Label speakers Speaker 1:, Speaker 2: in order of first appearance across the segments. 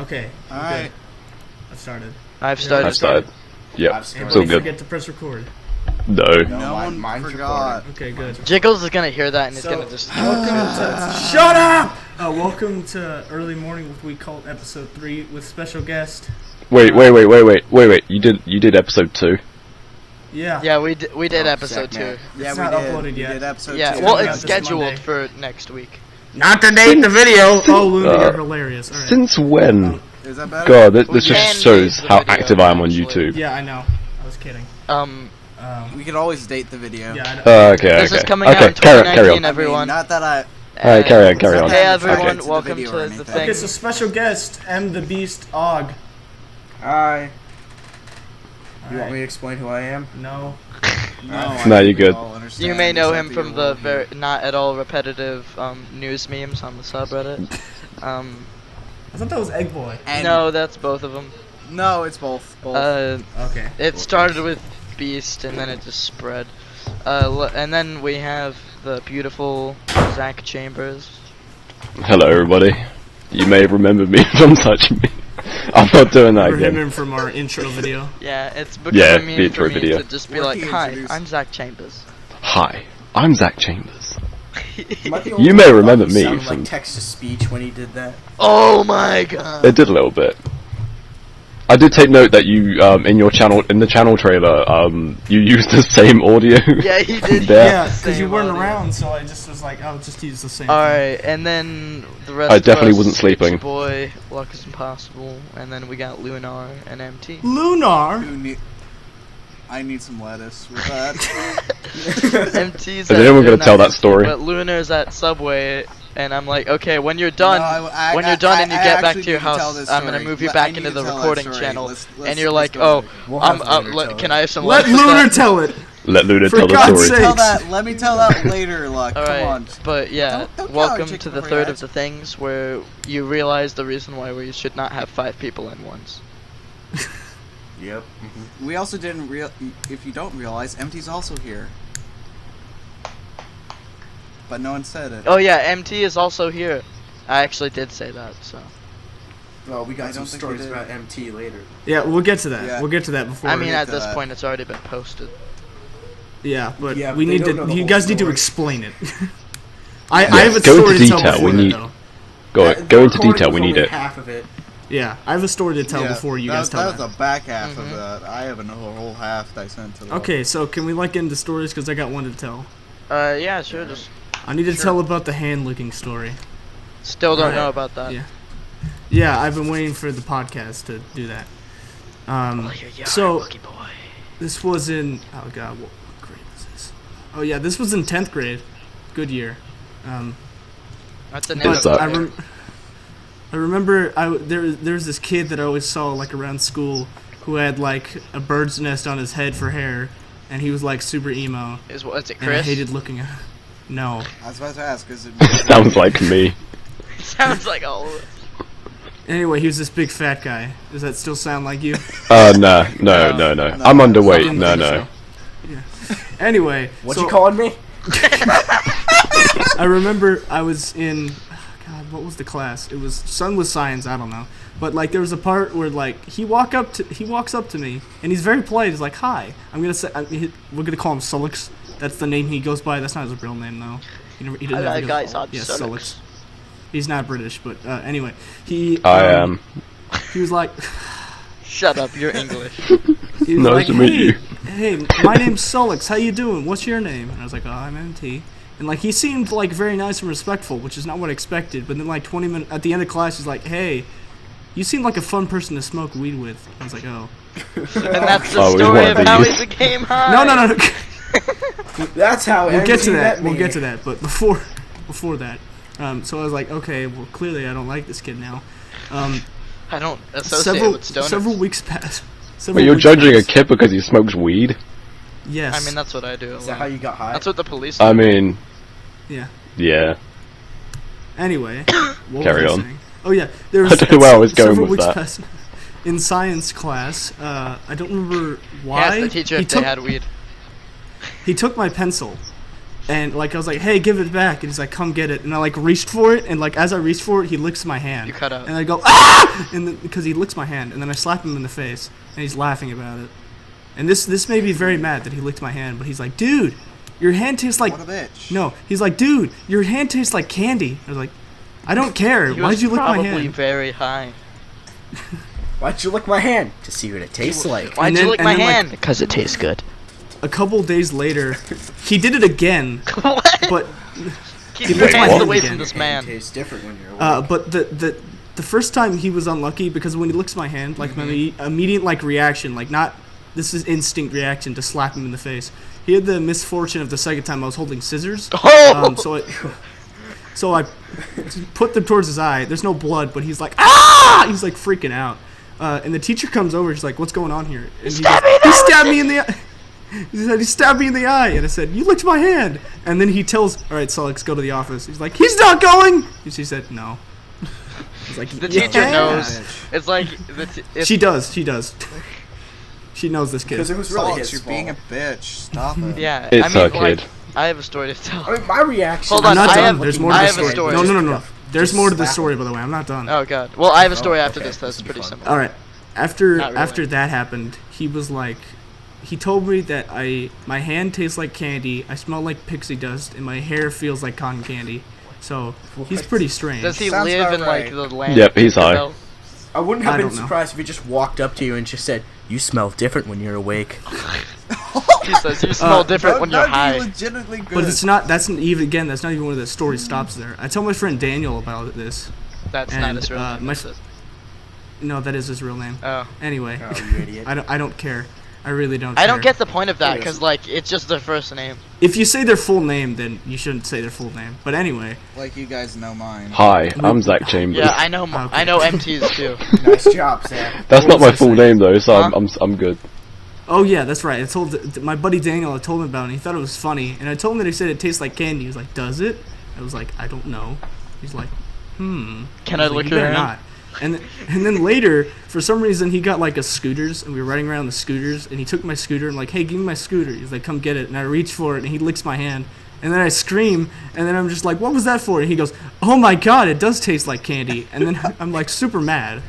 Speaker 1: Okay.
Speaker 2: Alright.
Speaker 1: I've started.
Speaker 3: I've started.
Speaker 4: Yep.
Speaker 1: Anybody
Speaker 4: Still good.
Speaker 1: forget to press record?
Speaker 4: No.
Speaker 2: No one forgot.
Speaker 1: Okay, good.
Speaker 3: Jiggles is gonna hear that and he's
Speaker 1: So,
Speaker 3: gonna just.
Speaker 1: Shut up! Welcome to Early Morning with We Cult episode 3 with special guest.
Speaker 4: Wait. You did episode 2.
Speaker 1: Yeah.
Speaker 3: Yeah, we did episode 2.
Speaker 2: Yeah,
Speaker 1: It's
Speaker 2: we
Speaker 1: not
Speaker 2: did.
Speaker 1: uploaded
Speaker 2: We
Speaker 1: yet.
Speaker 2: did episode
Speaker 3: Yeah,
Speaker 2: 2.
Speaker 3: well,
Speaker 1: coming
Speaker 3: it's
Speaker 1: out this Monday.
Speaker 3: scheduled for next week.
Speaker 1: Not to date the video! Oh, Luna, you're hilarious. Alright.
Speaker 4: Since when?
Speaker 2: Is that better?
Speaker 4: God,
Speaker 3: We
Speaker 4: this
Speaker 3: can
Speaker 4: just shows
Speaker 3: date the
Speaker 4: how
Speaker 3: video,
Speaker 4: active I am on
Speaker 3: actually.
Speaker 4: YouTube.
Speaker 1: Yeah, I know. I was kidding.
Speaker 2: We could always date the video.
Speaker 1: Yeah, I know.
Speaker 4: Okay.
Speaker 3: This is coming out
Speaker 4: Okay,
Speaker 3: in
Speaker 4: carry
Speaker 3: 2019,
Speaker 4: on.
Speaker 3: everyone.
Speaker 2: Not that I...
Speaker 4: Alright, carry on.
Speaker 3: Hey everyone,
Speaker 2: Okay.
Speaker 3: welcome
Speaker 2: Video
Speaker 3: to
Speaker 2: or
Speaker 3: the
Speaker 2: anything.
Speaker 3: thing.
Speaker 1: Okay, so special guest, M the Beast Og.
Speaker 5: Hi. You want
Speaker 1: Alright.
Speaker 5: me to explain who I am?
Speaker 1: No.
Speaker 4: No, you're good.
Speaker 3: You may know him from the very not at all repetitive news memes on the subreddit.
Speaker 1: I thought that was Egg Boy.
Speaker 3: No, that's both of them.
Speaker 2: No, it's both.
Speaker 1: Okay.
Speaker 3: It started with Beast and then it just spread. And then we have the beautiful Zach Chambers.
Speaker 4: Hello, everybody. You may remember me from touching me. I'm not doing that
Speaker 1: Remember
Speaker 4: again.
Speaker 1: him from our intro video.
Speaker 3: Yeah, it's becoming
Speaker 4: Yeah,
Speaker 3: a meme
Speaker 4: the
Speaker 3: for
Speaker 4: intro
Speaker 3: me
Speaker 4: video.
Speaker 3: to just be
Speaker 2: Where
Speaker 3: like,
Speaker 2: he
Speaker 3: "Hi,
Speaker 2: introduced-
Speaker 3: I'm Zach Chambers."
Speaker 4: Hi, I'm Zach Chambers.
Speaker 5: Am I the only
Speaker 4: You may
Speaker 5: one who
Speaker 4: remember
Speaker 5: thought
Speaker 4: me
Speaker 5: he sounded
Speaker 4: from-
Speaker 5: like text to speech when he did that.
Speaker 3: Oh my god!
Speaker 4: It did a little bit. I did take note that you, in the channel trailer, you used the same audio.
Speaker 3: Yeah, he did.
Speaker 4: There.
Speaker 1: Yeah, because you
Speaker 3: Same
Speaker 1: weren't
Speaker 3: audio.
Speaker 1: around, so I just was like, I'll just use the same thing.
Speaker 3: Alright, and then the rest
Speaker 4: I
Speaker 3: of
Speaker 4: definitely
Speaker 3: us,
Speaker 4: wasn't sleeping.
Speaker 3: Itchy Boy, Luck is Impossible, and then we got Lunar and MT.
Speaker 1: Lunar?
Speaker 2: I need some lettuce with that.
Speaker 3: MT's
Speaker 4: Is anyone
Speaker 3: at
Speaker 4: gonna tell that
Speaker 3: Nice,
Speaker 4: story?
Speaker 3: But Lunar's at Subway, and I'm like, okay, when you're done,
Speaker 2: No,
Speaker 3: when you're done and you
Speaker 2: I
Speaker 3: get back
Speaker 2: actually
Speaker 3: to your
Speaker 2: need to tell
Speaker 3: house,
Speaker 2: this
Speaker 3: I'm gonna
Speaker 2: story.
Speaker 3: move you
Speaker 2: I
Speaker 3: back
Speaker 2: need
Speaker 3: into
Speaker 2: to
Speaker 3: the
Speaker 2: tell that
Speaker 3: recording
Speaker 2: story.
Speaker 3: channel,
Speaker 2: Let's
Speaker 3: and you're
Speaker 2: go
Speaker 3: like,
Speaker 2: there.
Speaker 3: oh,
Speaker 5: We'll have Lunar tell it.
Speaker 3: can I have some
Speaker 1: Let
Speaker 3: lunch with
Speaker 1: Lunar
Speaker 3: that?
Speaker 1: tell it!
Speaker 4: Let Luna
Speaker 1: For
Speaker 4: tell the
Speaker 1: God's
Speaker 4: story.
Speaker 1: sake.
Speaker 2: Let me tell that later, Luck. Come on.
Speaker 3: Alright, but yeah,
Speaker 2: Don't
Speaker 3: welcome
Speaker 2: chicken
Speaker 3: to the
Speaker 2: for
Speaker 3: third
Speaker 2: your
Speaker 3: of the things where you realize the reason why we should not have 5 people in once.
Speaker 5: Yep.
Speaker 2: We also didn't if you don't realize, MT's also here. But no one said it.
Speaker 3: Oh yeah, MT is also here. I actually did say that, so.
Speaker 5: Well, we
Speaker 2: I
Speaker 5: got some
Speaker 2: don't think we
Speaker 5: stories
Speaker 2: did.
Speaker 5: about MT later.
Speaker 1: Yeah, we'll get to that.
Speaker 2: Yeah.
Speaker 1: We'll get to that before.
Speaker 3: I mean,
Speaker 2: get
Speaker 3: at
Speaker 2: to
Speaker 3: this
Speaker 2: that.
Speaker 3: point, it's already been posted.
Speaker 1: Yeah, but
Speaker 5: Yeah,
Speaker 1: we
Speaker 5: but
Speaker 1: need
Speaker 5: they don't know
Speaker 1: to.
Speaker 5: the
Speaker 1: You
Speaker 5: whole
Speaker 1: guys need to
Speaker 5: story.
Speaker 1: explain it. I have a
Speaker 4: go into
Speaker 1: story to tell
Speaker 4: detail,
Speaker 1: before
Speaker 4: we
Speaker 1: that,
Speaker 4: need-
Speaker 1: though.
Speaker 4: Go
Speaker 5: The
Speaker 4: into
Speaker 5: recording
Speaker 4: detail.
Speaker 5: was
Speaker 4: We need
Speaker 5: only
Speaker 4: it.
Speaker 5: half of it.
Speaker 1: Yeah, I have a story to tell
Speaker 2: Yeah,
Speaker 1: before you guys tell
Speaker 2: that was
Speaker 1: that.
Speaker 2: the back half
Speaker 3: Mhm.
Speaker 2: of that. I have a whole half that I sent to the
Speaker 1: Okay, so can we get into stories? Because I got one to tell.
Speaker 3: Yeah, sure, just
Speaker 1: I need to
Speaker 3: Sure.
Speaker 1: tell about the hand licking story.
Speaker 3: still don't
Speaker 1: Right.
Speaker 3: know about that.
Speaker 1: Yeah. Yeah, I've been waiting for the podcast to do that. So
Speaker 3: lucky boy.
Speaker 1: this was in what grade was this? Oh yeah, this was in 10th grade. Good year.
Speaker 3: That's the name
Speaker 1: But
Speaker 4: What's
Speaker 3: of
Speaker 4: up?
Speaker 3: it.
Speaker 1: I remember there was this kid that I always saw like around school who had like a bird's nest on his head for hair, and he was like super emo,
Speaker 3: Is it
Speaker 1: and I
Speaker 3: Chris?
Speaker 1: hated looking at. No.
Speaker 2: I was about to ask, is it
Speaker 4: Sounds like me.
Speaker 3: Sounds like all.
Speaker 1: Anyway, he was this big fat guy. Does that still sound like you?
Speaker 4: No. I'm underweight.
Speaker 1: Didn't
Speaker 4: No.
Speaker 1: think so. Yeah. Anyway,
Speaker 5: What
Speaker 1: so
Speaker 5: you calling me?
Speaker 1: I remember I was in, God, what was the class? It was Sun was Science. I don't know, but like there was a part where like he walks up to me and he's very polite. He's like, "Hi, we're gonna call him Sullix. That's the name he goes by. That's not his real name though. He didn't
Speaker 3: Hello,
Speaker 1: have a-
Speaker 3: guys, I'm
Speaker 1: yeah,
Speaker 3: Sullix.
Speaker 1: He's not British, but anyway, he.
Speaker 4: I am.
Speaker 1: He was like,
Speaker 3: Shut up, you're English.
Speaker 1: he was
Speaker 4: Nice
Speaker 1: like,
Speaker 4: to meet you.
Speaker 1: Hey, my name's Sullix. How you doing? What's your name? And I was like, oh, I'm MT. And like he seemed like very nice and respectful, which is not what I expected. But then like 20 minutes at the end of class, he's like, "Hey, you seem like a fun person to smoke weed with." I was like, "Oh,
Speaker 3: And that's the
Speaker 4: Oh, we
Speaker 3: story
Speaker 4: want
Speaker 3: of how
Speaker 4: these.
Speaker 3: he became high.
Speaker 1: no."
Speaker 5: That's how
Speaker 1: We'll get
Speaker 5: MT
Speaker 1: to
Speaker 5: met
Speaker 1: that.
Speaker 5: me.
Speaker 1: We'll get to that. But before that, so I was like, okay, well clearly I don't like this kid now.
Speaker 3: I don't associate with stoners.
Speaker 1: Several weeks passed.
Speaker 4: Wait, you're judging a kid because he smokes weed?
Speaker 1: Yes.
Speaker 3: I mean, that's what I do.
Speaker 5: Is that how you got high?
Speaker 3: That's what the police do.
Speaker 4: I mean,
Speaker 1: Yeah.
Speaker 4: yeah.
Speaker 1: Anyway, what
Speaker 4: Carry
Speaker 1: was I
Speaker 4: on.
Speaker 1: saying? Oh yeah, there was.
Speaker 4: I don't know where I was going
Speaker 1: several
Speaker 4: with
Speaker 1: weeks
Speaker 4: that.
Speaker 1: passed in science class. I don't remember
Speaker 3: He
Speaker 1: why.
Speaker 3: asked the teacher if they had weed.
Speaker 1: He took my pencil, And like I was like, hey, give it back, and he's like, come get it, and I like reached for it, and like as I reached for it, he licks my hand.
Speaker 3: You cut out.
Speaker 1: And I go ah, and because he licks my hand, and then I slap him in the face, and he's laughing about it. And this made me very mad that he licked my hand, but he's like, dude, your hand tastes like.
Speaker 2: What a bitch.
Speaker 1: No, he's like, dude, your hand tastes like candy. I was like, I don't care.
Speaker 3: He
Speaker 1: Why'd
Speaker 3: was
Speaker 1: you lick my
Speaker 3: probably
Speaker 1: hand?
Speaker 3: very high.
Speaker 5: Why'd you lick my hand? To see what it tastes like.
Speaker 3: Why'd
Speaker 1: And
Speaker 3: you
Speaker 1: then-
Speaker 3: lick
Speaker 1: and
Speaker 3: my
Speaker 1: then, like-
Speaker 3: hand? Because it tastes good.
Speaker 1: A couple days later, he did it again,
Speaker 3: What?
Speaker 1: but
Speaker 3: Keep
Speaker 1: he
Speaker 3: your
Speaker 1: licked my
Speaker 3: hands
Speaker 1: hand
Speaker 3: away
Speaker 1: again.
Speaker 3: from this
Speaker 5: It
Speaker 3: man.
Speaker 5: tastes different when you're awake.
Speaker 1: but the first time he was unlucky because when he licks my hand, like my immediate like reaction, like not this is instinct reaction to slap him in the face. He had the misfortune of the second time I was holding scissors.
Speaker 3: Oh!
Speaker 1: So I put them towards his eye. There's no blood, but he's like, ah! He's like freaking out. And the teacher comes over. She's like, what's going on here? And he stabbed me in the eye. He said, he stabbed me in the eye. And I said, you licked my hand. And then he tells, all right, so let's go to the office. He's like, he's not going. And she said, no. He's like,
Speaker 3: The
Speaker 1: "Yeah."
Speaker 3: teacher knows. It's like
Speaker 1: She does. She knows this kid.
Speaker 5: Because it was really
Speaker 2: Salt,
Speaker 5: his
Speaker 2: you're
Speaker 5: fault.
Speaker 2: being a bitch. Stop it.
Speaker 3: Yeah,
Speaker 4: It's
Speaker 3: I mean,
Speaker 4: her
Speaker 3: like,
Speaker 4: kid.
Speaker 3: I have a story to tell.
Speaker 5: I mean, my reaction.
Speaker 3: Hold
Speaker 1: I'm
Speaker 3: on,
Speaker 1: not
Speaker 3: I
Speaker 1: done.
Speaker 3: have-
Speaker 1: There's more
Speaker 3: I
Speaker 1: to
Speaker 3: have
Speaker 1: the
Speaker 3: a
Speaker 1: story.
Speaker 3: story.
Speaker 1: No. There's more to the
Speaker 5: slap
Speaker 1: story, by the way. I'm not done.
Speaker 3: Oh god. Well, I have a story after
Speaker 5: okay.
Speaker 3: this. That's
Speaker 5: This will be
Speaker 3: pretty
Speaker 5: fun.
Speaker 3: simple.
Speaker 1: All right. After
Speaker 3: Not really.
Speaker 1: after that happened, he was like, he told me that my hand tastes like candy, I smell like pixie dust, and my hair feels like cotton candy. So he's
Speaker 5: What?
Speaker 1: pretty strange.
Speaker 3: Does he
Speaker 2: Sounds
Speaker 3: live
Speaker 2: about
Speaker 3: in like
Speaker 2: right.
Speaker 3: the land?
Speaker 4: Yep,
Speaker 3: of
Speaker 4: he's high.
Speaker 3: Tinkerbell?
Speaker 5: I wouldn't have
Speaker 1: I
Speaker 5: been
Speaker 1: don't know.
Speaker 5: surprised if he just walked up to you and just said, "You smell different when you're awake."
Speaker 3: He says you smell different when you're high.
Speaker 2: Legitimately good.
Speaker 1: But it's not. That's not even again. That's not even where the story stops there. I tell my friend Daniel about this.
Speaker 3: That's
Speaker 1: And,
Speaker 3: not his real name.
Speaker 1: my
Speaker 3: is it?
Speaker 1: No, that is his real name.
Speaker 3: Oh.
Speaker 1: Anyway,
Speaker 5: Oh, you idiot.
Speaker 1: I don't care. I really don't.
Speaker 3: I don't
Speaker 1: care.
Speaker 3: get the point of that
Speaker 5: It
Speaker 3: because
Speaker 5: is.
Speaker 3: like it's just their first name.
Speaker 1: If you say their full name, then you shouldn't say their full name. But anyway,
Speaker 2: Like you guys know mine.
Speaker 4: Hi, I'm Zach Chambers.
Speaker 3: Yeah, I know.
Speaker 1: Okay.
Speaker 3: I know MTs too.
Speaker 5: Nice job, Sam.
Speaker 4: That's
Speaker 1: What
Speaker 4: not
Speaker 1: was
Speaker 4: my
Speaker 1: I
Speaker 4: full
Speaker 1: saying?
Speaker 4: name though, so
Speaker 3: Huh?
Speaker 4: I'm good.
Speaker 1: oh yeah, that's right. I told my buddy Daniel. I told him about it. And he thought it was funny, and I told him that he said it tastes like candy. He was like, "Does it?" I was like, "I don't know." He's like,
Speaker 3: Can
Speaker 1: I
Speaker 3: I
Speaker 1: was like,
Speaker 3: lick
Speaker 1: "You
Speaker 3: your
Speaker 1: better
Speaker 3: hand?
Speaker 1: not." And then later, for some reason, he got like a scooters, and we were riding around the scooters, and he took my scooter and like, "Hey, give me my scooter." He's like, "Come get it," and I reach for it, and he licks my hand, and then I scream, and then I'm just like, "What was that for?" And he goes, "Oh my god, it does taste like candy," and then I'm like super mad.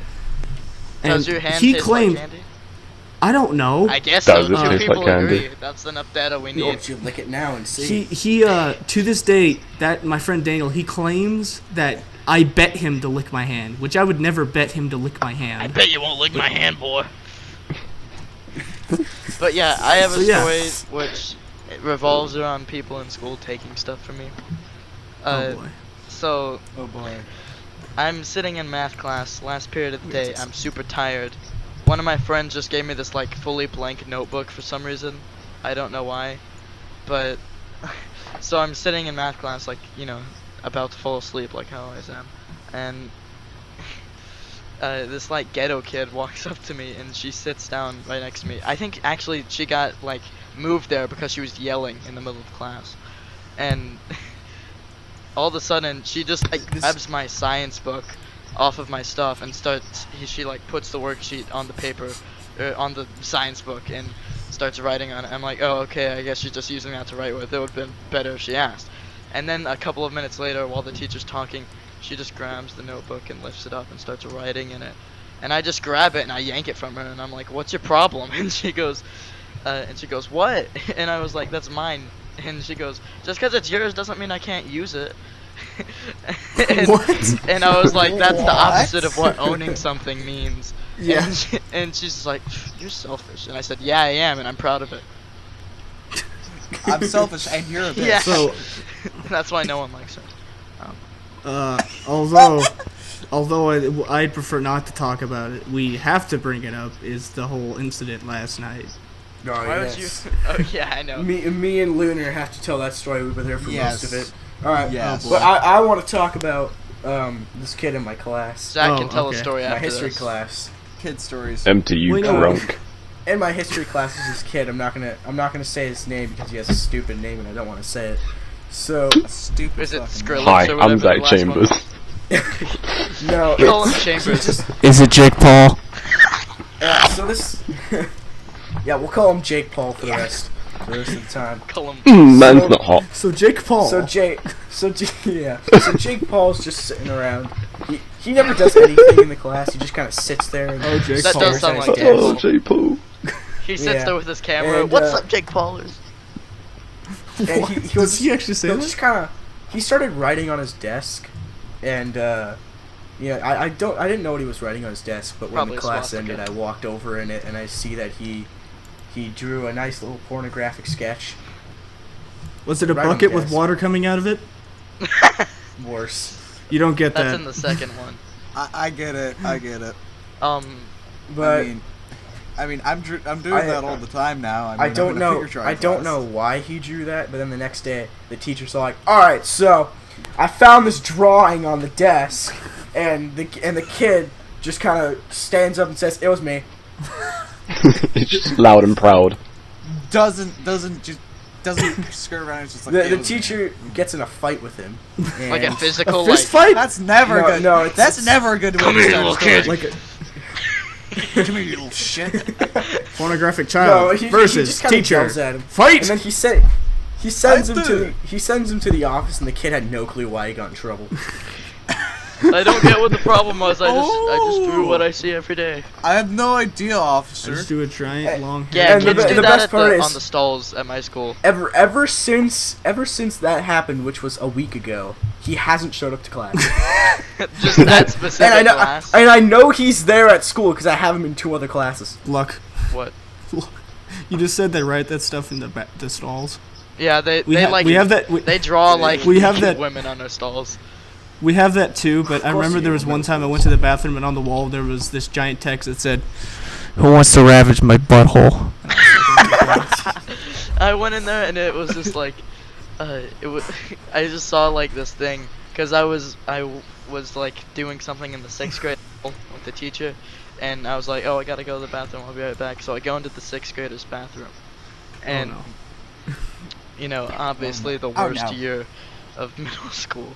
Speaker 1: And
Speaker 3: Does your hand
Speaker 1: he
Speaker 3: taste
Speaker 1: claimed,
Speaker 3: like candy?
Speaker 1: I don't know.
Speaker 3: I guess
Speaker 4: Does
Speaker 3: so.
Speaker 4: it
Speaker 3: Two
Speaker 4: taste
Speaker 3: people
Speaker 4: like candy?
Speaker 3: agree. That's enough data we
Speaker 5: Why
Speaker 3: need.
Speaker 5: don't you lick it now and see?
Speaker 1: He to this day, that my friend Daniel, he claims that I bet him to lick my hand, which I would never bet him to lick my hand.
Speaker 3: I bet you won't lick my hand, boy. But yeah, I have a
Speaker 1: So, yeah.
Speaker 3: story which it revolves around people in school taking stuff from me.
Speaker 1: Oh boy.
Speaker 3: So
Speaker 2: Oh boy.
Speaker 3: I'm sitting in math class, last period of the day. I'm super tired. One of my friends just gave me this like fully blank notebook for some reason. I don't know why, but so I'm sitting in math class, like about to fall asleep, like how I always am, and this like ghetto kid walks up to me and she sits down right next to me. I think actually she got like moved there because she was yelling in the middle of class, and all of a sudden she just like grabs my science book off of my stuff and she like puts the worksheet on the paper on the science book and starts writing on it. I'm like, oh okay, I guess she's just using that to write with. It would have been better if she asked. And then a couple of minutes later, while the teacher's talking, she just grabs the notebook and lifts it up and starts writing in it. And I just grab it and I yank it from her and I'm like, what's your problem? And she goes what? And I was like, that's mine. And she goes, just because it's yours doesn't mean I can't use it. and,
Speaker 1: What?
Speaker 3: and I was like, that's the
Speaker 2: What?
Speaker 3: opposite of what owning something means.
Speaker 1: Yeah.
Speaker 3: And she's just like, you're selfish. And I said, yeah, I am, and I'm proud of it.
Speaker 2: I'm selfish and you're a bitch.
Speaker 3: Yeah.
Speaker 1: So,
Speaker 3: That's why no one likes her.
Speaker 1: although I'd prefer not to talk about it, we have to bring it up. Is the whole incident last night?
Speaker 5: No,
Speaker 3: Why would you?
Speaker 5: yes.
Speaker 3: Oh yeah, I know.
Speaker 5: Me and Lunar have to tell that story. We were there for
Speaker 2: Yes.
Speaker 5: most of it. All right.
Speaker 2: Yes.
Speaker 1: Oh,
Speaker 5: But I want to talk about this kid in my class,
Speaker 3: Zach
Speaker 1: Oh,
Speaker 3: can tell
Speaker 1: okay.
Speaker 3: a story
Speaker 5: my
Speaker 3: after
Speaker 5: history
Speaker 3: this.
Speaker 5: class.
Speaker 2: Kid stories.
Speaker 4: Empty, you
Speaker 1: Wait, no.
Speaker 4: drunk.
Speaker 5: In my history class is this kid. I'm not gonna say his name because he has a stupid name and I don't want to say it. So
Speaker 2: A stupid
Speaker 3: Is it
Speaker 2: fucking
Speaker 3: Skrillex
Speaker 4: Hi,
Speaker 3: or
Speaker 4: I'm
Speaker 3: whatever the
Speaker 4: Zach
Speaker 3: last one
Speaker 4: Chambers.
Speaker 3: was?
Speaker 5: no,
Speaker 3: Call him
Speaker 5: it's-
Speaker 3: Chambers.
Speaker 5: Is it Jake Paul? So this, yeah, we'll call him Jake Paul for the rest. for the rest of the time.
Speaker 3: Call him.
Speaker 4: Man's
Speaker 5: So-
Speaker 4: not hot.
Speaker 1: So Jake Paul.
Speaker 5: So Jake Paul's just sitting around. He never does anything in the class. He just kind of sits there and
Speaker 1: Oh, Jake
Speaker 3: That
Speaker 1: Paul.
Speaker 3: does sound
Speaker 5: stares
Speaker 3: like
Speaker 5: at his
Speaker 3: Jake
Speaker 4: Oh,
Speaker 5: desk.
Speaker 4: J. Paul.
Speaker 3: He sits
Speaker 5: Yeah.
Speaker 3: there with his camera.
Speaker 5: And,
Speaker 3: What's
Speaker 5: uh,
Speaker 3: up, Jake Paulers?
Speaker 5: And
Speaker 1: What?
Speaker 5: he
Speaker 1: Does
Speaker 5: was
Speaker 1: he actually say
Speaker 5: he'll
Speaker 1: that?
Speaker 5: just kind of he started writing on his desk, and yeah, I didn't know what he was writing on his desk, but when
Speaker 3: Probably
Speaker 5: the
Speaker 3: a
Speaker 5: class
Speaker 3: swastika.
Speaker 5: ended, I walked over in it and I see that he drew a nice little pornographic sketch.
Speaker 1: Was it a
Speaker 5: Right on
Speaker 1: bucket
Speaker 5: the
Speaker 1: with
Speaker 5: desk.
Speaker 1: water coming out of it?
Speaker 5: Worse,
Speaker 1: You don't get
Speaker 3: That's
Speaker 1: that.
Speaker 3: in the second one.
Speaker 2: I get it. I get it.
Speaker 5: but
Speaker 2: I mean, I'm doing
Speaker 5: I-
Speaker 2: that all the time now.
Speaker 5: I
Speaker 2: I'm
Speaker 5: don't
Speaker 2: in a
Speaker 5: know.
Speaker 2: figure drawing
Speaker 5: I don't
Speaker 2: class.
Speaker 5: know why he drew that, but then the next day, the teacher's like, "All right, so I found this drawing on the desk," and the kid just kind of stands up and says, "It was me."
Speaker 4: It's just loud and proud.
Speaker 2: Doesn't skirt around. It's just like
Speaker 5: The
Speaker 2: it was me.
Speaker 5: teacher gets in a fight with him.
Speaker 3: Like a
Speaker 5: and-
Speaker 3: physical,
Speaker 1: A fist
Speaker 3: like.
Speaker 1: fight?
Speaker 2: That's never
Speaker 5: No,
Speaker 2: good.
Speaker 5: no, it's-
Speaker 2: That's
Speaker 5: it's-
Speaker 2: never a good way
Speaker 3: Come
Speaker 2: to
Speaker 3: here,
Speaker 2: start a
Speaker 3: little
Speaker 2: story.
Speaker 3: kid.
Speaker 1: Like a
Speaker 2: Come here, you little shit.
Speaker 1: pornographic
Speaker 5: No,
Speaker 1: child
Speaker 5: he
Speaker 1: versus
Speaker 5: just kinda
Speaker 1: teacher.
Speaker 5: yells at him.
Speaker 1: Fight!
Speaker 5: And then he sends him to the office, and the kid had no clue why he got in trouble.
Speaker 3: I don't get what the problem was. I just drew what I see every day.
Speaker 2: I have no idea,
Speaker 1: I
Speaker 2: officer.
Speaker 1: just do a giant long
Speaker 3: Yeah,
Speaker 1: hair.
Speaker 5: And the
Speaker 3: kids
Speaker 5: be-
Speaker 3: do
Speaker 5: the
Speaker 3: that
Speaker 5: best
Speaker 3: at
Speaker 5: part is-
Speaker 3: on the stalls at my school.
Speaker 5: Ever since that happened, which was a week ago, he hasn't showed up to class.
Speaker 3: Just that specific
Speaker 5: and
Speaker 3: class.
Speaker 5: I know he's there at school because I have him in 2 other classes.
Speaker 1: Luck.
Speaker 3: What?
Speaker 1: You just said they write that stuff in the stalls.
Speaker 3: Yeah, they like
Speaker 1: we have that.
Speaker 3: they draw like
Speaker 1: We have that-
Speaker 3: women on their stalls.
Speaker 1: We have that too, but I
Speaker 5: course
Speaker 1: remember
Speaker 5: you
Speaker 1: there
Speaker 5: do,
Speaker 1: was one
Speaker 5: middle
Speaker 1: time I
Speaker 5: schools.
Speaker 1: went to the bathroom and on the wall there was this giant text that said, "Who wants to ravage my butthole?"
Speaker 3: I went in there and it was just like, it was. I just saw like this thing because I was like doing something in the 6th grade with the teacher, and I was like, oh, I gotta go to the bathroom. I'll be right back. So I go into the 6th graders' bathroom, and you know, obviously the
Speaker 2: Oh,
Speaker 3: worst
Speaker 2: no.
Speaker 3: year of middle school.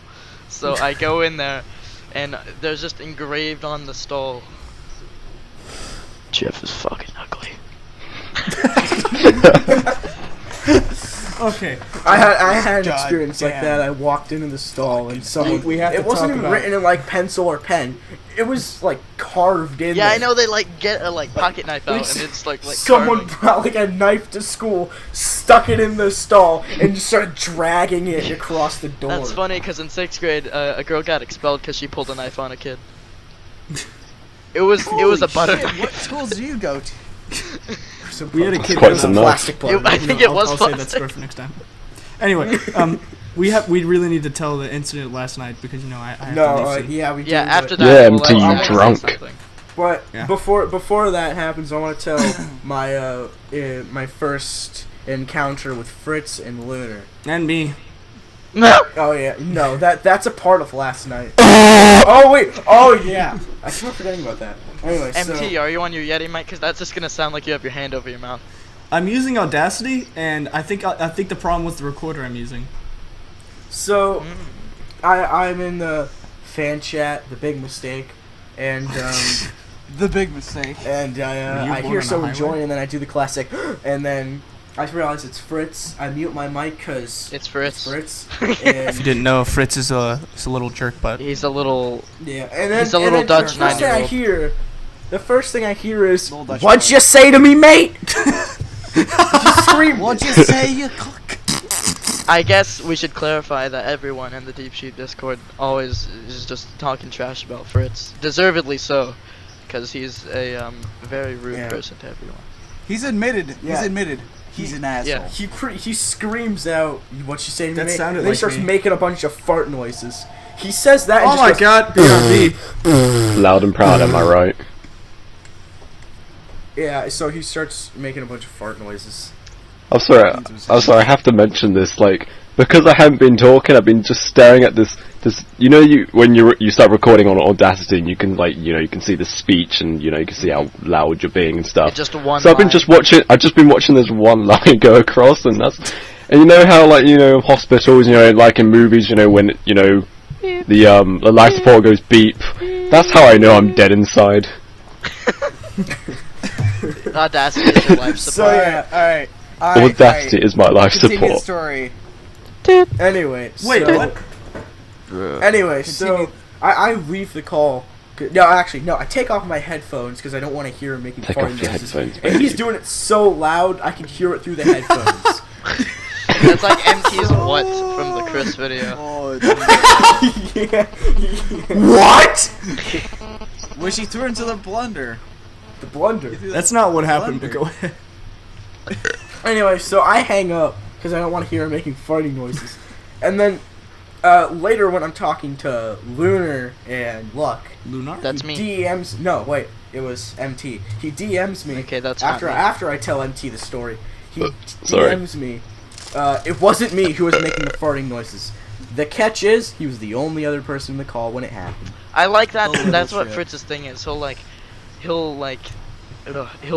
Speaker 3: So I go in there, and there's just engraved on the stall, Jeff is fucking ugly.
Speaker 1: Okay.
Speaker 5: I had an
Speaker 2: God
Speaker 5: experience like
Speaker 2: damn.
Speaker 5: that. I walked into the stall and someone.
Speaker 1: We have
Speaker 5: it
Speaker 1: to
Speaker 5: wasn't
Speaker 1: talk
Speaker 5: even
Speaker 1: about-
Speaker 5: written in like pencil or pen. It was like carved in.
Speaker 3: Yeah,
Speaker 5: there.
Speaker 3: I know they like get a like pocket knife out and it's like
Speaker 5: someone
Speaker 3: carving.
Speaker 5: brought like a knife to school, stuck it in the stall, and just started dragging it across the door.
Speaker 3: That's funny because in 6th grade, a girl got expelled because she pulled a knife on a kid. It was a butter
Speaker 2: Shit, what
Speaker 3: knife.
Speaker 2: schools do you go to?
Speaker 1: We had a kid.
Speaker 4: Quite
Speaker 1: that was
Speaker 4: some
Speaker 1: a
Speaker 4: enough.
Speaker 5: plastic butter.
Speaker 3: I think it was
Speaker 1: I'll save that
Speaker 3: plastic.
Speaker 1: story for next time. Anyway, we really need to tell the incident last night because I have
Speaker 5: No,
Speaker 1: to leave soon.
Speaker 5: yeah, we do.
Speaker 3: Yeah,
Speaker 5: but-
Speaker 3: after that.
Speaker 4: Yeah,
Speaker 3: we'll
Speaker 4: MT,
Speaker 3: let
Speaker 4: you
Speaker 3: Alex say
Speaker 4: drunk.
Speaker 3: something.
Speaker 5: But
Speaker 1: Yeah.
Speaker 5: before that happens, I want to tell my my first encounter with Fritz and Lunar.
Speaker 1: And me.
Speaker 3: No.
Speaker 5: Oh yeah, no, that's a part of last night. Oh wait, oh yeah, I keep forgetting about that. Anyway,
Speaker 3: MT, are you on your Yeti mic? Because that's just gonna sound like you have your hand over your mouth.
Speaker 1: I'm using Audacity, and I think the problem was the recorder I'm using.
Speaker 5: so I'm in the fan chat, the big mistake, and
Speaker 2: The big mistake.
Speaker 5: and
Speaker 1: Were you
Speaker 5: I
Speaker 1: born
Speaker 5: hear
Speaker 1: on a
Speaker 5: someone
Speaker 1: highway?
Speaker 5: join, and then I do the classic, and then I realize it's Fritz. I mute my mic because
Speaker 3: It's Fritz.
Speaker 5: Fritz.
Speaker 1: If you
Speaker 5: And
Speaker 1: didn't know, Fritz is a little jerk butt.
Speaker 3: He's a little.
Speaker 5: yeah, and then
Speaker 3: He's a little
Speaker 5: and then
Speaker 3: Dutch
Speaker 5: the first thing I hear is,
Speaker 2: Little Dutch
Speaker 5: "What'd
Speaker 2: boy.
Speaker 5: you say to me, mate?" Scream.
Speaker 2: What'd you say, you cock?
Speaker 3: I guess we should clarify that everyone in the Deep Sheep Discord always is just talking trash about Fritz. Deservedly so, because he's a very rude
Speaker 5: Yeah.
Speaker 3: person to everyone.
Speaker 2: He's admitted.
Speaker 5: Yeah.
Speaker 2: He's admitted. He's an asshole.
Speaker 3: Yeah.
Speaker 5: He screams out, "What you say to
Speaker 1: That
Speaker 5: me?"
Speaker 1: sounded
Speaker 5: and then he
Speaker 1: like
Speaker 5: starts
Speaker 1: me.
Speaker 5: making a bunch of fart noises. He says that. And
Speaker 1: Oh
Speaker 5: just
Speaker 1: my
Speaker 5: goes,
Speaker 1: god, BRB.
Speaker 4: Loud and proud, am I right?
Speaker 5: Yeah, so he starts making a bunch of fart noises.
Speaker 4: I'm sorry, I have to mention this, like, because I haven't been talking, I've been just staring at this, when you start recording on Audacity, and you can, like, you can see the speech, and, you can see how loud you're being and stuff.
Speaker 3: It's just one.
Speaker 4: So I've been I've just been watching this one line go across, and and you know how, like, hospitals, like in movies, when, the life support goes beep, that's how I know I'm dead inside.
Speaker 3: Audacity is your life
Speaker 5: So
Speaker 3: support.
Speaker 5: yeah,
Speaker 2: Alright.
Speaker 4: Audacity is my life
Speaker 2: Continue the
Speaker 4: support.
Speaker 2: story.
Speaker 5: Anyway,
Speaker 1: Wait,
Speaker 5: so,
Speaker 1: what?
Speaker 5: Anyway,
Speaker 2: Continue.
Speaker 5: so I leave the call. No, actually, no. I take off my headphones because I don't want to hear him making
Speaker 4: Take
Speaker 5: farting
Speaker 4: off your
Speaker 5: noises.
Speaker 4: headphones,
Speaker 5: And he's
Speaker 4: baby.
Speaker 5: doing it so loud, I can hear it through the headphones.
Speaker 3: That's like MT's what from the Chris video.
Speaker 2: Oh,
Speaker 5: Yeah.
Speaker 1: What?
Speaker 2: where she threw into the blender.
Speaker 5: The blunder.
Speaker 1: That's not what happened, but
Speaker 2: Blunder.
Speaker 1: go ahead.
Speaker 5: Anyway, so I hang up because I don't want to hear him making farting noises. And then later when I'm talking to Lunar and Luck,
Speaker 1: Lunar?
Speaker 3: That's me.
Speaker 5: DMs. No, wait, it was MT. He DMs me.
Speaker 3: Okay, that's not
Speaker 5: after
Speaker 3: me.
Speaker 5: after I tell MT the story. He
Speaker 4: sorry.
Speaker 5: DMs me. It wasn't me who was making the farting noises. The catch is he was the only other person in the call when it happened.
Speaker 3: I like that.
Speaker 2: Oh,
Speaker 3: That's what
Speaker 2: shit.
Speaker 3: Fritz's thing is. He'll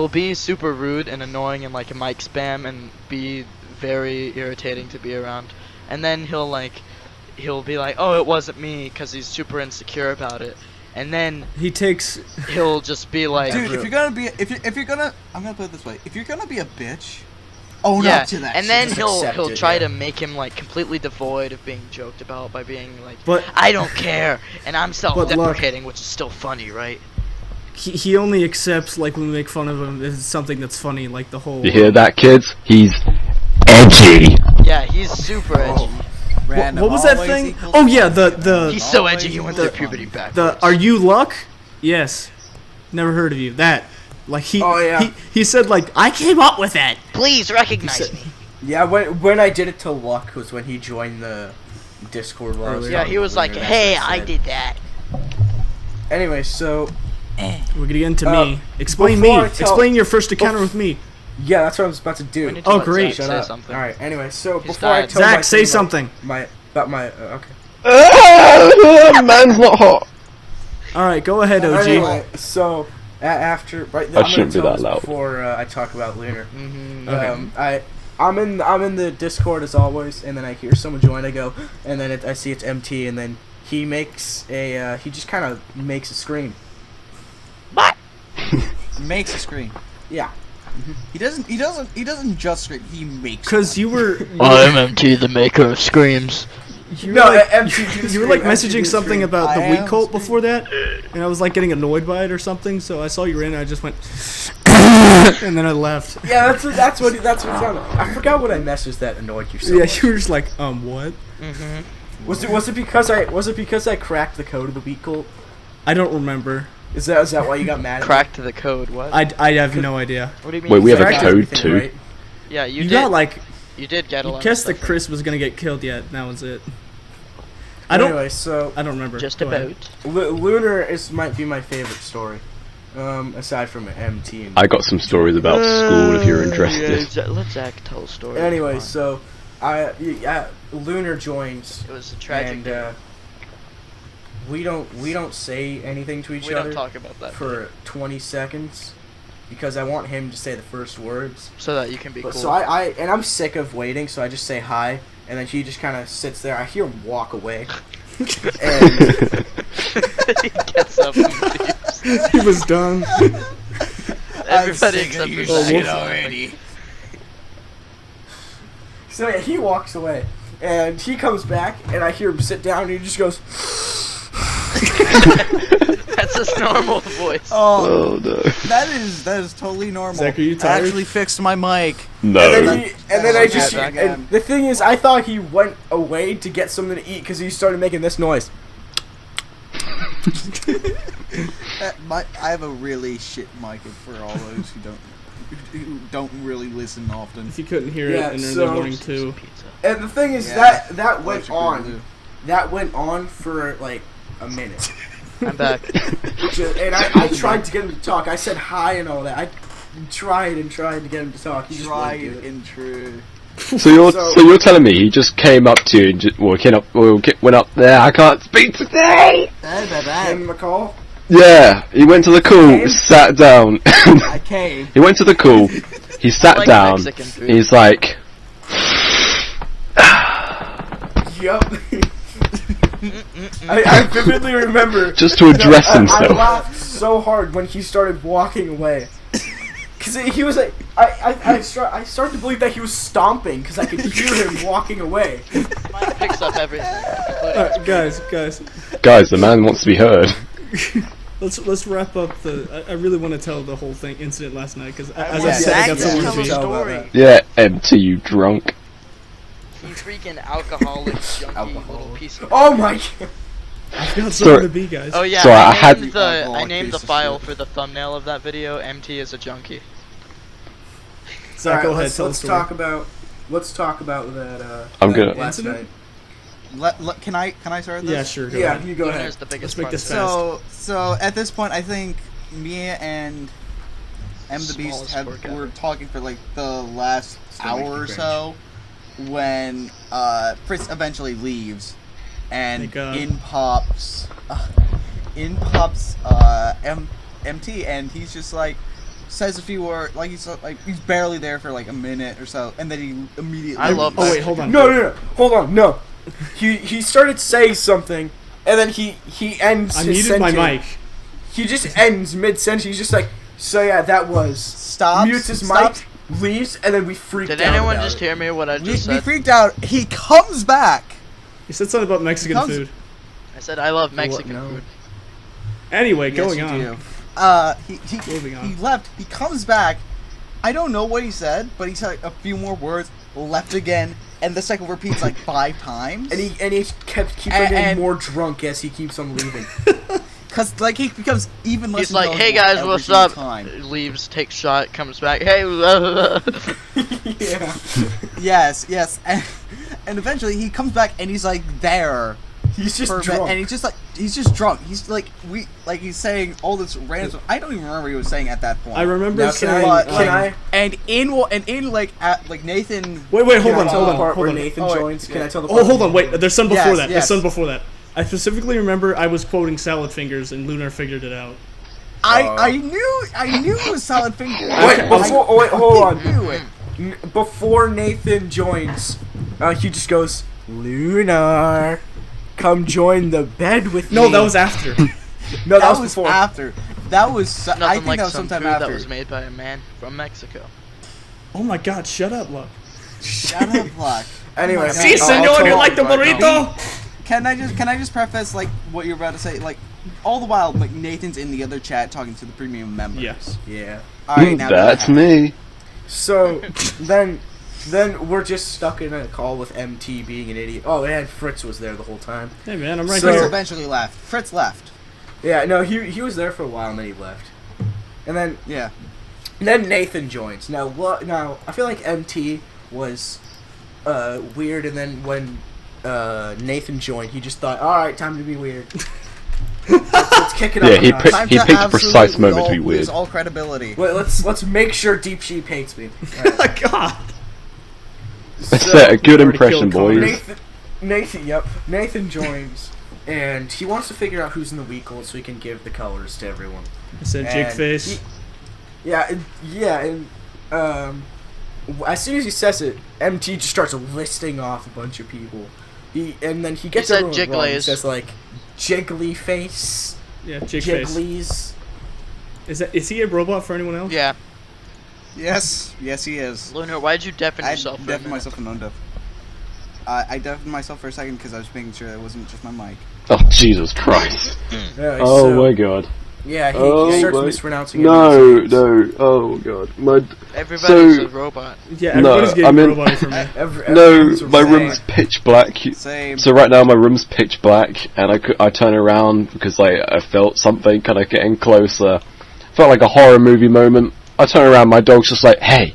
Speaker 3: be super rude and annoying and like a mic spam and be very irritating to be around. And then he'll be like, "Oh, it wasn't me," because he's super insecure about it. And then
Speaker 1: He takes.
Speaker 3: he'll just be like,
Speaker 2: Dude, if you're gonna be, if you're gonna, I'm gonna put it this way: if you're gonna be a bitch, own
Speaker 3: yeah.
Speaker 2: up to that.
Speaker 3: And then
Speaker 2: shit.
Speaker 5: Just accept
Speaker 3: he'll
Speaker 5: it,
Speaker 3: try
Speaker 5: yeah.
Speaker 3: to make him like completely devoid of being joked about by being like,
Speaker 1: But
Speaker 3: "I don't care," and I'm self-deprecating, which is still funny, right?
Speaker 1: he only accepts like when we make fun of him as something that's funny, like the whole.
Speaker 4: You hear that, kids? He's edgy.
Speaker 3: Yeah, he's super edgy.
Speaker 2: Random
Speaker 1: What was that
Speaker 2: always
Speaker 1: thing?
Speaker 2: equals
Speaker 1: Oh yeah, the
Speaker 3: He's so edgy he went
Speaker 1: the-
Speaker 3: through puberty backwards.
Speaker 1: the Are you Luck? Yes. Never heard of you. That. Like he.
Speaker 5: Oh, yeah.
Speaker 1: He said like I came up with that.
Speaker 3: Please recognize
Speaker 1: said-
Speaker 3: me.
Speaker 5: Yeah, when I did it to Luck was when he joined the Discord. While I was
Speaker 1: Earlier.
Speaker 3: Yeah,
Speaker 5: talking
Speaker 3: he was
Speaker 5: to
Speaker 3: like,
Speaker 5: Lunar, that's
Speaker 3: "Hey,
Speaker 5: what
Speaker 3: I
Speaker 5: said.
Speaker 3: did that."
Speaker 5: Anyway, so
Speaker 1: We're gonna get into me. Explain
Speaker 5: before
Speaker 1: me.
Speaker 5: I tell-
Speaker 1: Explain your first encounter with me.
Speaker 5: yeah, that's what I was about to do.
Speaker 3: We need to
Speaker 1: Oh,
Speaker 3: let
Speaker 1: great.
Speaker 3: Zach
Speaker 5: Shut
Speaker 3: say
Speaker 5: up.
Speaker 3: something.
Speaker 5: All right. Anyway, so
Speaker 3: He's
Speaker 5: before I
Speaker 3: died.
Speaker 5: tell my
Speaker 1: Zach, say
Speaker 5: thing
Speaker 1: something.
Speaker 5: about my okay.
Speaker 4: Man's not hot.
Speaker 1: All right, go ahead, OG.
Speaker 5: Anyway, so after right,
Speaker 4: I
Speaker 5: I'm
Speaker 4: shouldn't
Speaker 5: gonna
Speaker 4: be
Speaker 5: tell
Speaker 4: that
Speaker 5: this
Speaker 4: loud.
Speaker 5: before I talk about Lunar.
Speaker 3: Mm-hmm.
Speaker 1: Okay.
Speaker 5: I'm in the Discord as always, and then I hear someone join. I go, and then I see it's MT, and then he makes a he just kind of makes a scream.
Speaker 2: makes a scream.
Speaker 5: Yeah.
Speaker 2: He doesn't just scream. He makes.
Speaker 1: Because you were.
Speaker 3: I'm MT, the maker of screams.
Speaker 1: You were
Speaker 5: No,
Speaker 1: like,
Speaker 5: MT
Speaker 1: you
Speaker 5: didn't
Speaker 1: were like
Speaker 5: scream, MT
Speaker 1: messaging
Speaker 5: didn't
Speaker 1: something
Speaker 5: scream.
Speaker 1: about the
Speaker 2: I
Speaker 1: weak
Speaker 2: am
Speaker 1: cult
Speaker 2: screaming.
Speaker 1: before that, and I was like getting annoyed by it or something. So I saw you were in, and I just went, and then I left.
Speaker 5: Yeah, that's what it sounded. I forgot what I messaged that annoyed you so
Speaker 1: Yeah,
Speaker 5: much.
Speaker 1: you were just like, what?
Speaker 3: Mm-hmm.
Speaker 5: Was it because I cracked the code of the weak cult?
Speaker 1: I don't remember.
Speaker 5: Is that why you got mad at me?
Speaker 3: Cracked the code. What?
Speaker 1: I have no idea.
Speaker 3: What do you mean?
Speaker 4: Wait, we
Speaker 3: you
Speaker 4: have a
Speaker 5: Cracked
Speaker 3: cracked-
Speaker 4: code
Speaker 5: everything,
Speaker 4: too?
Speaker 5: right?
Speaker 3: Yeah, you
Speaker 1: You
Speaker 3: did.
Speaker 1: got like,
Speaker 3: You did get a
Speaker 1: you
Speaker 3: lot.
Speaker 1: guessed
Speaker 3: of
Speaker 1: that
Speaker 3: stuff
Speaker 1: Chris was gonna get killed yet. And that was it. I don't.
Speaker 5: Anyway, so
Speaker 1: I don't remember.
Speaker 3: Just
Speaker 1: Go ahead.
Speaker 3: about.
Speaker 5: Lunar might be my favorite story, aside from MT. And
Speaker 4: I got some stories about school if you're interested.
Speaker 3: Yeah, let Zach tell a story.
Speaker 5: anyway,
Speaker 3: Come on.
Speaker 5: so Lunar joins,
Speaker 3: It was a tragic.
Speaker 5: and
Speaker 3: day.
Speaker 5: we don't say anything to each
Speaker 3: We
Speaker 5: other
Speaker 3: don't talk about that
Speaker 5: for 20 seconds because I want him to say the first words.
Speaker 3: so that you can be
Speaker 5: But
Speaker 3: cool.
Speaker 5: so and I'm sick of waiting, so I just say hi, and then he just kind of sits there. I hear him walk away, and
Speaker 3: he gets up and leaves.
Speaker 1: He was done.
Speaker 3: Everybody except for
Speaker 1: Oh,
Speaker 3: Zach.
Speaker 1: Wolf.
Speaker 2: already.
Speaker 5: so yeah, he walks away, and he comes back, and I hear him sit down, and he just goes.
Speaker 3: That's his normal voice.
Speaker 2: Oh,
Speaker 4: Oh no.
Speaker 2: that is totally normal.
Speaker 1: Zach, are you
Speaker 2: I
Speaker 1: tired?
Speaker 2: actually fixed my mic.
Speaker 5: And
Speaker 4: No.
Speaker 5: then I just.
Speaker 2: Back
Speaker 5: And the thing is, I thought he went away to get something to eat because he started making this noise.
Speaker 2: I have a really shit mic for all those who don't really listen often.
Speaker 1: If you couldn't hear
Speaker 5: Yeah,
Speaker 1: it, and they're
Speaker 5: so-
Speaker 1: learning too.
Speaker 3: Pizza.
Speaker 5: And the thing is,
Speaker 2: Yeah,
Speaker 5: that went
Speaker 2: Electric Boogaloo.
Speaker 5: on. That went on for like a minute.
Speaker 3: I'm back.
Speaker 5: And I tried to get him to talk. I said hi and all that. I tried and tried to get him to talk. He just
Speaker 2: Tried
Speaker 5: wouldn't do it.
Speaker 2: and true.
Speaker 4: So you're telling me he just came up to you and just went up there. I can't speak today.
Speaker 5: Gave him a call.
Speaker 4: Yeah, he went to the call,
Speaker 5: Came?
Speaker 4: sat down.
Speaker 2: I came.
Speaker 4: He went to the call. He sat
Speaker 3: like
Speaker 4: down.
Speaker 3: Mexican food.
Speaker 4: He's like,
Speaker 5: Yup. I vividly remember.
Speaker 4: just to address
Speaker 5: I
Speaker 4: himself.
Speaker 5: laughed so hard when he started walking away. Because he was like, I started to believe that he was stomping because I could hear him walking away.
Speaker 3: Mike picks up everything.
Speaker 1: Alright, guys.
Speaker 4: Guys, the man wants to be heard.
Speaker 1: Let's wrap up the. I really want to tell the whole incident last night because as I
Speaker 2: Yeah,
Speaker 1: said, I got
Speaker 2: exactly.
Speaker 1: so
Speaker 2: Tell
Speaker 1: much
Speaker 2: us.
Speaker 1: beat.
Speaker 3: story.
Speaker 4: Yeah, MT, you drunk.
Speaker 3: You freaking alcoholic, junky
Speaker 5: Alcoholic.
Speaker 3: little piece of.
Speaker 5: Oh my god.
Speaker 1: I've got
Speaker 4: Sorry.
Speaker 1: something to be, guys.
Speaker 3: Oh yeah,
Speaker 4: Sorry, I
Speaker 3: I
Speaker 4: had-
Speaker 3: named the
Speaker 2: Alcoholic
Speaker 3: named the
Speaker 2: piece of
Speaker 3: file
Speaker 2: shit.
Speaker 3: for the thumbnail of that video. MT is a junkie.
Speaker 1: Zach, go ahead.
Speaker 5: Let's,
Speaker 1: Tell the
Speaker 5: let's
Speaker 1: story.
Speaker 5: talk about that.
Speaker 4: I'm
Speaker 5: that
Speaker 4: good.
Speaker 5: Last
Speaker 1: Incident?
Speaker 5: night.
Speaker 2: Can I start this?
Speaker 1: Yeah, sure. Go
Speaker 5: Yeah,
Speaker 1: ahead.
Speaker 5: you go ahead.
Speaker 3: Luna's the biggest
Speaker 1: Let's make
Speaker 3: part
Speaker 1: this
Speaker 3: of it.
Speaker 1: fast.
Speaker 2: So at this point, I think Mia and the Beast
Speaker 3: Smallest fork
Speaker 2: were
Speaker 3: ever.
Speaker 2: talking for like the last
Speaker 5: Still make
Speaker 2: hour
Speaker 5: you
Speaker 2: or
Speaker 5: cringe.
Speaker 2: so when Fritz eventually leaves, and
Speaker 1: Thank God.
Speaker 2: in pops MT, and he's just like says a few words, like he's barely there for like a minute or so, and then he immediately.
Speaker 3: I love
Speaker 1: Oh
Speaker 3: that.
Speaker 1: wait, hold on.
Speaker 5: No, hold on, no. He started saying something, and then he ends
Speaker 1: I
Speaker 5: his
Speaker 1: muted my
Speaker 5: sentence.
Speaker 1: mic.
Speaker 5: He just ends mid-sentence. He's just like, so yeah, that was...
Speaker 2: Stops.
Speaker 5: Mutes his
Speaker 2: stops.
Speaker 5: mic, leaves, and then we freaked
Speaker 3: Did
Speaker 5: out
Speaker 3: anyone
Speaker 5: about
Speaker 3: just
Speaker 5: it.
Speaker 3: hear me what I
Speaker 2: We
Speaker 3: just said?
Speaker 2: freaked out. He comes back.
Speaker 1: You said something about Mexican
Speaker 2: Comes-
Speaker 1: food.
Speaker 3: I said I love Mexican
Speaker 5: no.
Speaker 3: food.
Speaker 1: Anyway,
Speaker 2: Yes,
Speaker 1: going
Speaker 2: you
Speaker 1: on.
Speaker 2: do.
Speaker 1: Moving on.
Speaker 2: He left. He comes back. I don't know what he said, but he said a few more words. Left again, and the cycle repeats like 5 times.
Speaker 5: And he keeps on getting
Speaker 2: And-
Speaker 5: more drunk as he keeps on leaving.
Speaker 2: Because like he becomes even less.
Speaker 3: He's like, "Hey
Speaker 2: intelligible
Speaker 3: guys,
Speaker 2: every
Speaker 3: what's
Speaker 2: single
Speaker 3: up?"
Speaker 2: Time.
Speaker 3: Leaves, takes shot, comes back. Hey,
Speaker 5: Yeah.
Speaker 2: Yes, and eventually he comes back and he's like there.
Speaker 5: He's just
Speaker 2: for a bit,
Speaker 5: drunk.
Speaker 2: and he's just drunk. He's like he's saying all this random. I don't even remember what he was saying at that point.
Speaker 1: I remember
Speaker 5: Now,
Speaker 1: saying.
Speaker 2: Can
Speaker 5: I?
Speaker 2: And in like Nathan.
Speaker 1: Wait, hold
Speaker 5: Can
Speaker 1: on,
Speaker 5: I tell
Speaker 1: hold
Speaker 5: the
Speaker 1: on,
Speaker 5: part
Speaker 1: hold
Speaker 5: where
Speaker 1: on.
Speaker 5: Nathan
Speaker 2: Oh, wait,
Speaker 5: joins? Can
Speaker 2: yeah.
Speaker 5: I tell the part?
Speaker 1: Oh, hold on, wait. There's some before
Speaker 2: Yes,
Speaker 1: that.
Speaker 2: yes.
Speaker 1: There's some before that. I specifically remember I was quoting Salad Fingers, and Lunar figured it out.
Speaker 2: I knew it was Solid Finger.
Speaker 5: Wait, hold on.
Speaker 2: Knew it.
Speaker 5: Before Nathan joins, he just goes, Lunar, come join the bed with me.
Speaker 1: No, that was after.
Speaker 5: No,
Speaker 2: That was
Speaker 5: before.
Speaker 2: after. That was. I
Speaker 3: nothing
Speaker 2: think
Speaker 3: like
Speaker 2: that was
Speaker 3: some
Speaker 2: sometime
Speaker 3: food
Speaker 2: after.
Speaker 3: that was made by a man from Mexico.
Speaker 1: Oh my God! Shut up, Luck.
Speaker 2: Shut up, Block.
Speaker 5: Anyway,
Speaker 2: Si,
Speaker 5: I'll
Speaker 2: senor,
Speaker 5: tell
Speaker 2: you
Speaker 1: like the
Speaker 3: right
Speaker 1: burrito?
Speaker 2: Can I just preface like what you're about to say? Like all the while, like Nathan's in the other chat talking to the premium members.
Speaker 1: Yes.
Speaker 5: Yeah.
Speaker 2: All right, now go
Speaker 4: That's
Speaker 2: ahead.
Speaker 4: me.
Speaker 5: So then we're just stuck in a call with MT being an idiot. Oh, and Fritz was there the whole time.
Speaker 1: Hey man, I'm right
Speaker 5: So-
Speaker 2: Fritz
Speaker 1: here.
Speaker 2: eventually left. Fritz left.
Speaker 5: Yeah, no, he was there for a while and then he left. And then
Speaker 2: Yeah.
Speaker 5: Nathan joins. Now I feel like MT was weird, and then when Nathan joined, he just thought, all right, time to be weird. let's kick it up.
Speaker 4: Yeah,
Speaker 5: a
Speaker 4: he
Speaker 5: notch.
Speaker 4: picked-
Speaker 2: Time
Speaker 4: he
Speaker 2: to
Speaker 4: picked the precise
Speaker 2: absolutely
Speaker 4: moment to be
Speaker 2: lose
Speaker 4: weird.
Speaker 2: all credibility.
Speaker 5: Wait, let's make sure Deep Sheep hates me. Alright.
Speaker 1: God.
Speaker 4: That's
Speaker 5: So-
Speaker 4: a good
Speaker 1: already
Speaker 4: impression,
Speaker 1: killed Connor.
Speaker 4: boys.
Speaker 5: Nathan joins, and he wants to figure out who's in the weak hold so he can give the colors to everyone.
Speaker 1: I said jig
Speaker 5: And
Speaker 1: face.
Speaker 5: and as soon as he says it, MT just starts listing off a bunch of people. And then he gets
Speaker 3: said
Speaker 5: everyone wrong. He
Speaker 3: Jiggly's.
Speaker 5: says like Jiggly Face,
Speaker 1: Yeah, jig face.
Speaker 5: Jigglies.
Speaker 1: Is he a robot for anyone else?
Speaker 3: Yeah,
Speaker 2: Yes, he is.
Speaker 3: Lunar, why'd you deafen
Speaker 2: I
Speaker 3: yourself for a
Speaker 2: deafened
Speaker 3: minute?
Speaker 2: myself and undeaf. I deafened myself for a second because I was making sure it wasn't just my mic.
Speaker 4: Oh, Jesus Christ.
Speaker 5: Yeah,
Speaker 4: Oh
Speaker 5: so-
Speaker 4: my God.
Speaker 5: Yeah, he
Speaker 4: Oh
Speaker 5: starts
Speaker 4: my-
Speaker 5: mispronouncing
Speaker 4: No,
Speaker 5: everyone's names.
Speaker 4: no. Oh God. My
Speaker 3: Everybody's
Speaker 4: So-
Speaker 3: a robot.
Speaker 1: Yeah,
Speaker 4: No,
Speaker 1: everybody's getting
Speaker 4: I mean-
Speaker 1: robot from me.
Speaker 4: no.
Speaker 5: Everyone's a
Speaker 4: My
Speaker 5: robot.
Speaker 4: room's pitch black.
Speaker 2: Same.
Speaker 4: So right now my room's pitch black, and I turn around because I felt something kind of getting closer. Felt like a horror movie moment. I turn around, my dog's just like, "Hey,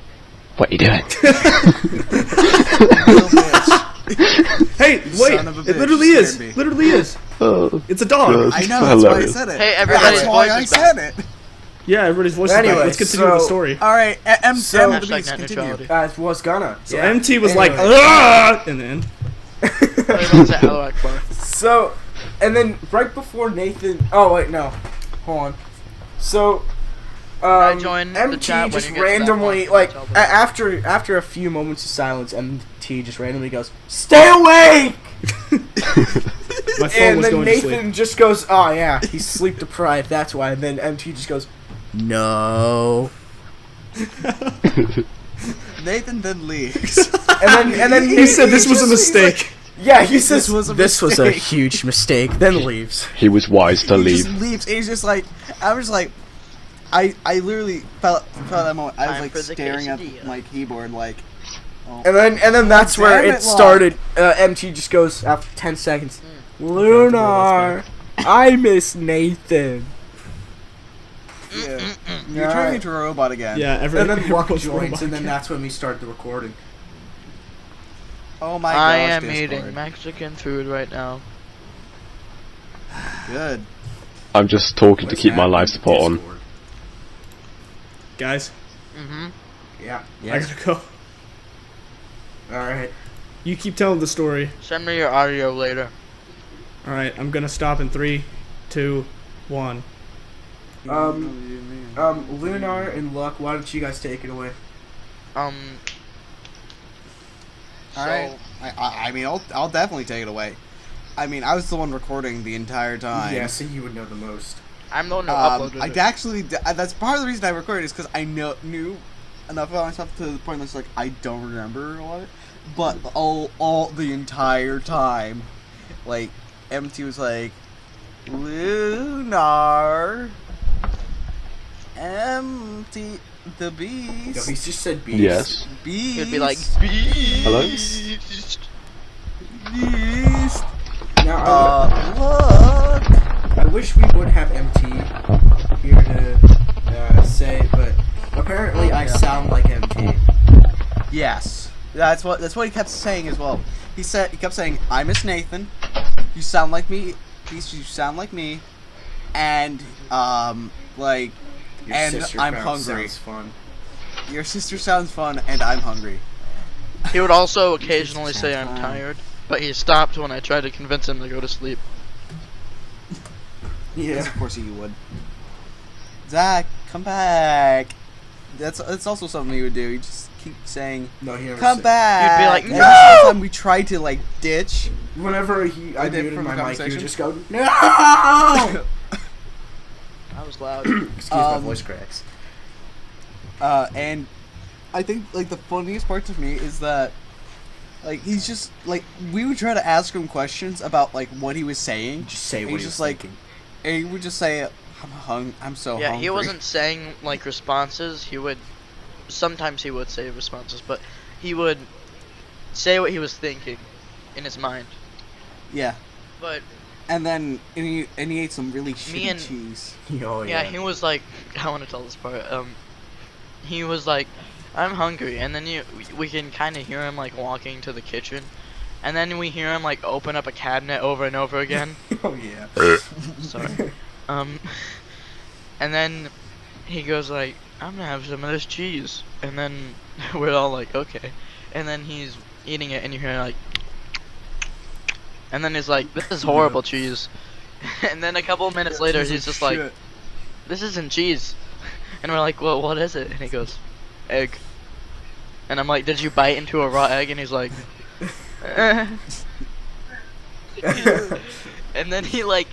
Speaker 4: what you doing?"
Speaker 2: Little bitch.
Speaker 1: Hey, wait!
Speaker 2: Son of a
Speaker 1: It
Speaker 2: bitch,
Speaker 1: literally
Speaker 2: you
Speaker 1: is.
Speaker 2: scared me.
Speaker 1: Literally is.
Speaker 4: Oh,
Speaker 1: It's a dog.
Speaker 4: God.
Speaker 2: I know, that's why I
Speaker 4: Hilarious.
Speaker 2: said it.
Speaker 3: Hey, everybody's
Speaker 2: That's why
Speaker 3: voice
Speaker 2: I
Speaker 3: is
Speaker 2: said
Speaker 3: back.
Speaker 2: it.
Speaker 1: Yeah, everybody's voice is back.
Speaker 5: Anyway,
Speaker 1: Let's continue with the
Speaker 5: so-
Speaker 1: story.
Speaker 2: Alright, M
Speaker 5: So-
Speaker 2: the
Speaker 3: Hashtag
Speaker 2: Beast,
Speaker 3: net
Speaker 2: continue.
Speaker 3: neutrality.
Speaker 5: Was gonna.
Speaker 1: So
Speaker 5: yeah.
Speaker 1: MT was like,
Speaker 5: Anyway.
Speaker 1: "Ugh!" in the end.
Speaker 3: Everyone's at Hello Akbar.
Speaker 5: So, and then right before Nathan. Oh wait, no, hold on. So,
Speaker 3: I join the
Speaker 5: MT
Speaker 3: chat when
Speaker 5: just
Speaker 3: you get to that
Speaker 5: randomly,
Speaker 3: point,
Speaker 5: like,
Speaker 3: tell them.
Speaker 5: after a few moments of silence, MT just randomly goes, "Stay awake!"
Speaker 1: My phone
Speaker 5: And
Speaker 1: was
Speaker 5: then
Speaker 1: going to
Speaker 5: Nathan
Speaker 1: sleep.
Speaker 5: just goes, "Oh yeah, he's sleep deprived. That's why." And then MT just goes, "No."
Speaker 2: Nathan then leaves.
Speaker 5: And then
Speaker 1: He said this was a mistake.
Speaker 5: yeah, he says
Speaker 2: This was a mistake."
Speaker 5: huge mistake. Then leaves.
Speaker 4: He was wise to
Speaker 2: He
Speaker 4: leave.
Speaker 2: just leaves. And he's just like, I was like, I literally felt that moment. I was
Speaker 3: Time
Speaker 2: like
Speaker 3: for the
Speaker 2: staring at
Speaker 3: quesadilla.
Speaker 2: my keyboard, like. Oh.
Speaker 5: And then that's where
Speaker 2: Damn
Speaker 5: it
Speaker 2: it, Locke.
Speaker 5: started. MT just goes after 10 seconds. Lunar, I miss Nathan.
Speaker 2: Yeah. You're turning into a robot again.
Speaker 1: Yeah,
Speaker 5: And then Luck
Speaker 1: everyone's
Speaker 5: joins,
Speaker 1: robot
Speaker 5: and then
Speaker 1: cat.
Speaker 5: that's when we start the recording.
Speaker 2: Oh my gosh.
Speaker 3: I am
Speaker 2: Discord.
Speaker 3: eating Mexican food right now.
Speaker 2: Good.
Speaker 4: I'm just talking to keep my life support on.
Speaker 1: Guys,
Speaker 3: Mm-hmm.
Speaker 5: Yeah.
Speaker 1: I gotta go.
Speaker 5: All right.
Speaker 1: You keep telling the story.
Speaker 3: Send me your audio later.
Speaker 1: All right, I'm gonna stop in 3, 2, 1.
Speaker 5: Lunar and Luck, why don't you guys take it away?
Speaker 2: All right. I mean, I'll definitely take it away. I mean, I was the one recording the entire time.
Speaker 5: Yeah, so you would know the most.
Speaker 3: I'm the one who uploaded
Speaker 2: I
Speaker 3: it.
Speaker 2: actually, that's part of the reason I recorded is because I knew enough about myself to the point that's like I don't remember a lot of it. But all the entire time, like MT was like, Lunar, MT, the beast.
Speaker 5: No, he just said beast.
Speaker 4: Yes.
Speaker 2: Beast.
Speaker 3: It'd be like,
Speaker 4: Hello?
Speaker 3: Beast.
Speaker 2: Beast.
Speaker 5: Now,
Speaker 2: Look.
Speaker 5: I wish we would have MT here to say, but apparently I sound like MT.
Speaker 2: Yes, that's what he kept saying as well. He kept saying, "I miss Nathan. You sound like me. You sound like me." And like,
Speaker 5: Your
Speaker 2: and
Speaker 5: sister
Speaker 2: I'm
Speaker 5: sounds
Speaker 2: hungry.
Speaker 5: fun.
Speaker 2: Your sister sounds fun, and I'm hungry.
Speaker 3: He would also occasionally say
Speaker 2: sounds
Speaker 3: I'm
Speaker 2: fun.
Speaker 3: tired, but he stopped when I tried to convince him to go to sleep.
Speaker 2: Yes,
Speaker 5: Yeah.
Speaker 2: of course you would. Zach, come back. That's also something he would do. He just keep saying,
Speaker 5: No, he never
Speaker 2: "Come
Speaker 5: said-
Speaker 2: back."
Speaker 3: You'd be like,
Speaker 2: Every
Speaker 3: "No!"
Speaker 2: single time we tried to like ditch.
Speaker 5: Whenever I
Speaker 2: did
Speaker 5: muted
Speaker 2: from
Speaker 5: my
Speaker 2: the
Speaker 5: mic, he would
Speaker 2: conversation.
Speaker 5: just go, no!
Speaker 3: That was loud.
Speaker 5: Excuse my
Speaker 2: Um,
Speaker 5: voice cracks.
Speaker 2: And I think like the funniest part to me is that like he's just like we would try to ask him questions about like what he was saying.
Speaker 5: Just say
Speaker 2: and
Speaker 5: what
Speaker 2: he's
Speaker 5: he was
Speaker 2: just like,
Speaker 5: thinking.
Speaker 2: and he would just say, I'm so
Speaker 3: Yeah,
Speaker 2: hungry."
Speaker 3: he wasn't saying like responses. Sometimes he would say responses, but he would say what he was thinking in his mind.
Speaker 2: Yeah,
Speaker 3: But
Speaker 2: and then he ate some really
Speaker 3: Me
Speaker 2: shitty
Speaker 3: and-
Speaker 2: cheese.
Speaker 5: Oh,
Speaker 3: yeah, he was like, I want to tell this part. He was like, I'm hungry, and then we can kind of hear him like walking to the kitchen, and then we hear him like open up a cabinet over and over again.
Speaker 5: Oh, yeah.
Speaker 3: Sorry. And then he goes like, I'm gonna have some of this cheese, and then we're all like, okay, and then he's eating it, and you hear like, and then he's like, this is horrible cheese, and then a couple of minutes later he's just like,
Speaker 2: Shit.
Speaker 3: this isn't cheese, and we're like, well, what is it? And he goes, egg, and I'm like, did you bite into a raw egg? And he's like, eh. And then he like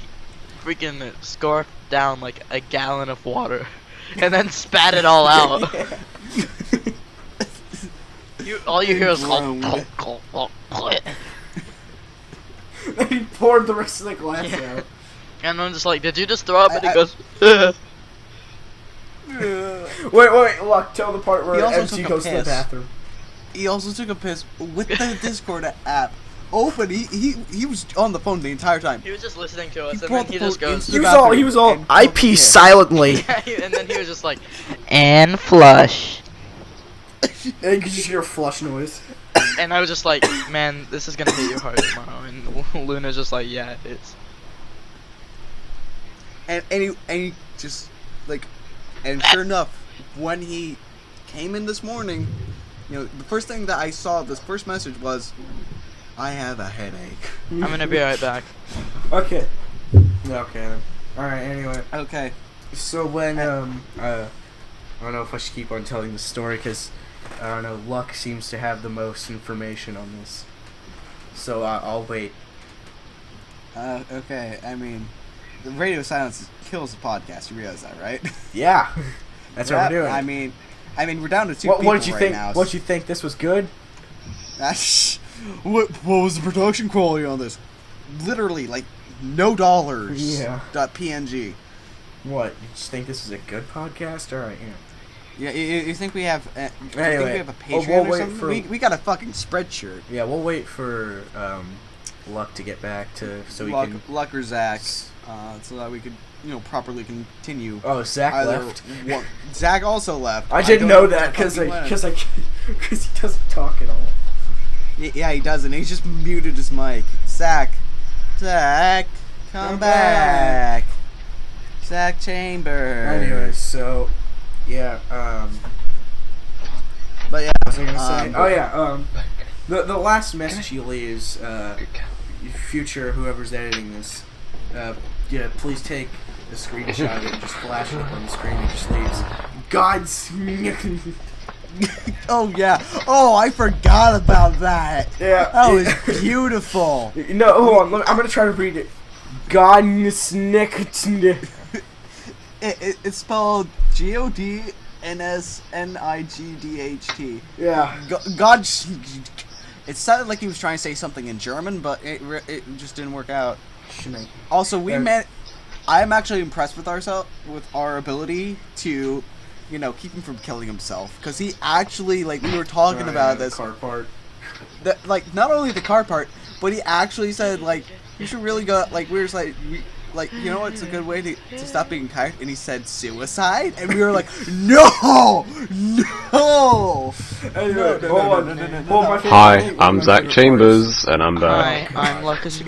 Speaker 3: freaking scarfed down like a gallon of water and then spat it all out. All you hear is
Speaker 2: Groaned.
Speaker 5: Then he poured the rest of the glass
Speaker 3: Yeah.
Speaker 5: out.
Speaker 3: And I'm just like, did you just throw up? And he
Speaker 2: I-
Speaker 3: goes,
Speaker 5: Wait, look, tell the part
Speaker 2: He
Speaker 5: where
Speaker 2: also
Speaker 5: MC
Speaker 2: took a
Speaker 5: goes to the
Speaker 2: piss.
Speaker 5: bathroom.
Speaker 2: He also took a piss with the Discord app open. He was on the phone the entire time.
Speaker 3: he was just listening to us, and
Speaker 2: brought
Speaker 3: then he
Speaker 2: the
Speaker 3: just
Speaker 2: phone
Speaker 3: goes,
Speaker 2: into
Speaker 5: He
Speaker 2: the
Speaker 5: was all,
Speaker 2: bathroom and
Speaker 5: I
Speaker 2: took a
Speaker 5: pee
Speaker 2: piss.
Speaker 5: silently.
Speaker 3: and then he was just like, and flush.
Speaker 5: And you could just hear a flush noise.
Speaker 3: And I was just like, man, this is gonna hit you hard tomorrow. And Luna's just like, yeah, it is.
Speaker 2: And he just like, and sure enough, when he came in this morning, you know, the first thing that I saw, this first message was, I have a headache.
Speaker 3: I'm gonna be right back.
Speaker 5: Okay. Okay then. Alright, anyway.
Speaker 2: Okay.
Speaker 5: So when, I don't know if I should keep on telling the story, because, I don't know, Luck seems to have the most information on this. So I'll wait.
Speaker 2: Okay. I mean, the radio silence kills the podcast. You realize that, right?
Speaker 5: Yeah. That's what we're doing.
Speaker 2: I mean, I mean, we're down to two
Speaker 5: What
Speaker 2: people
Speaker 5: did you
Speaker 2: right
Speaker 5: think?
Speaker 2: now.
Speaker 5: What did you think? This was good?
Speaker 2: What was the production quality on this? Literally, like, no dollars.
Speaker 5: Yeah.
Speaker 2: .png.
Speaker 5: What? You just think this is a good podcast? All right, yeah.
Speaker 2: Yeah, you think we have? You think
Speaker 5: Anyway,
Speaker 2: we have a
Speaker 5: we'll
Speaker 2: Patreon or
Speaker 5: wait
Speaker 2: something?
Speaker 5: for-
Speaker 2: We got a fucking spreadshirt.
Speaker 5: Yeah, we'll wait for Luck to get back so we can.
Speaker 2: Luck or Zach, so that we could, properly continue.
Speaker 5: Oh, Zach
Speaker 2: Either
Speaker 5: left.
Speaker 2: Zach also left.
Speaker 5: I didn't
Speaker 2: don't
Speaker 5: know that
Speaker 2: where the
Speaker 5: because
Speaker 2: fuck he went.
Speaker 5: he doesn't talk at all.
Speaker 2: Yeah, he doesn't. He's just muted his mic. Zach, come back. Zach Chambers.
Speaker 5: Anyway, so yeah.
Speaker 2: But yeah,
Speaker 5: What was I gonna say? The last message he leaves, future whoever's editing this, please take a screenshot of it and just flash it up on the screen. He just leaves. God's.
Speaker 2: Oh yeah. Oh, I forgot about that.
Speaker 5: Yeah.
Speaker 2: That was beautiful.
Speaker 5: No, hold on. I'm gonna try to read it. Godsnicked.
Speaker 2: It's spelled Godsnigdht.
Speaker 5: Yeah.
Speaker 2: God. It sounded like he was trying to say something in German, but it just didn't work out. Also, I'm actually impressed with our ability to, keep him from killing himself, because he actually, like, we were talking about this.
Speaker 5: Car part.
Speaker 2: Not only the car part, but he actually said, like, you should really go, like, we were just like, what's a good way to stop being kind? And he said suicide, and we were like, no.
Speaker 5: Anyway,
Speaker 4: Hi, I'm Zach Chambers, and I'm back.
Speaker 3: Hi, I'm Lucas.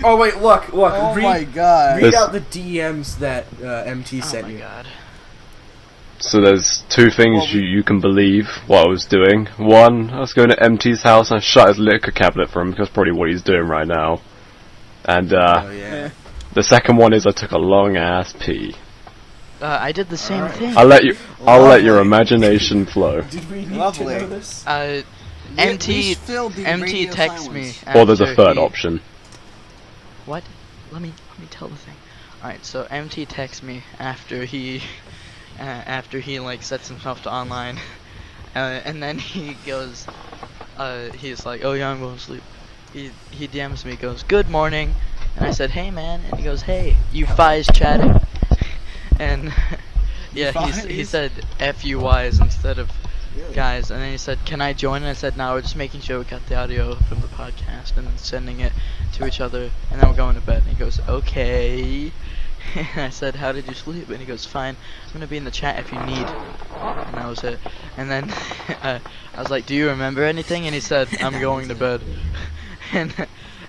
Speaker 5: Oh wait, look.
Speaker 2: Oh my god.
Speaker 5: Read out the DMs that MT
Speaker 3: Oh
Speaker 5: sent
Speaker 3: my
Speaker 5: you.
Speaker 3: god.
Speaker 4: So there's two things you can believe what I was doing. One, I was going to MT's house and I shut his liquor cabinet for him, because that's probably what he's doing right now. And
Speaker 5: Oh yeah.
Speaker 4: the second one is I took a long ass pee.
Speaker 3: I did the same thing.
Speaker 4: I'll let your imagination flow.
Speaker 5: Did we need
Speaker 2: Lovely.
Speaker 5: to know this?
Speaker 3: MT
Speaker 2: filled the
Speaker 3: MT
Speaker 2: radio
Speaker 3: texts
Speaker 2: silence.
Speaker 3: me.
Speaker 4: Or there's a
Speaker 3: after
Speaker 4: third
Speaker 3: he-
Speaker 4: option.
Speaker 3: What? Let me tell the thing. Alright, so MT texts me after he like sets himself to online, and then he goes, he's like, oh yeah, I'm going to sleep. He DMs me, goes, good morning, and I said, hey man, and he goes, hey, you Fi's chatting, and yeah, he said FUYs instead of guys, and then he said, can I join? And I said, no, we're just making sure we got the audio from the podcast and then sending it to each other, and then we're going to bed. And he goes, okay. And I said, how did you sleep? And he goes, fine, I'm gonna be in the chat if you need. And that was it. And then I was like, do you remember anything? And he said, I'm going to bed. and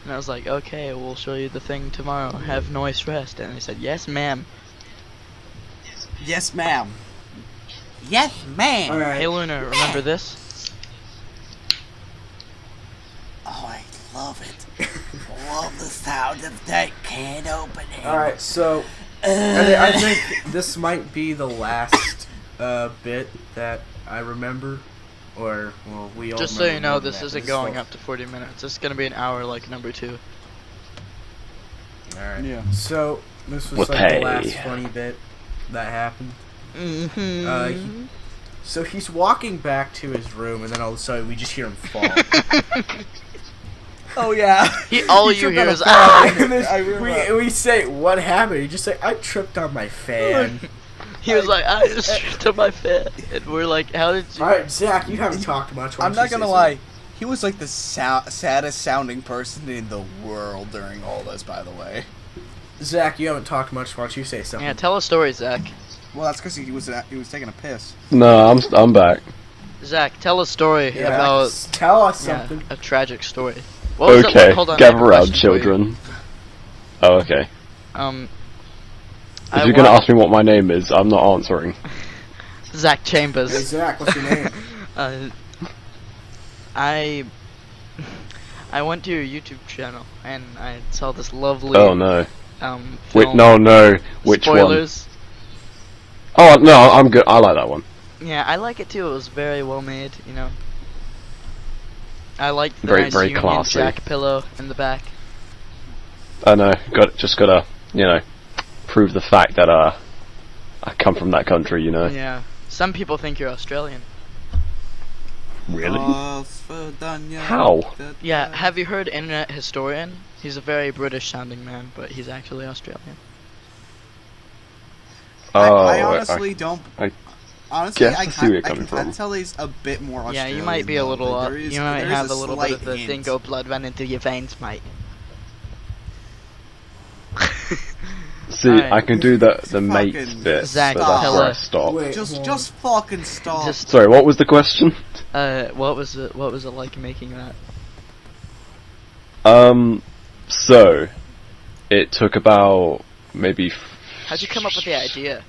Speaker 3: I was like, okay, we'll show you the thing tomorrow, have nice rest. And he said, yes ma'am.
Speaker 2: Yes, ma'am. Yes, ma'am.
Speaker 5: Alright.
Speaker 3: Hey Luna, remember this?
Speaker 2: Oh, I love it. Love the sound of that can opening.
Speaker 5: Alright, so I think this might be the last bit that I remember. Or, well, we all
Speaker 3: Just so you know,
Speaker 5: remember
Speaker 3: this
Speaker 5: that,
Speaker 3: isn't
Speaker 5: but
Speaker 3: going
Speaker 5: still-
Speaker 3: up to 40 minutes. It's gonna be an hour like number 2.
Speaker 5: Alright.
Speaker 2: Yeah.
Speaker 5: So, this was
Speaker 4: With
Speaker 5: like
Speaker 4: pay.
Speaker 5: the last funny bit that happened.
Speaker 3: Mm-hmm.
Speaker 5: So he's walking back to his room, and then all of a sudden we just hear him fall.
Speaker 2: Oh yeah.
Speaker 3: All you hear is ah!
Speaker 5: And then
Speaker 2: I remember.
Speaker 5: we say, what happened? He just say, I tripped on my fan.
Speaker 3: He was like, I just tripped on my fan. And we're like, how did you?
Speaker 5: Alright, Zach, you haven't talked much. Why
Speaker 2: I'm
Speaker 5: don't
Speaker 2: not
Speaker 5: you
Speaker 2: gonna
Speaker 5: say
Speaker 2: lie. He was like the saddest sounding person in the world during all this, by the way.
Speaker 5: something? Zach, you haven't talked much. Why don't you say something?
Speaker 3: Yeah, tell a story, Zach.
Speaker 2: Well, that's because he was taking a piss.
Speaker 4: No, I'm back.
Speaker 3: Zach, tell a story
Speaker 5: Yeah,
Speaker 3: about
Speaker 5: tell us
Speaker 3: yeah,
Speaker 5: something.
Speaker 3: a tragic story. What was it
Speaker 4: Okay,
Speaker 3: like? Hold on, I have
Speaker 4: gather
Speaker 3: a
Speaker 4: round,
Speaker 3: question for you.
Speaker 4: children. Oh, okay. If
Speaker 3: I
Speaker 4: you're gonna
Speaker 3: wa-
Speaker 4: ask me what my name is, I'm not answering.
Speaker 3: Zach
Speaker 5: Hey,
Speaker 3: Chambers.
Speaker 5: Zach, what's your name?
Speaker 3: I went to your YouTube channel and I saw this lovely
Speaker 4: Oh no. Wait,
Speaker 3: film.
Speaker 4: no. Which
Speaker 3: Spoilers.
Speaker 4: one? Oh no, I'm good. I like that one.
Speaker 3: Yeah, I like it too. It was very well made, you know. I liked the
Speaker 4: Very,
Speaker 3: nice
Speaker 4: very
Speaker 3: Union
Speaker 4: classy.
Speaker 3: Jack pillow in the back.
Speaker 4: I know. Just gotta, prove the fact that I come from that country.
Speaker 3: Yeah. Some people think you're Australian.
Speaker 4: Really?
Speaker 2: How?
Speaker 4: How?
Speaker 3: Yeah, have you heard Internet Historian? He's a very British sounding man, but he's actually Australian.
Speaker 2: I honestly don't. Honestly,
Speaker 4: guess I see where you're coming
Speaker 2: I can
Speaker 4: from.
Speaker 2: tell he's a bit more
Speaker 3: Yeah,
Speaker 2: Australian.
Speaker 3: you might be a
Speaker 2: though.
Speaker 3: little,
Speaker 2: Like, there is-
Speaker 3: you might
Speaker 2: there is
Speaker 3: have a little bit
Speaker 2: slight
Speaker 3: of the
Speaker 2: hint.
Speaker 3: dingo blood running through your veins, mate.
Speaker 4: See,
Speaker 3: Alright.
Speaker 4: I can do the mate
Speaker 2: Fucking
Speaker 4: bit,
Speaker 3: Zach,
Speaker 4: but that's
Speaker 3: tell
Speaker 4: where I
Speaker 3: us.
Speaker 4: stop.
Speaker 5: Wait,
Speaker 2: Just
Speaker 5: hold on.
Speaker 2: fucking stop.
Speaker 3: Just,
Speaker 4: Sorry, what was the question?
Speaker 3: what was it like making that?
Speaker 4: So, it took about maybe.
Speaker 3: How'd you come up with the idea?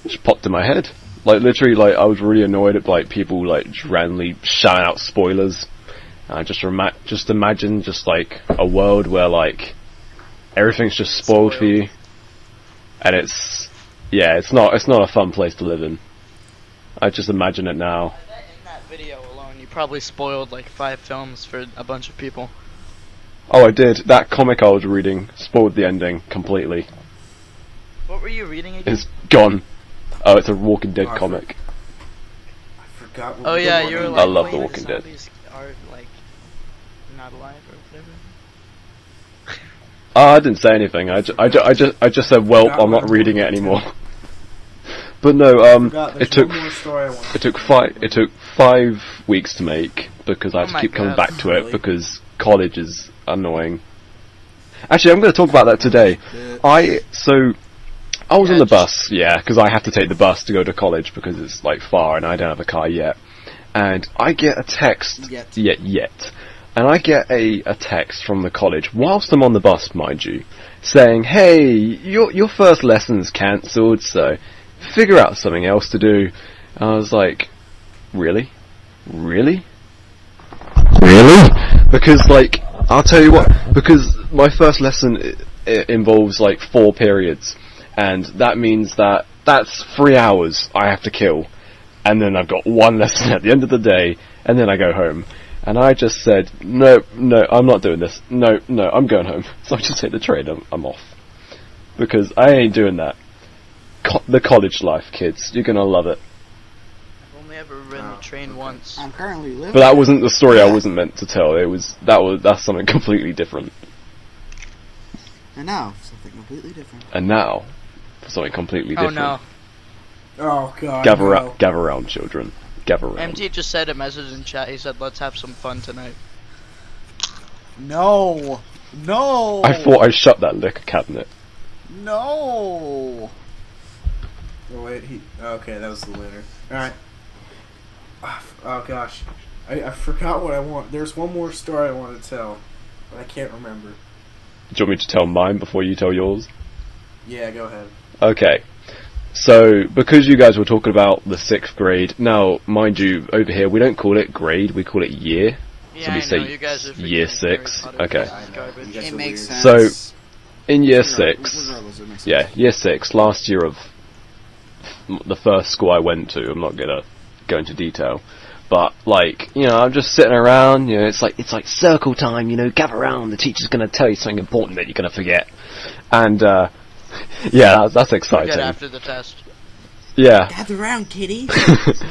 Speaker 4: Just popped in my head. Like literally, like I was really annoyed at like people like just randomly shouting out spoilers. And I just imagine just like a world where like everything's just spoiled for you, and it's not a fun place to live in. I just imagine it now.
Speaker 3: I bet in that video alone, you probably spoiled like 5 films for a bunch of people.
Speaker 4: Oh, I did. That comic I was reading spoiled the ending completely.
Speaker 3: What were you reading again?
Speaker 4: It's gone. Oh, it's a Walking Dead
Speaker 5: Oh, I
Speaker 4: comic.
Speaker 5: I forgot. What
Speaker 3: Oh
Speaker 5: we
Speaker 3: yeah,
Speaker 5: were
Speaker 3: you were
Speaker 5: doing.
Speaker 3: like,
Speaker 4: I love
Speaker 3: wait,
Speaker 4: The Walking Dead.
Speaker 3: zombies are like not alive or whatever.
Speaker 4: I didn't say anything. I just said, well, I'm not reading it anymore. But no,
Speaker 5: Forgot,
Speaker 4: it
Speaker 5: there's
Speaker 4: took
Speaker 5: one more story I want.
Speaker 4: it took 5 weeks to make because I had
Speaker 3: Oh
Speaker 4: to
Speaker 3: my
Speaker 4: keep coming
Speaker 3: God.
Speaker 4: back to it
Speaker 5: Really?
Speaker 4: because college is annoying. Actually, I'm going to talk about that today. I was
Speaker 3: Yeah,
Speaker 4: on the
Speaker 3: just-
Speaker 4: bus, yeah, because I have to take the bus to go to college because it's like far and I don't have a car yet. And I get a text yet. And I get a text from the college whilst I'm on the bus, mind you, saying, "Hey, your first lesson's cancelled, so figure out something else to do." And I was like, "Really? Really? Really?" Because like I'll tell you what, because my first lesson it involves like 4 periods, and that means that's 3 hours I have to kill, and then I've got 1 lesson at the end of the day, and then I go home. And I just said, no, I'm not doing this. No, I'm going home. So I just hit the train. I'm off. Because I ain't doing that. The college life, kids. You're gonna love it.
Speaker 3: I've only ever ridden a train once.
Speaker 2: I'm currently living.
Speaker 4: But that wasn't the story I wasn't meant to tell. That's something completely different.
Speaker 2: And now something completely different.
Speaker 4: And now, for something completely
Speaker 3: Oh
Speaker 4: different.
Speaker 3: no.
Speaker 5: Oh god.
Speaker 4: Gather around, children. Gather around.
Speaker 3: MT just said a message in chat. He said, "Let's have some fun tonight."
Speaker 2: No.
Speaker 4: I thought I shut that liquor cabinet.
Speaker 2: No.
Speaker 5: Oh wait, okay, that was the winner. Alright. Oh gosh. I forgot what I want. There's one more story I want to tell, but I can't remember.
Speaker 4: Do you want me to tell mine before you tell yours?
Speaker 5: Yeah, go ahead.
Speaker 4: Okay. So, because you guys were talking about the 6th grade, now, mind you, over here, we don't call it grade, we call it year.
Speaker 3: Yeah,
Speaker 4: So we
Speaker 3: I
Speaker 4: say
Speaker 3: know, you guys are
Speaker 4: year
Speaker 3: freaking Harry
Speaker 4: 6,
Speaker 3: Potter
Speaker 4: okay.
Speaker 3: fans,
Speaker 5: I know,
Speaker 3: garbage.
Speaker 5: you guys
Speaker 2: It
Speaker 5: are
Speaker 2: makes
Speaker 5: weird.
Speaker 2: sense.
Speaker 4: So, in year 6,
Speaker 2: Regardless, it makes sense.
Speaker 4: yeah, year 6, last year of the first school I went to, I'm not gonna go into detail, but, like, you know, I'm just sitting around, you know, it's like circle time, you know, gather around, the teacher's gonna tell you something important that you're gonna forget. And, yeah, that's exciting.
Speaker 3: Forget after the test.
Speaker 4: Yeah.
Speaker 2: Gather around, kiddies.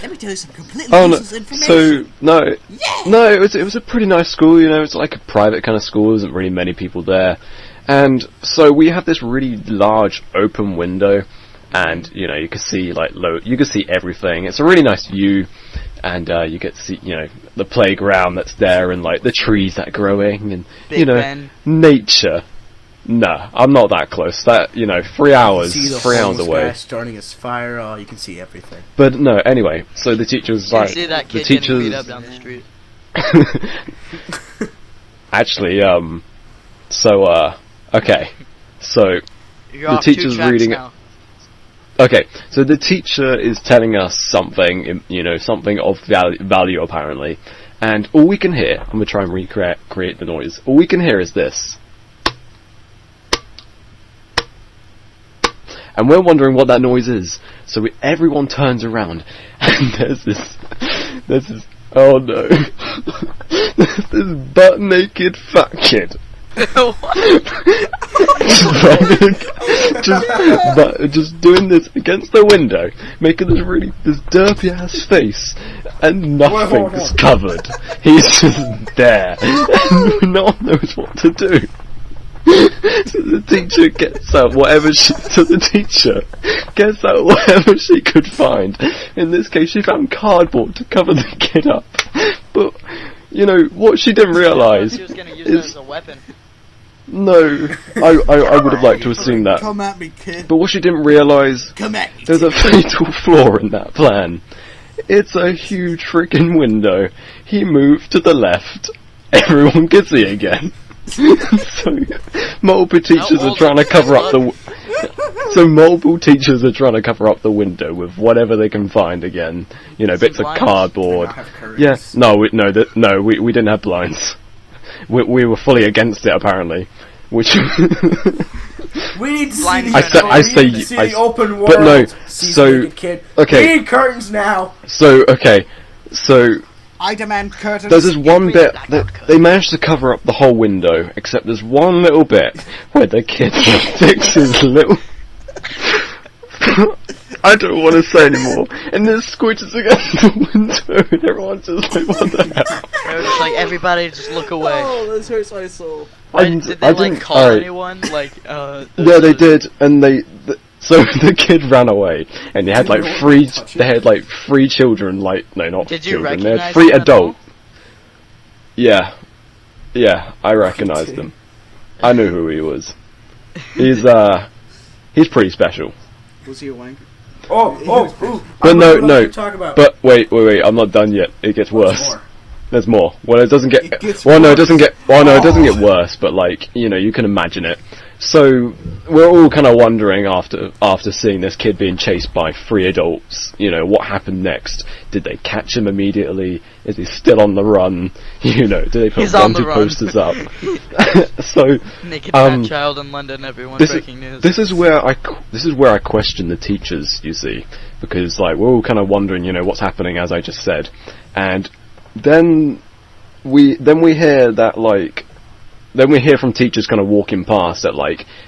Speaker 2: Let me tell you some completely
Speaker 4: Oh no!
Speaker 2: useless information.
Speaker 4: It was a pretty nice school. You know, it's like a private kind of school. There isn't really many people there, and so we have this really large open window, and you know you can see you can see everything. It's a really nice view, and you get to see the playground that's there, and like the trees that are growing, and
Speaker 3: Big Ben.
Speaker 4: nature. No, I'm not that close. That 3 hours,
Speaker 5: You can see the
Speaker 4: 3 hours
Speaker 5: homeless
Speaker 4: away.
Speaker 5: guy starting his fire. Oh, you can see everything.
Speaker 4: But no, anyway. So the teacher's
Speaker 3: You can
Speaker 4: like
Speaker 3: see that
Speaker 4: the
Speaker 3: kid getting
Speaker 4: teachers.
Speaker 3: beat up down the street.
Speaker 4: Actually, okay. So
Speaker 3: You're
Speaker 4: The
Speaker 3: off 2
Speaker 4: teacher's
Speaker 3: tracks
Speaker 4: reading it.
Speaker 3: now.
Speaker 4: okay, so the teacher is telling us something, something of value apparently, and all we can hear. I'm gonna try and create the noise. All we can hear is this. And we're wondering what that noise is. So everyone turns around, and there's this, oh no, there's this butt-naked fat kid just doing this against the window, making this derpy ass face, and nothing's covered. He's just there, and no one knows what to do. So the teacher gets out whatever she could find. In this case, she found cardboard to cover the kid up. But you know what she didn't realise
Speaker 3: She was gonna use it as a weapon.
Speaker 4: No, I would have liked to have seen that.
Speaker 2: Come at me, kid.
Speaker 4: But what she didn't realise,
Speaker 2: Come at me.
Speaker 4: there's a fatal flaw in that plan. It's a huge freaking window. He moved to the left. Everyone can see again. So multiple teachers are trying to cover up the. So multiple teachers are trying to cover up the window with whatever they can find again. You know, bits of cardboard. Yeah, we didn't have blinds. We were fully against it apparently, which.
Speaker 5: We need to see the open world.
Speaker 4: But no,
Speaker 5: so kid.
Speaker 4: Okay.
Speaker 5: We need curtains now.
Speaker 4: So
Speaker 2: I demand curtains.
Speaker 4: there's this one bit that they managed to cover up the whole window, except there's one little bit where the kid sticks his little. I don't want to say anymore. And then squishes against the window, and everyone's just like, "What the hell?"
Speaker 3: They were just like, everybody, just look away.
Speaker 1: Oh, this hurts my soul.
Speaker 3: Did they like call anyone? Like,
Speaker 4: yeah, they did, and so the kid ran away, and they had like three children, not
Speaker 3: Did you
Speaker 4: children, they had
Speaker 3: recognize
Speaker 4: three
Speaker 3: them at all?
Speaker 4: adults. Yeah, I recognised him. I knew who he was. He's pretty special.
Speaker 2: Was he a wanker?
Speaker 4: But no. But wait, I'm not done yet. It gets worse. There's more. Well, it doesn't get. It doesn't get worse. But you can imagine it. So we're all kind of wondering after seeing this kid being chased by three adults. What happened next? Did they catch him immediately? Is he still on the run? Do they put wanted posters up? So
Speaker 3: naked fat child in London. Everyone breaking news.
Speaker 4: This is where I question the teachers. You see, because we're all kind of wondering, what's happening, as I just said, and then we hear that Then we hear from teachers kind of walking past that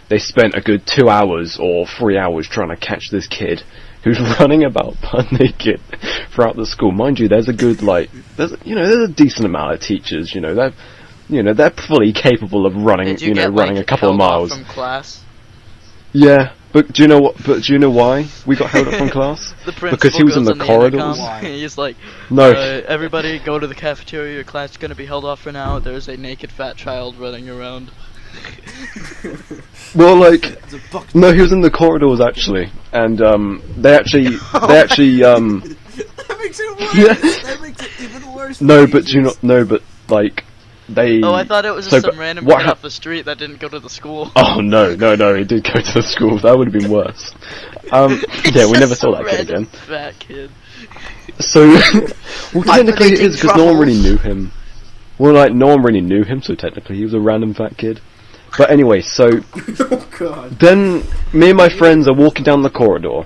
Speaker 4: they spent a good 2 hours or 3 hours trying to catch this kid who's running about butt naked throughout the school. Mind you, there's a good there's a decent amount of teachers. They're fully capable of running. Running a couple of miles
Speaker 3: from class.
Speaker 4: Yeah, but do you know what? But do you know why we got held up from class?
Speaker 3: The principal
Speaker 4: because he was in
Speaker 3: goes
Speaker 4: the
Speaker 3: on
Speaker 4: corridors.
Speaker 3: He's like,
Speaker 4: No.
Speaker 3: Everybody go to the cafeteria. Your class is gonna be held off for now. There's a naked fat child running around.
Speaker 4: Well, no, he was in the corridors actually, and they actually.
Speaker 2: That makes it worse.
Speaker 4: Yeah.
Speaker 2: That makes it even worse.
Speaker 4: No, but they.
Speaker 3: Oh, I thought it was just some random kid off the street that didn't go to the school.
Speaker 4: Oh no, he did go to the school. That would have been worse. Yeah, we never saw that kid again.
Speaker 3: Fat kid.
Speaker 4: So, well, technically it is because no one really knew him. Well, no one really knew him, so technically he was a random fat kid. But anyway, so
Speaker 5: Oh god.
Speaker 4: then me and my friends are walking down the corridor,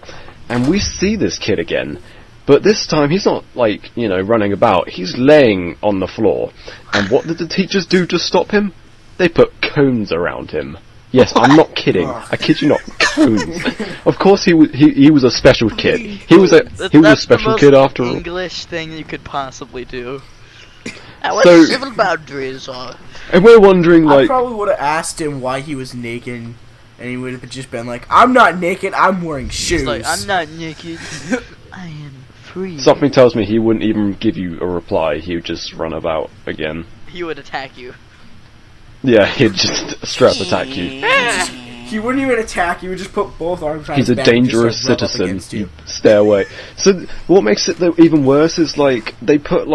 Speaker 4: and we see this kid again. But this time he's not running about. He's laying on the floor. And what did the teachers do to stop him? They put cones around him. Yes, I'm not kidding. I kid you not. Cones. Of course he was a special kid. He was a special kid after all.
Speaker 3: English thing you could possibly do.
Speaker 4: So-
Speaker 3: civil boundaries are.
Speaker 4: And we're wondering
Speaker 5: I probably would have asked him why he was naked, and he would have just been like, "I'm not naked. I'm wearing shoes."
Speaker 3: He's like, I'm not naked. I am free.
Speaker 4: something tells me he wouldn't even give you a reply. He would just run about again.
Speaker 3: He would attack you.
Speaker 4: Yeah, he'd just straight up attack you.
Speaker 5: He wouldn't even attack. He would just put both arms behind
Speaker 4: He's
Speaker 5: his
Speaker 4: a
Speaker 5: back and
Speaker 4: dangerous
Speaker 5: just, rub up
Speaker 4: citizen.
Speaker 5: against you.
Speaker 4: Stay away. So what makes it even worse is they put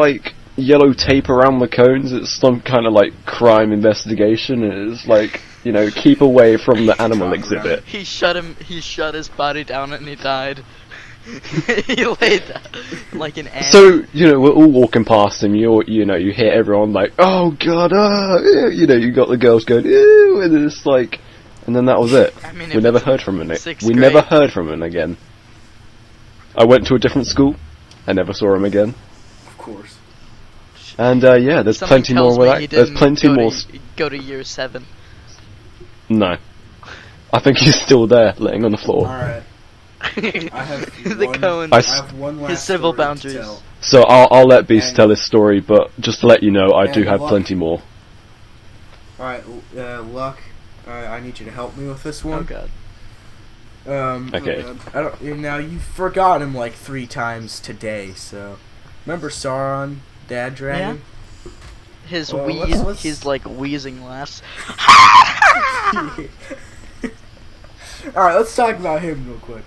Speaker 4: yellow tape around the cones. It's some kind of crime investigation. It's keep away from the animal exhibit.
Speaker 3: He shut his body down and he died. He laid down like an ant.
Speaker 4: So we're all walking past him. You hear everyone oh god, you got the girls going ew, and it's and then that was it.
Speaker 3: I mean,
Speaker 4: we never heard from him.
Speaker 3: We
Speaker 4: never heard from him again. I went to a different school. I never saw him again.
Speaker 5: Of course.
Speaker 4: And yeah, there's
Speaker 3: Something
Speaker 4: plenty more
Speaker 3: tells
Speaker 4: where
Speaker 3: me he
Speaker 4: that. There's
Speaker 3: didn't
Speaker 4: plenty
Speaker 3: go
Speaker 4: more.
Speaker 3: Go to year 7.
Speaker 4: No. I think he's still there, laying on the floor.
Speaker 5: Alright. I have
Speaker 3: The
Speaker 5: one,
Speaker 3: cone.
Speaker 5: I have one last
Speaker 3: His civil
Speaker 5: story to
Speaker 3: boundaries.
Speaker 5: tell.
Speaker 4: So I'll let Beast
Speaker 5: And-
Speaker 4: tell his story, but just to let you know, I do
Speaker 5: and
Speaker 4: have
Speaker 5: Luck-
Speaker 4: plenty more.
Speaker 5: Alright, Luck, I need you to help me with this
Speaker 3: Oh
Speaker 5: one.
Speaker 3: god.
Speaker 4: Okay.
Speaker 2: Oh, God.
Speaker 5: I don't. Now you forgot him like 3 times today. So, remember Sauron, Dad Dragon?
Speaker 3: His
Speaker 5: Well,
Speaker 3: wheeze,
Speaker 5: let's-
Speaker 3: his like wheezing laughs.
Speaker 5: Alright, let's talk about him real quick.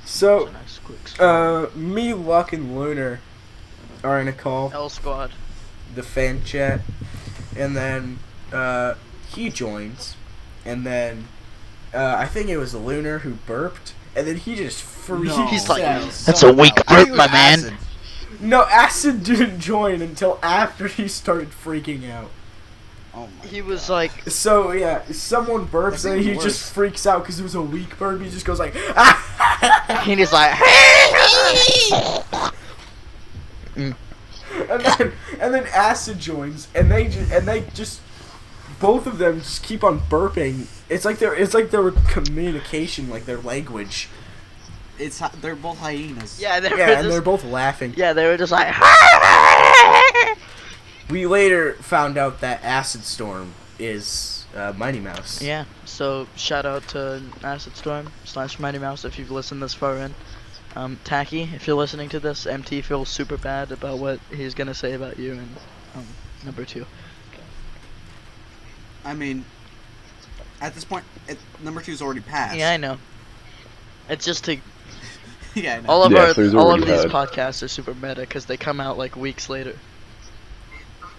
Speaker 5: So,
Speaker 3: Nice quick story.
Speaker 5: me, Luck, and Lunar are in a call,
Speaker 3: L squad.
Speaker 5: the fan chat, and then he joins, and then I think it was Lunar who burped, and then he just freaks
Speaker 2: No.
Speaker 3: He's like,
Speaker 5: out.
Speaker 3: "That's a weak
Speaker 2: I think
Speaker 3: burp,
Speaker 2: it
Speaker 3: my
Speaker 2: was
Speaker 3: man."
Speaker 2: acid.
Speaker 5: No, Acid didn't join until after he started freaking out.
Speaker 2: Oh my
Speaker 3: He was like,
Speaker 5: So yeah, someone burps
Speaker 2: That's
Speaker 5: and he
Speaker 2: even
Speaker 5: just
Speaker 2: worse.
Speaker 5: freaks out because it was a weak burp. He just goes like, ah!
Speaker 3: and he's like,
Speaker 5: and then Acid joins, and they just both of them just keep on burping. It's like their communication, like their language.
Speaker 2: They're both hyenas.
Speaker 3: yeah, they were
Speaker 5: Yeah, and
Speaker 3: just,
Speaker 5: they're both laughing.
Speaker 3: yeah, they were just like,
Speaker 5: We later found out that Acid Storm is Mighty Mouse.
Speaker 3: yeah. So shout out to Acid Storm / Mighty Mouse if you've listened this far in. Tacky, if you're listening to this, MT feels super bad about what he's gonna say about you and number 2.
Speaker 2: I mean, at this point, number 2's already passed.
Speaker 3: Yeah, I know. It's just to
Speaker 2: Yeah, I know.
Speaker 3: all of
Speaker 4: Yeah, so he's
Speaker 3: all of
Speaker 4: already
Speaker 3: these
Speaker 4: heard.
Speaker 3: podcasts are super meta because they come out like weeks later.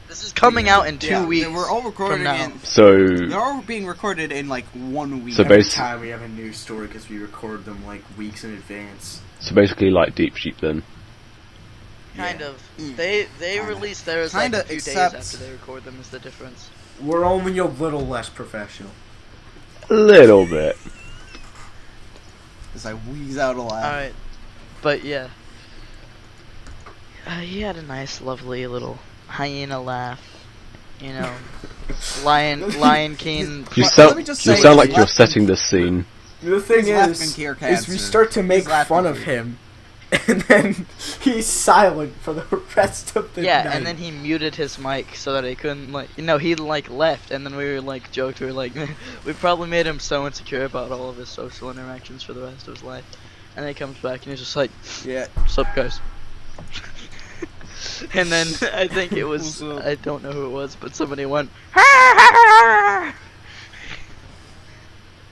Speaker 3: This is coming out in 2
Speaker 2: Yeah,
Speaker 3: weeks.
Speaker 2: We're all recorded
Speaker 3: from now.
Speaker 2: in.
Speaker 4: So
Speaker 2: They're all being recorded in like 1 week.
Speaker 4: So
Speaker 5: Every
Speaker 4: basi-
Speaker 5: time we have a new story because we record them like weeks in advance.
Speaker 4: basically like Deep Sheep then.
Speaker 3: Kind
Speaker 2: Yeah.
Speaker 3: of.
Speaker 2: Mm.
Speaker 3: They
Speaker 2: Kinda.
Speaker 3: release theirs like
Speaker 2: Kinda,
Speaker 3: a few days
Speaker 2: except-
Speaker 3: after they record them is the difference.
Speaker 5: We're only a little less professional.
Speaker 4: A little bit.
Speaker 2: As I wheeze out a lot.
Speaker 3: Alright. But yeah. He had a nice, lovely little hyena laugh. You know. Lion King.
Speaker 4: You
Speaker 2: Let
Speaker 4: sound
Speaker 2: me just
Speaker 4: you
Speaker 2: say,
Speaker 4: sound like
Speaker 2: he's
Speaker 4: you're
Speaker 2: laughing-
Speaker 4: setting the scene.
Speaker 5: The thing
Speaker 2: He's laughing to your
Speaker 5: is we
Speaker 2: cancer.
Speaker 5: start to make
Speaker 2: He's laughing
Speaker 5: fun
Speaker 2: to
Speaker 5: of
Speaker 2: you.
Speaker 5: him, and then he's silent for the rest of the
Speaker 3: Yeah,
Speaker 5: night.
Speaker 3: and then he muted his mic so that he couldn't he like left and then we were like joked, we were like we probably made him so insecure about all of his social interactions for the rest of his life. And then he comes back and he's just like,
Speaker 2: Yeah.
Speaker 3: "What's up, guys?" And then I think it was
Speaker 2: What's up?
Speaker 3: I don't know who it was, but somebody went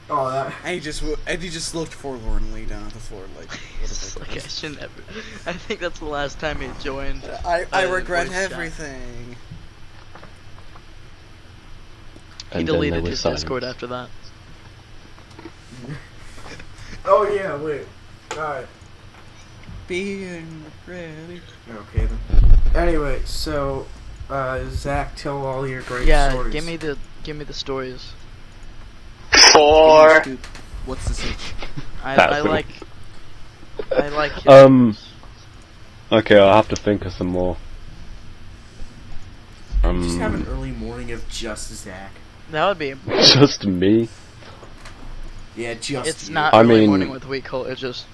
Speaker 5: Oh, that.
Speaker 2: And he just looked forlornly down at the floor like. What
Speaker 3: It's
Speaker 2: if I
Speaker 3: like, I
Speaker 2: could?
Speaker 3: shouldn't ever. I think that's the last time he joined.
Speaker 2: I regret
Speaker 3: voice chat.
Speaker 2: everything.
Speaker 3: He
Speaker 4: And then there
Speaker 3: deleted
Speaker 4: was
Speaker 3: his
Speaker 4: silence.
Speaker 3: Discord after that.
Speaker 5: Oh yeah, wait. Alright.
Speaker 2: Being ready.
Speaker 5: Okay then. Anyway, so Zach, tell all your great
Speaker 3: Yeah,
Speaker 5: stories.
Speaker 3: give me the stories.
Speaker 2: What's the switch?
Speaker 3: I
Speaker 4: That's
Speaker 3: like. I like. his-
Speaker 4: Okay, I'll have to think of some more.
Speaker 5: Just have an early morning of just Zach.
Speaker 3: That would be.
Speaker 4: Just me.
Speaker 5: Yeah, just
Speaker 3: It's
Speaker 5: you.
Speaker 3: not
Speaker 4: I
Speaker 3: early
Speaker 4: mean-
Speaker 3: morning with Weak Colt. It's just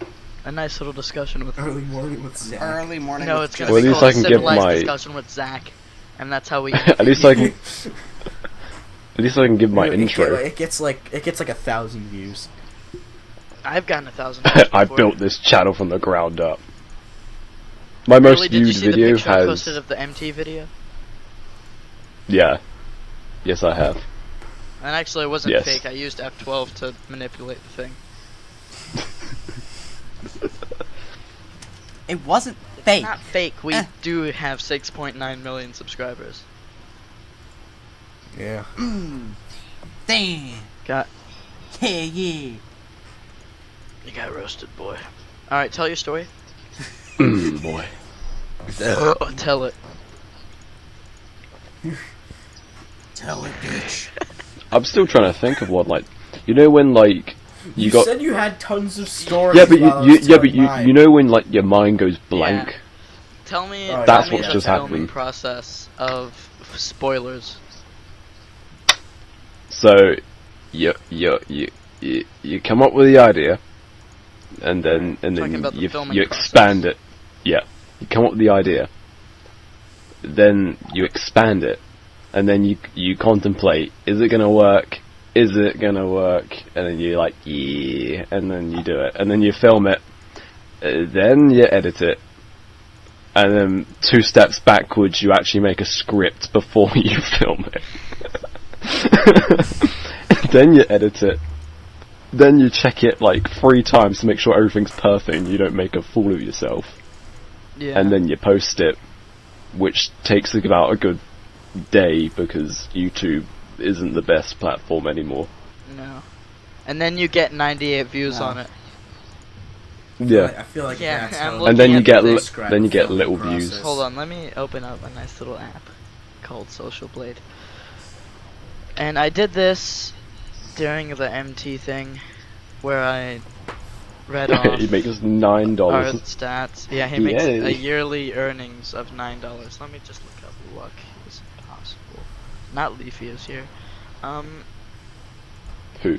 Speaker 3: a nice little discussion with.
Speaker 5: early morning with Zach.
Speaker 2: Early morning.
Speaker 3: No,
Speaker 2: with
Speaker 3: it's gonna
Speaker 4: Well,
Speaker 3: be
Speaker 4: at least
Speaker 3: called
Speaker 4: I can
Speaker 3: a
Speaker 4: give
Speaker 3: civilized
Speaker 4: my-
Speaker 3: discussion with Zach, and that's how we.
Speaker 4: At least I can. At least I can give my
Speaker 5: It
Speaker 4: intro.
Speaker 5: gets like 1,000 views.
Speaker 3: I've gotten 1,000. views
Speaker 4: I
Speaker 3: before.
Speaker 4: built this channel from the ground up. My most
Speaker 3: Really, did you
Speaker 4: viewed
Speaker 3: see the
Speaker 4: video
Speaker 3: picture I
Speaker 4: has.
Speaker 3: posted of the MT video?
Speaker 4: Yeah. Yes, I have.
Speaker 3: And actually, it wasn't
Speaker 4: Yes.
Speaker 3: fake. I used F12 to manipulate the thing.
Speaker 2: It wasn't
Speaker 3: It's
Speaker 2: fake.
Speaker 3: not fake. We
Speaker 2: Eh.
Speaker 3: do have 6.9 million subscribers.
Speaker 5: Yeah.
Speaker 2: Damn.
Speaker 3: Got
Speaker 2: Yeah, yeah.
Speaker 3: you got roasted, boy. All right, tell your story.
Speaker 4: Boy.
Speaker 3: Oh, tell it.
Speaker 2: Tell it, bitch.
Speaker 4: I'm still trying to think of one. Like, you know when like
Speaker 5: You
Speaker 4: got.
Speaker 5: said you had tons of stories.
Speaker 4: Yeah, but
Speaker 5: while I
Speaker 4: you
Speaker 5: was
Speaker 4: yeah, but
Speaker 5: telling mine.
Speaker 4: you know when like your mind goes blank.
Speaker 3: Yeah. Tell me.
Speaker 5: Alright.
Speaker 3: tell
Speaker 4: That's
Speaker 3: me
Speaker 4: what's
Speaker 3: the
Speaker 4: just
Speaker 3: filming
Speaker 4: happening.
Speaker 3: process of spoilers.
Speaker 4: So, you come up with the idea, and then
Speaker 3: Talking about the
Speaker 4: you
Speaker 3: filming
Speaker 4: expand it. Yeah, you come up with the idea, then you expand it, and then you contemplate: is it gonna work? Is it gonna work? And then you're like, yeah, and then you do it, and then you film it, then you edit it, and then 2 steps backwards, you actually make a script before you film it. Then you edit it. Then you check it like 3 times to make sure everything's perfect and you don't make a fool of yourself.
Speaker 3: Yeah.
Speaker 4: And then you post it, which takes about a good day because YouTube isn't the best platform anymore.
Speaker 3: No. And then you get 98 views
Speaker 2: No.
Speaker 3: on it.
Speaker 5: I feel like
Speaker 3: Yeah,
Speaker 5: that's
Speaker 3: I'm
Speaker 5: how
Speaker 3: looking
Speaker 4: And then you
Speaker 3: at
Speaker 4: get
Speaker 5: they
Speaker 4: li-
Speaker 5: describe
Speaker 4: then you
Speaker 5: the
Speaker 4: get
Speaker 5: filming
Speaker 4: little
Speaker 5: process.
Speaker 4: views.
Speaker 3: Hold on, let me open up a nice little app called Social Blade. And I did this during the MT thing where I read off
Speaker 4: He makes
Speaker 3: our
Speaker 4: $9.
Speaker 3: stats. Yeah, he makes
Speaker 4: Yay.
Speaker 3: a yearly earnings of $9. Let me just look up luck is possible. Not Leafy is here.
Speaker 4: Who?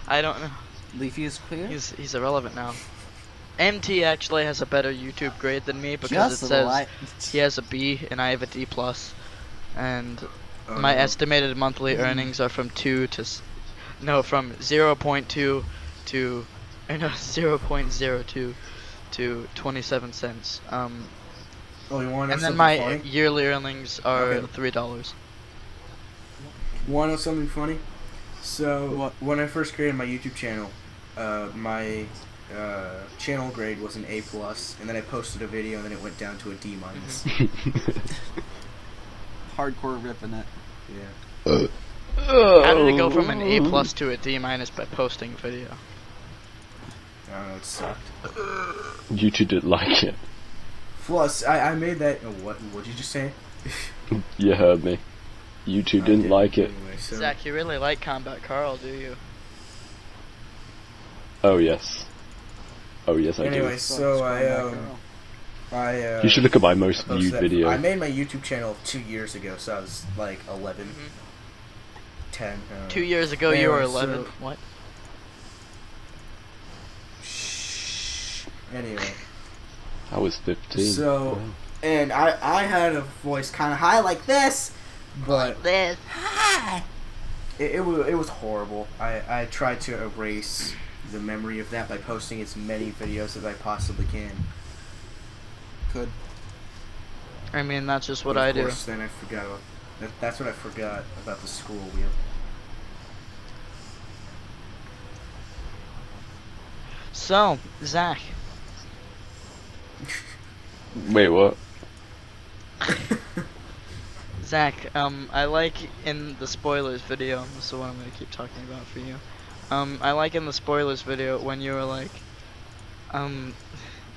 Speaker 3: I don't know.
Speaker 2: Leafy is clear.
Speaker 3: He's irrelevant now. MT actually has a better YouTube grade than me because
Speaker 2: Just
Speaker 3: it
Speaker 2: a
Speaker 3: says
Speaker 2: light.
Speaker 3: he has a B and I have a D plus, and
Speaker 5: Oh,
Speaker 3: my
Speaker 5: no.
Speaker 3: estimated monthly earnings are from 0.2 to 0.02 to 27 cents.
Speaker 5: Oh, you want to know
Speaker 3: And then
Speaker 5: something
Speaker 3: my
Speaker 5: funny?
Speaker 3: yearly earnings are
Speaker 5: Okay.
Speaker 3: $3.
Speaker 5: Want to know something funny? So,
Speaker 2: What?
Speaker 5: when I first created my YouTube channel, my channel grade was an A+, and then I posted a video, and then it went down to a D-.
Speaker 2: Hardcore ripping it.
Speaker 5: Yeah.
Speaker 3: How did it go from an A plus to a D minus by posting a video?
Speaker 5: I don't know, it sucked.
Speaker 4: YouTube didn't like it.
Speaker 5: Plus, I made that... Oh, what did you just say?
Speaker 4: You heard me. YouTube didn't like it.
Speaker 5: Anyway, so,
Speaker 3: Zach, you really like Combat Carl, do you?
Speaker 4: Oh yes. Oh yes, I
Speaker 5: anyway,
Speaker 4: do.
Speaker 5: so
Speaker 4: You should look at my most
Speaker 5: posted
Speaker 4: viewed
Speaker 5: that-
Speaker 4: video.
Speaker 5: I made my YouTube channel 2 years ago, so I was like 11,
Speaker 3: Mhm.
Speaker 5: 10. I don't know.
Speaker 3: 2 years ago you were
Speaker 5: Anyway,
Speaker 3: 11.
Speaker 5: so-
Speaker 3: What?
Speaker 5: Shh. Anyway.
Speaker 4: I was 15.
Speaker 5: So-
Speaker 4: Wow.
Speaker 5: And I had a voice kind of high like this, but
Speaker 3: This.
Speaker 5: it was horrible. I tried to erase the memory of that by posting as many videos as I possibly can.
Speaker 2: Could.
Speaker 3: I mean, that's just what
Speaker 5: But
Speaker 3: I
Speaker 5: of
Speaker 3: do.
Speaker 5: course, then I forgot. That's what I forgot about the scroll wheel.
Speaker 3: So, Zach,
Speaker 4: Wait, what?
Speaker 3: Zach, I like in the spoilers video, this is the one I'm gonna keep talking about for you. I like in the spoilers video when you were like,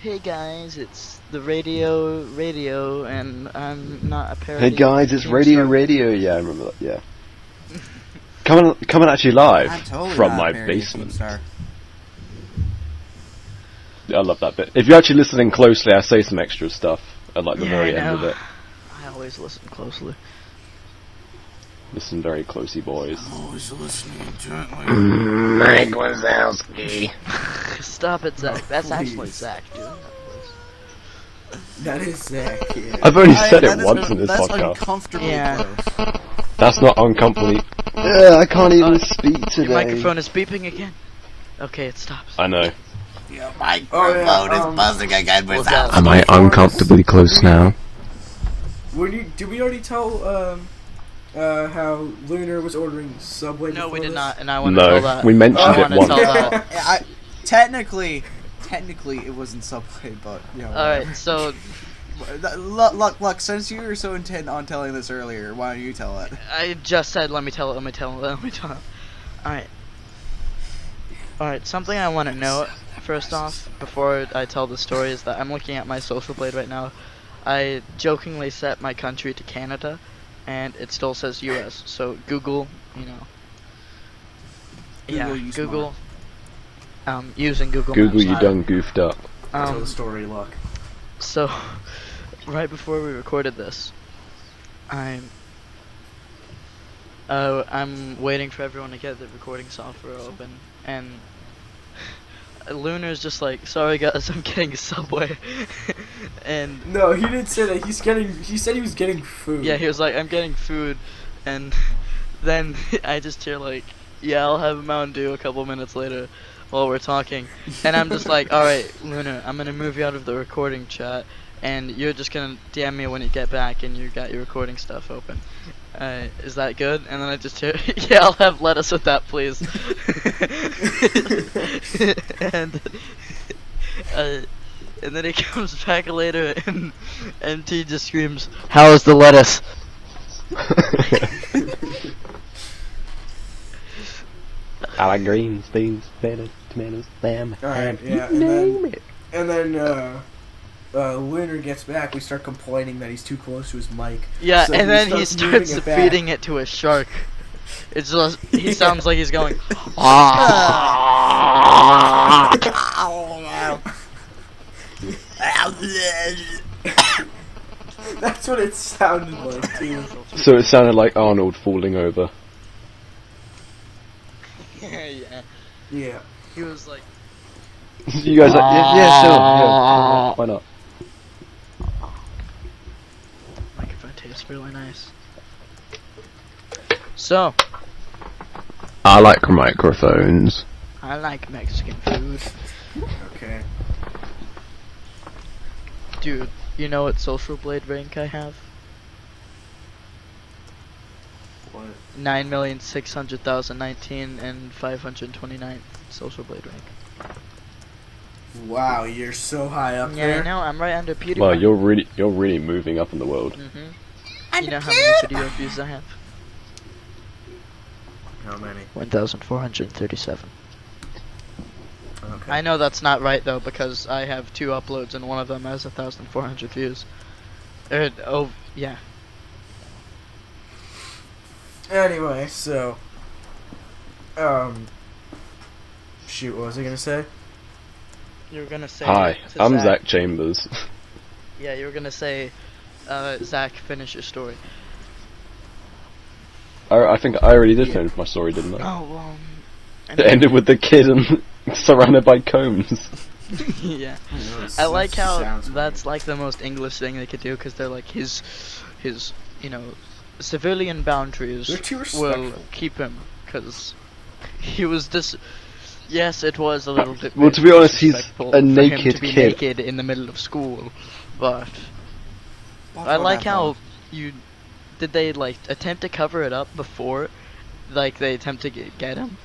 Speaker 3: hey guys, it's the radio, and I'm not a parody.
Speaker 4: Hey guys, it's
Speaker 3: theme
Speaker 4: Radio
Speaker 3: song."
Speaker 4: Radio. Yeah, I remember that. Yeah. Coming actually live
Speaker 2: I'm totally
Speaker 4: from
Speaker 2: not
Speaker 4: my
Speaker 2: a parody of
Speaker 4: basement.
Speaker 2: Keemstar.
Speaker 4: I love that bit. If you're actually listening closely, I say some extra stuff at like the
Speaker 3: Yeah,
Speaker 4: very
Speaker 3: I
Speaker 4: end of
Speaker 3: know.
Speaker 4: it.
Speaker 3: I always listen closely.
Speaker 4: Listen very closely, boys.
Speaker 2: Always listening gently.
Speaker 4: Mike Wazowski.
Speaker 3: Stop it, Zach. That's actually
Speaker 5: please.
Speaker 3: Zach, dude.
Speaker 5: That is Zach. Yeah.
Speaker 4: I've only said
Speaker 2: That
Speaker 4: it
Speaker 2: is
Speaker 4: once in this
Speaker 2: that's
Speaker 4: podcast.
Speaker 2: uncomfortably
Speaker 3: Yeah.
Speaker 2: close.
Speaker 4: That's not uncomfortably. Yeah, I can't even speak today.
Speaker 3: Your microphone is beeping again. Okay, it stops.
Speaker 4: I know.
Speaker 2: Your microphone is buzzing again.
Speaker 3: What's that?
Speaker 4: Am I uncomfortably close now?
Speaker 5: Did we already tell how Lunar was ordering Subway?
Speaker 3: No, we
Speaker 5: before
Speaker 3: did
Speaker 5: this?
Speaker 3: not, and I want to tell
Speaker 4: No,
Speaker 3: that.
Speaker 4: we mentioned
Speaker 3: I
Speaker 4: it
Speaker 3: wanna
Speaker 4: once.
Speaker 3: tell that.
Speaker 2: Technically, it wasn't Subway, but you know.
Speaker 3: Alright, so
Speaker 2: Look, since you were so intent on telling this earlier, why don't you tell it?
Speaker 3: I just said let me tell it. Alright, something I want to note, first off, before I tell the story, is that I'm looking at my social blade right now. I jokingly set my country to Canada, and it still says US, so Google,
Speaker 2: Google, you
Speaker 3: Google, using Google
Speaker 4: Google,
Speaker 3: Maps.
Speaker 4: you done goofed up.
Speaker 5: Tell the story, Luck.
Speaker 3: So, right before we recorded this, I'm waiting for everyone to get the recording software open, and Lunar's just like, sorry guys, I'm getting a Subway. And
Speaker 5: No, he didn't say that. He said he was getting food.
Speaker 3: yeah, he was like, I'm getting food, and then I just hear like, yeah, I'll have a Mountain Dew a couple minutes later while we're talking, and I'm just like, alright, Lunar, I'm gonna move you out of the recording chat, and you're just gonna DM me when you get back and you got your recording stuff open. Is that good? And then I just hear, yeah, I'll have lettuce with that, please. And then he comes back later, and MT just screams, "How is the lettuce?"
Speaker 4: I like greens, beans, potatoes, tomatoes, lamb.
Speaker 5: Alright, yeah, and then Lunar gets back, we start complaining that he's too close to his mic.
Speaker 3: Yeah,
Speaker 5: So
Speaker 3: and then he
Speaker 5: starts moving
Speaker 3: starts
Speaker 5: it back.
Speaker 3: feeding it to a shark. It's just, he sounds like he's going,
Speaker 5: That's what it sounded like, too.
Speaker 4: So it sounded like Arnold falling over.
Speaker 3: yeah.
Speaker 5: Yeah.
Speaker 3: He was like,
Speaker 4: You guys like, yeah, sure, yeah, why not?
Speaker 3: microphone tastes really nice. So,
Speaker 4: I like microphones.
Speaker 3: I like Mexican food.
Speaker 5: Okay.
Speaker 3: Dude, you know what social blade rank I have?
Speaker 5: What?
Speaker 3: 9,600,019 and 529th social blade rank.
Speaker 5: Wow, you're so high up
Speaker 3: Yeah,
Speaker 5: there.
Speaker 3: I know, I'm right under PewDiePie.
Speaker 4: Well, you're really moving up in the world.
Speaker 3: Mm-hmm. You know how many video views I have?
Speaker 5: How many?
Speaker 3: 1,437.
Speaker 5: Okay.
Speaker 3: I know that's not right though, because I have 2 uploads and one of them has 1,400 views. Oh, yeah.
Speaker 5: Anyway, so shoot, what was I gonna say?
Speaker 3: You were gonna say.
Speaker 4: Hi,
Speaker 3: to
Speaker 4: I'm Zach Chambers.
Speaker 3: Yeah, you were gonna say, Zach, finish your story.
Speaker 4: I think I already did finish my story, didn't I?
Speaker 3: Oh,
Speaker 4: It ended with the kid and surrounded by cones.
Speaker 3: yeah.
Speaker 5: That
Speaker 3: I like how
Speaker 5: sounds
Speaker 3: that's like the most English thing they could do, because they're like his, you know, civilian boundaries
Speaker 5: They're too
Speaker 3: will
Speaker 5: respectful.
Speaker 3: keep him, because he was this. Yes, it was a little bit.
Speaker 4: Well, to be honest, he's
Speaker 3: disrespectful
Speaker 4: a
Speaker 3: for him
Speaker 4: naked
Speaker 3: to be
Speaker 4: kid.
Speaker 3: naked in the middle of school, but I like how did they like attempt to cover it up before, like they attempt to get him.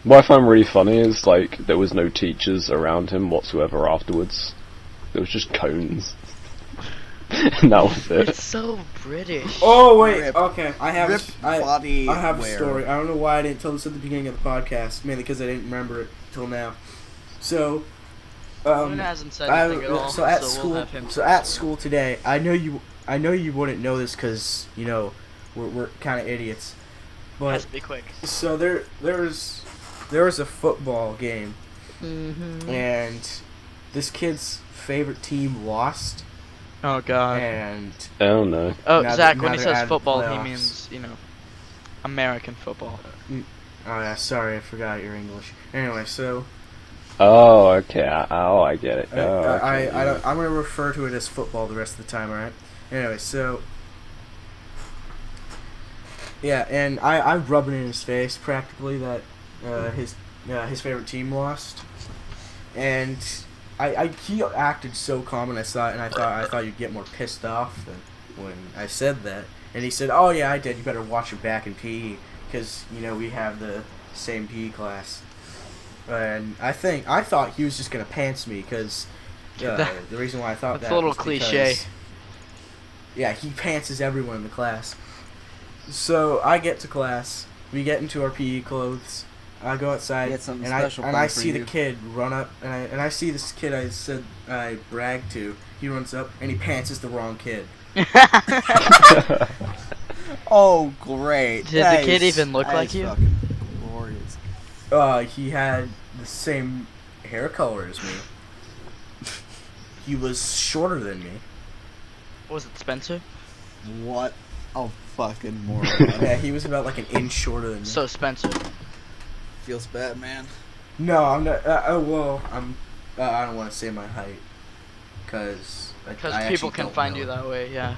Speaker 4: What I find really funny is, like, there was no teachers around him whatsoever afterwards. There was just cones. And that was it.
Speaker 3: It's so British.
Speaker 5: Oh wait,
Speaker 2: Rip.
Speaker 5: okay. I have
Speaker 2: Rip body
Speaker 5: I have a
Speaker 2: wear.
Speaker 5: story. I don't know why I didn't tell this at the beginning of the podcast, mainly because I didn't remember it till now. So,
Speaker 3: Luna hasn't said anything at all,
Speaker 5: so at
Speaker 3: we'll
Speaker 5: school,
Speaker 3: have him
Speaker 5: so
Speaker 3: say
Speaker 5: at
Speaker 3: so.
Speaker 5: school today, I know you wouldn't know this because you know we're kind of idiots,
Speaker 3: Has
Speaker 5: but
Speaker 3: to be quick.
Speaker 5: so there was a football game
Speaker 3: Mm-hmm.
Speaker 5: and this kid's favorite team lost,
Speaker 3: Oh god.
Speaker 5: and
Speaker 4: Oh no.
Speaker 3: Oh,
Speaker 5: now
Speaker 3: Zach,
Speaker 5: that-
Speaker 3: when
Speaker 5: now
Speaker 3: he
Speaker 5: they're
Speaker 3: says
Speaker 5: out of the
Speaker 3: football, he
Speaker 5: playoffs.
Speaker 3: means, you know, American football.
Speaker 5: Oh yeah, sorry, I forgot your English. Anyway, so
Speaker 4: Oh, okay. I get it. Oh, okay,
Speaker 5: I
Speaker 4: yeah.
Speaker 5: don't, I'm gonna refer to it as football the rest of the time, alright? Anyway, so yeah, and I rubbed it in his face practically that his favorite team lost, and he acted so calm and I thought you'd get more pissed off than when I said that, and he said, "Oh yeah, I did. You better watch your back in PE because you know we have the same PE class." And I thought he was just gonna pants me because the reason why I thought
Speaker 3: That's
Speaker 5: that
Speaker 3: a little
Speaker 5: was
Speaker 3: cliche.
Speaker 5: because, yeah, he pantses everyone in the class. So I get to class, we get into our PE clothes. I go outside
Speaker 2: Get something
Speaker 5: and
Speaker 2: special
Speaker 5: I
Speaker 2: planned for
Speaker 5: see the
Speaker 2: you.
Speaker 5: kid run up and I see this kid I said I bragged to. He runs up and he pantses the wrong kid.
Speaker 2: Oh, great.
Speaker 3: Did the kid even look
Speaker 2: that
Speaker 3: like
Speaker 2: is
Speaker 3: you?
Speaker 2: fucking glorious.
Speaker 5: He had the same hair color as me. He was shorter than me.
Speaker 3: Was it Spencer?
Speaker 2: What? Oh, fucking moron.
Speaker 5: Yeah, he was about like an inch shorter than me.
Speaker 3: So Spencer,
Speaker 2: Feels bad, man.
Speaker 5: No, I'm not. I don't want to say my height because
Speaker 3: people can find you that way. Yeah.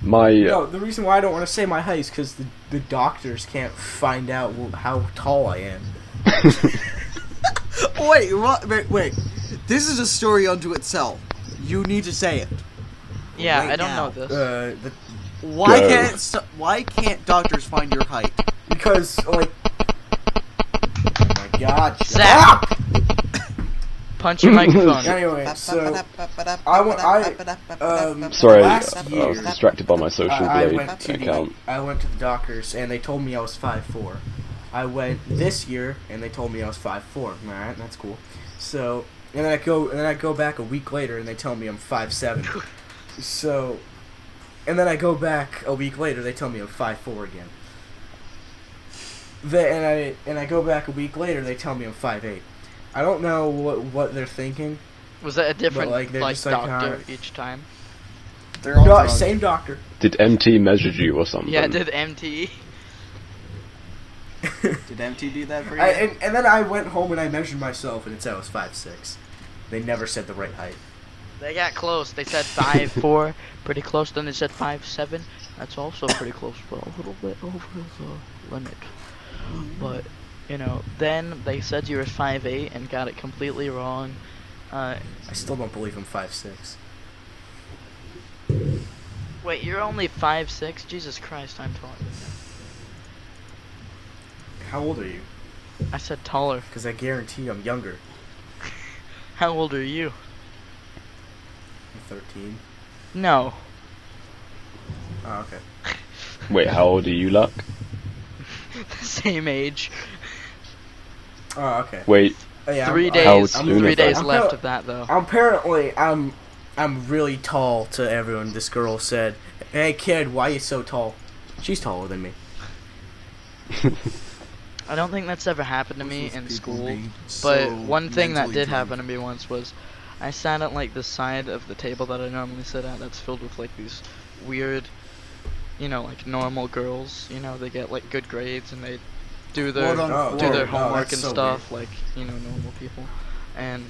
Speaker 4: My
Speaker 5: No, the reason why I don't want to say my height is because the doctors can't find out how tall I am.
Speaker 2: Wait. This is a story unto itself. You need to say it.
Speaker 3: Yeah,
Speaker 2: Right
Speaker 3: I don't
Speaker 2: now.
Speaker 3: know this.
Speaker 2: Why can't doctors find your height?
Speaker 5: Because like, oh my God, shut
Speaker 3: Zach!
Speaker 5: up!
Speaker 3: Punch your microphone.
Speaker 5: Anyway, so
Speaker 4: sorry,
Speaker 5: last
Speaker 4: I
Speaker 5: year,
Speaker 4: was distracted by my social
Speaker 5: I
Speaker 4: blade
Speaker 5: went to
Speaker 4: account.
Speaker 5: I went to the doctors and they told me I was 5'4". I went this year and they told me I was 5'4". Alright, that's cool. So and then I go back a week later and they tell me I'm 5'7". So and then I go back a week later, they tell me I'm 5'4" again. And I go back a week later, they tell me I'm 5'8". I don't know what they're thinking.
Speaker 3: Was that a different
Speaker 5: But, like, they're just like,
Speaker 3: doctor each time?
Speaker 2: They're all
Speaker 5: No,
Speaker 2: drugs.
Speaker 5: same doctor.
Speaker 4: Did MT measure you or something?
Speaker 3: Yeah, did MT.
Speaker 2: Did MT do that for you?
Speaker 5: And then I went home and I measured myself and it said I was 5'6". They never said the right height.
Speaker 3: They got close. They said 5'4", pretty close. Then they said 5'7". That's also pretty close, but a little bit over the limit. But you know, then they said you were 5'8" and got it completely wrong.
Speaker 5: I still don't believe I'm 5'6".
Speaker 3: Wait, you're only 5'6"? Jesus Christ, I'm taller than
Speaker 5: How old are you?
Speaker 3: you. I said taller.
Speaker 5: Because I guarantee I'm younger.
Speaker 3: How old are you?
Speaker 5: I'm 13.
Speaker 3: No.
Speaker 5: Oh, okay.
Speaker 4: Wait, how old are you, Luck?
Speaker 3: Same age.
Speaker 5: Oh, okay.
Speaker 4: Wait,
Speaker 5: Oh, yeah,
Speaker 3: 3
Speaker 4: How
Speaker 3: days.
Speaker 4: soon
Speaker 3: 3
Speaker 4: is
Speaker 3: days
Speaker 4: that?
Speaker 3: left of that though.
Speaker 5: Apparently, I'm really tall to everyone. This girl said, "Hey kid, why you so tall?" She's taller than me.
Speaker 3: I don't think that's ever happened to me
Speaker 2: Those
Speaker 3: in
Speaker 2: people
Speaker 3: school.
Speaker 2: being
Speaker 3: But
Speaker 2: so
Speaker 3: one thing that
Speaker 2: mentally
Speaker 3: did
Speaker 2: drunk.
Speaker 3: happen to me once was I sat at like the side of the table that I normally sit at that's filled with like these weird, you know, like normal girls, you know, they get like good grades and they do their
Speaker 2: Quote,
Speaker 3: do their
Speaker 5: oh,
Speaker 3: homework
Speaker 5: that's
Speaker 3: and
Speaker 5: so
Speaker 3: stuff like, you know, normal people. And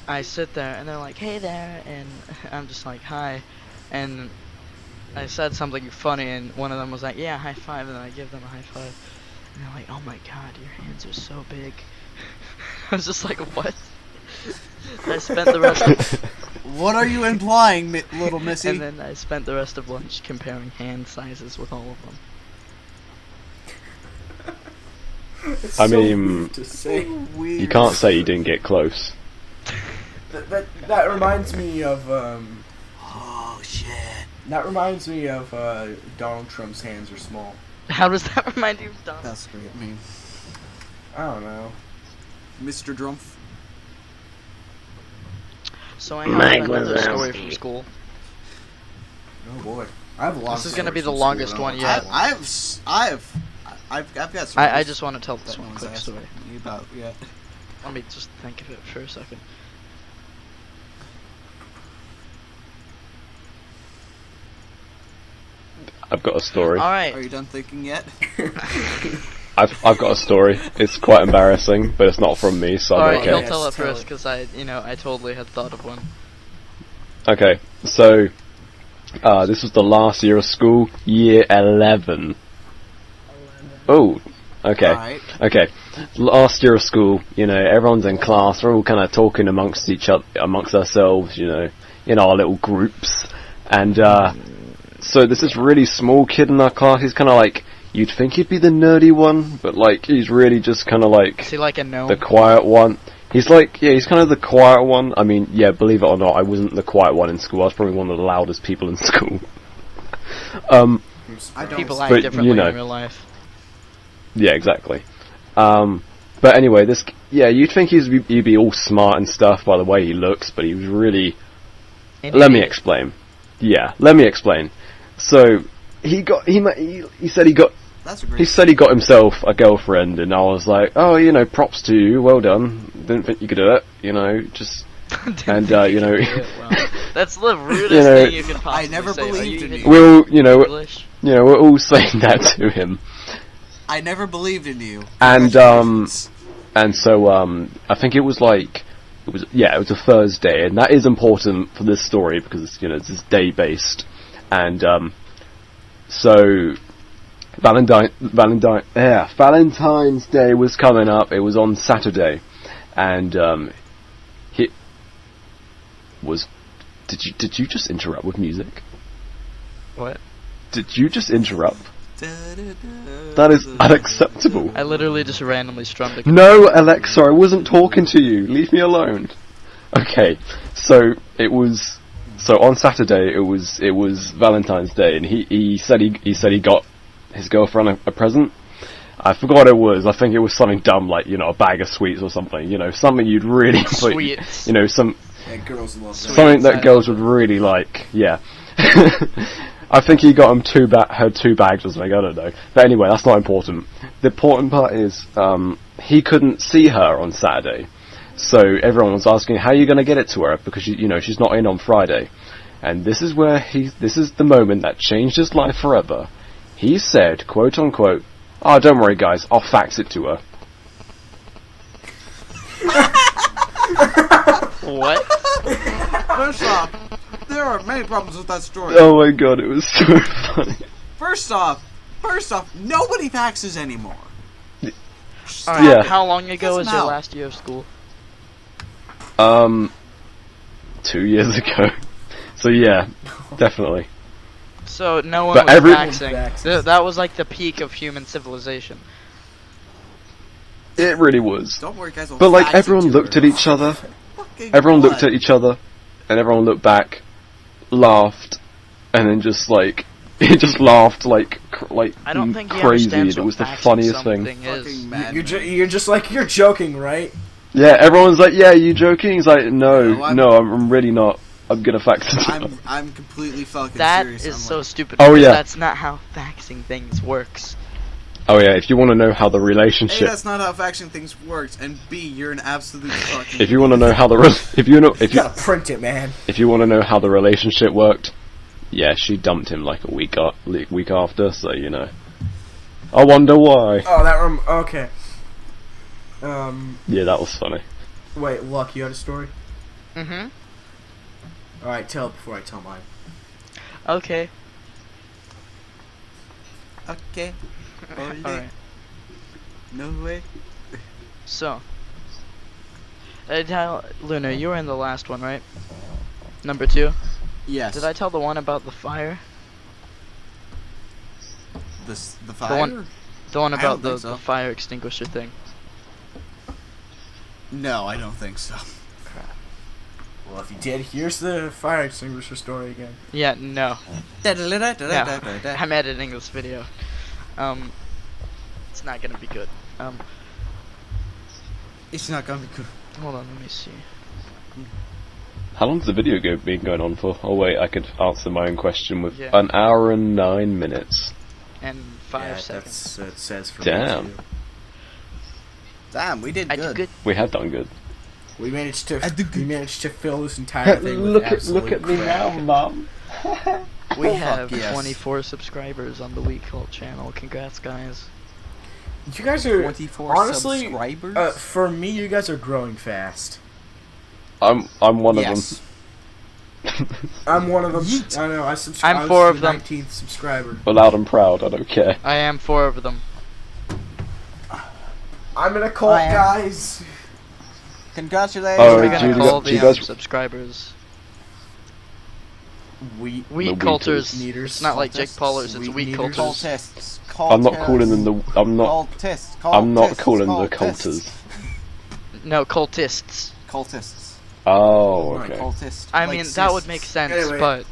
Speaker 3: I sit there and they're like, "Hey there," and I'm just like, "Hi." And I said something funny and one of them was like, "Yeah, high five," and then I give them a high five. And they're like, "Oh my God, your hands are so big." I was just like, "What?" I spent the rest of,
Speaker 2: What are you implying, little missy?
Speaker 3: and then I spent the rest of lunch comparing hand sizes with all of them.
Speaker 5: It's
Speaker 4: I
Speaker 5: so
Speaker 4: mean,
Speaker 5: weird to say.
Speaker 4: you can't say you didn't get close.
Speaker 5: That reminds me of
Speaker 2: Oh shit.
Speaker 5: that reminds me of Donald Trump's hands are small.
Speaker 3: How does that remind you of Donald?
Speaker 2: That's great. I mean,
Speaker 5: I don't know.
Speaker 2: Mr. Drumpf.
Speaker 3: So I have another story from school.
Speaker 5: Oh boy, I have a lot.
Speaker 3: This
Speaker 5: of
Speaker 3: is gonna be
Speaker 5: stories
Speaker 3: the
Speaker 5: from
Speaker 3: longest
Speaker 5: school.
Speaker 3: one
Speaker 5: I
Speaker 3: yet.
Speaker 2: I've got stories.
Speaker 3: I just want to tell
Speaker 2: that
Speaker 3: this one
Speaker 2: no one's
Speaker 3: quick
Speaker 2: asked
Speaker 3: story.
Speaker 2: me about yet.
Speaker 3: Let me just think of it for a second.
Speaker 4: I've got a story.
Speaker 3: All
Speaker 2: Are
Speaker 3: right.
Speaker 2: you done thinking yet?
Speaker 4: I've got a story. It's quite embarrassing, but it's not from me, so
Speaker 3: All
Speaker 4: I'm
Speaker 3: right,
Speaker 4: okay.
Speaker 3: he'll
Speaker 5: Yes,
Speaker 3: tell it
Speaker 5: tell
Speaker 3: first
Speaker 5: it.
Speaker 3: because I totally had thought of one.
Speaker 4: Okay, so this was the last year of school, year 11. Oh, okay.
Speaker 2: Alright.
Speaker 4: Okay, last year of school, you know, everyone's in class, we're all kind of talking amongst each other, amongst ourselves, you know, in our little groups, and so there's this really small kid in our class, he's kind of like, you'd think he'd be the nerdy one, but like, he's really just kind of like
Speaker 3: Is he like a gnome?
Speaker 4: the quiet one. He's like, yeah, he's kind of the quiet one. I mean, yeah, believe it or not, I wasn't the quiet one in school, I was probably one of the loudest people in school.
Speaker 2: I don't.
Speaker 3: People act
Speaker 4: But,
Speaker 3: differently
Speaker 4: you know.
Speaker 3: in real life.
Speaker 4: Yeah, exactly. But anyway, you'd think he'd be all smart and stuff by the way he looks, but he was really... Let me explain. Yeah, let me explain. So, he said he got
Speaker 2: That's a great.
Speaker 4: he said he got himself a girlfriend, and I was like, oh, you know, props to you, well done. Didn't think you could do it, you know, just... And, you know,
Speaker 3: That's the rudest
Speaker 4: You know,
Speaker 3: thing you can possibly
Speaker 2: never
Speaker 3: say. Are
Speaker 2: believed
Speaker 3: you
Speaker 2: in
Speaker 3: even
Speaker 2: you.
Speaker 4: we'll,
Speaker 3: English?
Speaker 4: we're all saying that to him.
Speaker 2: I never believed in you.
Speaker 4: And,
Speaker 2: Congratulations.
Speaker 4: And so, I think it was a Thursday, and that is important for this story because it's day based, and so Valentine's Day was coming up. It was on Saturday, and Did you just interrupt with music?
Speaker 3: What?
Speaker 4: Did you just interrupt? That is unacceptable.
Speaker 3: I literally just randomly strummed a
Speaker 4: No, Alexa, I wasn't talking to you. Leave me alone. Okay, so on Saturday it was Valentine's Day, and he said he got his girlfriend a present. I forgot what it was. I think it was something dumb like a bag of sweets or something. Something you'd really
Speaker 3: Sweets.
Speaker 5: Yeah, girls love that.
Speaker 4: something that girls would really like. Yeah. I think he got him her two bags or something, I don't know. But anyway, that's not important. The important part is, he couldn't see her on Saturday. So everyone was asking, how are you going to get it to her? Because, she's not in on Friday. And this is the moment that changed his life forever. He said, quote unquote, "Oh, don't worry guys, I'll fax it to her."
Speaker 3: What?
Speaker 2: First off, there are many problems with that story.
Speaker 4: Oh my god, it was so funny.
Speaker 2: First off, nobody faxes anymore.
Speaker 3: Alright,
Speaker 4: Yeah.
Speaker 3: how long ago was
Speaker 2: Doesn't
Speaker 3: your
Speaker 2: help.
Speaker 3: last year of school?
Speaker 4: 2 years ago. So yeah, definitely.
Speaker 3: So no one
Speaker 4: But
Speaker 3: was
Speaker 4: every-
Speaker 3: faxing. That was like the peak of human civilization.
Speaker 4: It really was.
Speaker 2: Don't worry, guys. I'll
Speaker 4: But like
Speaker 2: fax it
Speaker 4: everyone
Speaker 2: to
Speaker 4: looked
Speaker 2: her.
Speaker 4: at each other.
Speaker 2: Fucking
Speaker 4: Everyone
Speaker 2: what?
Speaker 4: looked at each other, and everyone looked back, laughed, and then just like he just laughed like
Speaker 3: I don't think he
Speaker 4: crazy.
Speaker 3: understands
Speaker 4: It
Speaker 3: what
Speaker 4: was the
Speaker 3: faxing
Speaker 4: funniest thing.
Speaker 3: something is.
Speaker 2: Fucking mad.
Speaker 5: You're just like, you're joking, right?
Speaker 4: Yeah, everyone's like, "Yeah, you joking?" He's like, "No,
Speaker 2: No,
Speaker 4: I'm really not. I'm gonna fax it." to her."
Speaker 2: I'm completely fucking
Speaker 3: That
Speaker 2: serious.
Speaker 3: is
Speaker 2: I'm
Speaker 3: so
Speaker 2: like,
Speaker 3: stupid.
Speaker 4: Oh,
Speaker 3: because
Speaker 4: yeah.
Speaker 3: That's not how faxing things works.
Speaker 4: Oh yeah, if you want to know how the
Speaker 2: A,
Speaker 4: relationship,
Speaker 2: that's not how faxing things works, and B, you're an absolute fucking.
Speaker 4: if you want to know how the
Speaker 5: You gotta print it, man.
Speaker 4: if you want to know how the relationship worked, yeah, she dumped him like a week after. So I wonder why.
Speaker 5: Oh, okay.
Speaker 4: Yeah, that was funny.
Speaker 5: Wait, Luck, you had a story?
Speaker 3: Mm-hmm.
Speaker 5: Alright, tell it before I tell mine.
Speaker 3: Okay.
Speaker 2: Okay.
Speaker 3: Alright.
Speaker 2: No way.
Speaker 3: So. Luna, you were in the last one, right? Number 2.
Speaker 2: Yes.
Speaker 3: Did I tell the one about the fire?
Speaker 2: The fire?
Speaker 3: one- The one
Speaker 2: I
Speaker 3: about
Speaker 2: don't
Speaker 3: the,
Speaker 2: think so.
Speaker 3: the fire extinguisher thing.
Speaker 2: No, I don't think so.
Speaker 5: Well, if you did, here's the fire extinguisher story again.
Speaker 3: Yeah, no. I'm editing this video. It's not gonna be good.
Speaker 2: It's not gonna be good.
Speaker 3: Hold on, let me see.
Speaker 4: How long's the video been going on for? Oh wait, I could answer my own question with
Speaker 3: Yeah.
Speaker 4: 1 hour and 9 minutes.
Speaker 3: And 5
Speaker 5: yeah,
Speaker 3: seconds.
Speaker 5: That's, it says for
Speaker 4: Damn.
Speaker 5: me too.
Speaker 2: Damn, we did
Speaker 3: I
Speaker 2: good.
Speaker 3: did good.
Speaker 4: We have done good.
Speaker 5: We managed to
Speaker 2: I did good.
Speaker 5: fill this entire thing with absolute crap.
Speaker 4: Mum.
Speaker 3: We
Speaker 2: Oh,
Speaker 3: have
Speaker 2: fuck yes.
Speaker 3: 24 subscribers on the Weak Cult channel. Congrats, guys.
Speaker 5: You guys are
Speaker 2: 24
Speaker 5: honestly,
Speaker 2: subscribers?
Speaker 5: for me, you guys are growing fast.
Speaker 4: I'm one
Speaker 2: Yes.
Speaker 4: of them.
Speaker 5: I'm one of them.
Speaker 2: Yeet.
Speaker 5: I know. I subscribe.
Speaker 3: I'm 4 of them.
Speaker 5: 19th subscriber.
Speaker 4: But loud and proud, I don't care.
Speaker 3: I am 4 of them.
Speaker 5: I'm in a cult,
Speaker 2: I am.
Speaker 5: guys.
Speaker 2: Congratulations.
Speaker 4: Oh,
Speaker 3: We're
Speaker 4: do
Speaker 3: gonna
Speaker 4: you
Speaker 3: call
Speaker 4: do you
Speaker 3: the
Speaker 4: guys-
Speaker 3: subscribers
Speaker 5: We
Speaker 3: Weak
Speaker 4: The
Speaker 3: Culters.
Speaker 5: Weakers.
Speaker 3: It's not like Jake
Speaker 2: Cultists.
Speaker 3: Paulers, it's
Speaker 5: Weak
Speaker 3: Weak
Speaker 5: meters.
Speaker 3: Culters.
Speaker 2: Cultists.
Speaker 4: I'm not calling them the. I'm not.
Speaker 2: Cultists.
Speaker 4: I'm not
Speaker 2: Cultists.
Speaker 4: calling them the
Speaker 2: Cultists.
Speaker 4: culters.
Speaker 3: No, cultists.
Speaker 2: Cultists.
Speaker 4: Oh,
Speaker 2: Not
Speaker 4: okay.
Speaker 2: cultist.
Speaker 3: I
Speaker 2: like
Speaker 3: mean, that would
Speaker 2: cysts.
Speaker 3: make sense,
Speaker 5: Anyway.
Speaker 3: but,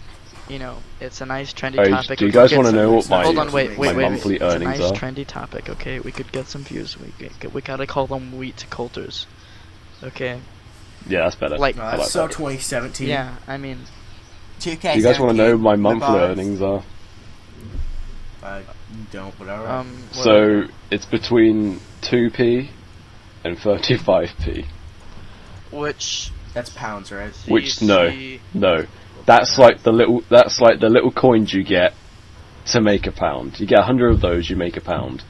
Speaker 3: it's a nice trendy
Speaker 4: Hey,
Speaker 3: topic.
Speaker 4: do you
Speaker 3: We could
Speaker 4: guys
Speaker 3: get
Speaker 4: want to
Speaker 3: some-
Speaker 4: know what my
Speaker 3: Hold on, wait.
Speaker 4: my monthly
Speaker 3: It's a
Speaker 4: earnings
Speaker 3: nice
Speaker 4: are?
Speaker 3: trendy topic, okay? We could get some views. We gotta call them wheat culters. Okay?
Speaker 4: Yeah, that's better.
Speaker 3: Like-
Speaker 4: I like
Speaker 5: so
Speaker 4: that.
Speaker 5: 2017.
Speaker 3: Yeah, I mean,
Speaker 2: 2K.
Speaker 4: Do you guys want to know what my monthly earnings are?
Speaker 5: I don't. Whatever.
Speaker 3: what-
Speaker 4: So it's between 2p and 35p.
Speaker 3: which
Speaker 5: That's pounds, right?
Speaker 4: Which no,
Speaker 3: CC
Speaker 4: no. That's like the little coins you get to make a pound. You get 100 of those, you make a pound.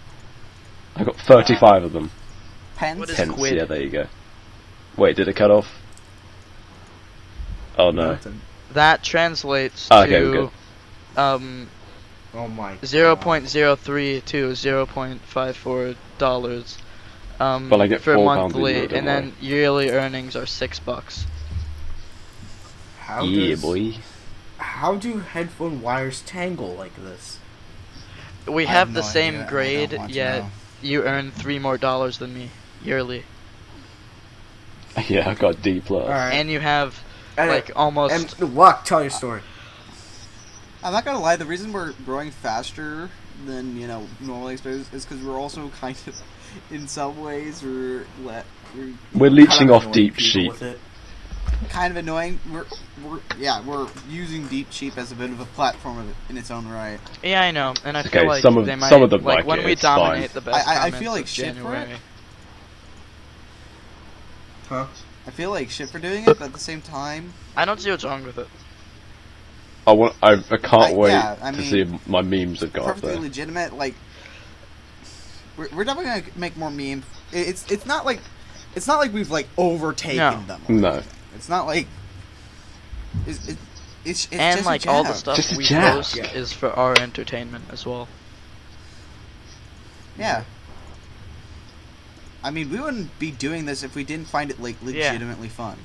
Speaker 4: I got 35 of them.
Speaker 2: Pence.
Speaker 3: What is
Speaker 4: Pence,
Speaker 3: quid?
Speaker 4: yeah, there you go. Wait, did it cut off? Oh no.
Speaker 5: Nothing.
Speaker 3: That translates
Speaker 4: Okay, we're good.
Speaker 3: to
Speaker 5: Oh my.
Speaker 3: 0.03 to 0.54 dollars.
Speaker 4: But I get
Speaker 3: for
Speaker 4: £4 a
Speaker 3: monthly,
Speaker 4: year, don't
Speaker 3: and then yearly earnings are $6.
Speaker 5: How
Speaker 4: Yeah,
Speaker 5: does,
Speaker 4: boy.
Speaker 5: How do headphone wires tangle like this?
Speaker 3: We
Speaker 2: I
Speaker 3: have
Speaker 2: have
Speaker 3: the
Speaker 2: no
Speaker 3: same
Speaker 2: idea, and I
Speaker 3: grade,
Speaker 2: don't want to
Speaker 3: yet
Speaker 2: know.
Speaker 3: you earn $3 more than me yearly,
Speaker 4: Yeah, I got D plus.
Speaker 5: Alright.
Speaker 3: and you have
Speaker 5: And-
Speaker 3: like almost.
Speaker 5: And Luck, tell your story.
Speaker 2: I'm not gonna lie. The reason we're growing faster than normally expected is because we're also kind of, in some ways, we're
Speaker 4: We're leeching
Speaker 5: Kind of
Speaker 4: off
Speaker 5: annoying
Speaker 4: deep
Speaker 5: people
Speaker 4: sheep.
Speaker 5: with it.
Speaker 2: kind of annoying. We're using Deep Sheep as a bit of a platform in its own right.
Speaker 3: Yeah, I know, and I
Speaker 4: Okay,
Speaker 3: feel like
Speaker 4: some of-
Speaker 3: they might
Speaker 4: some of them
Speaker 3: like
Speaker 4: like
Speaker 3: when
Speaker 4: it,
Speaker 3: we
Speaker 4: it's fine.
Speaker 3: dominate the best
Speaker 2: I
Speaker 3: comments
Speaker 2: feel like
Speaker 3: of
Speaker 2: shit for it.
Speaker 3: January.
Speaker 5: Huh?
Speaker 2: I feel like shit for doing it, but at the same time,
Speaker 3: I don't see what's wrong with it.
Speaker 4: I can't wait
Speaker 2: yeah, I
Speaker 4: to
Speaker 2: mean,
Speaker 4: see if my memes have got up
Speaker 2: perfectly
Speaker 4: there.
Speaker 2: legitimate. Like, we're definitely gonna make more memes. It's not like we've like overtaken
Speaker 3: No.
Speaker 2: them. Or
Speaker 4: No.
Speaker 2: anything. It's not like it's
Speaker 3: And
Speaker 2: just
Speaker 3: like
Speaker 2: a
Speaker 3: all the
Speaker 2: jab.
Speaker 3: stuff
Speaker 4: Just a
Speaker 3: we
Speaker 4: jab.
Speaker 3: post
Speaker 5: Yeah.
Speaker 3: is for our entertainment as well.
Speaker 2: Yeah. I mean, we wouldn't be doing this if we didn't find it like legitimately fun.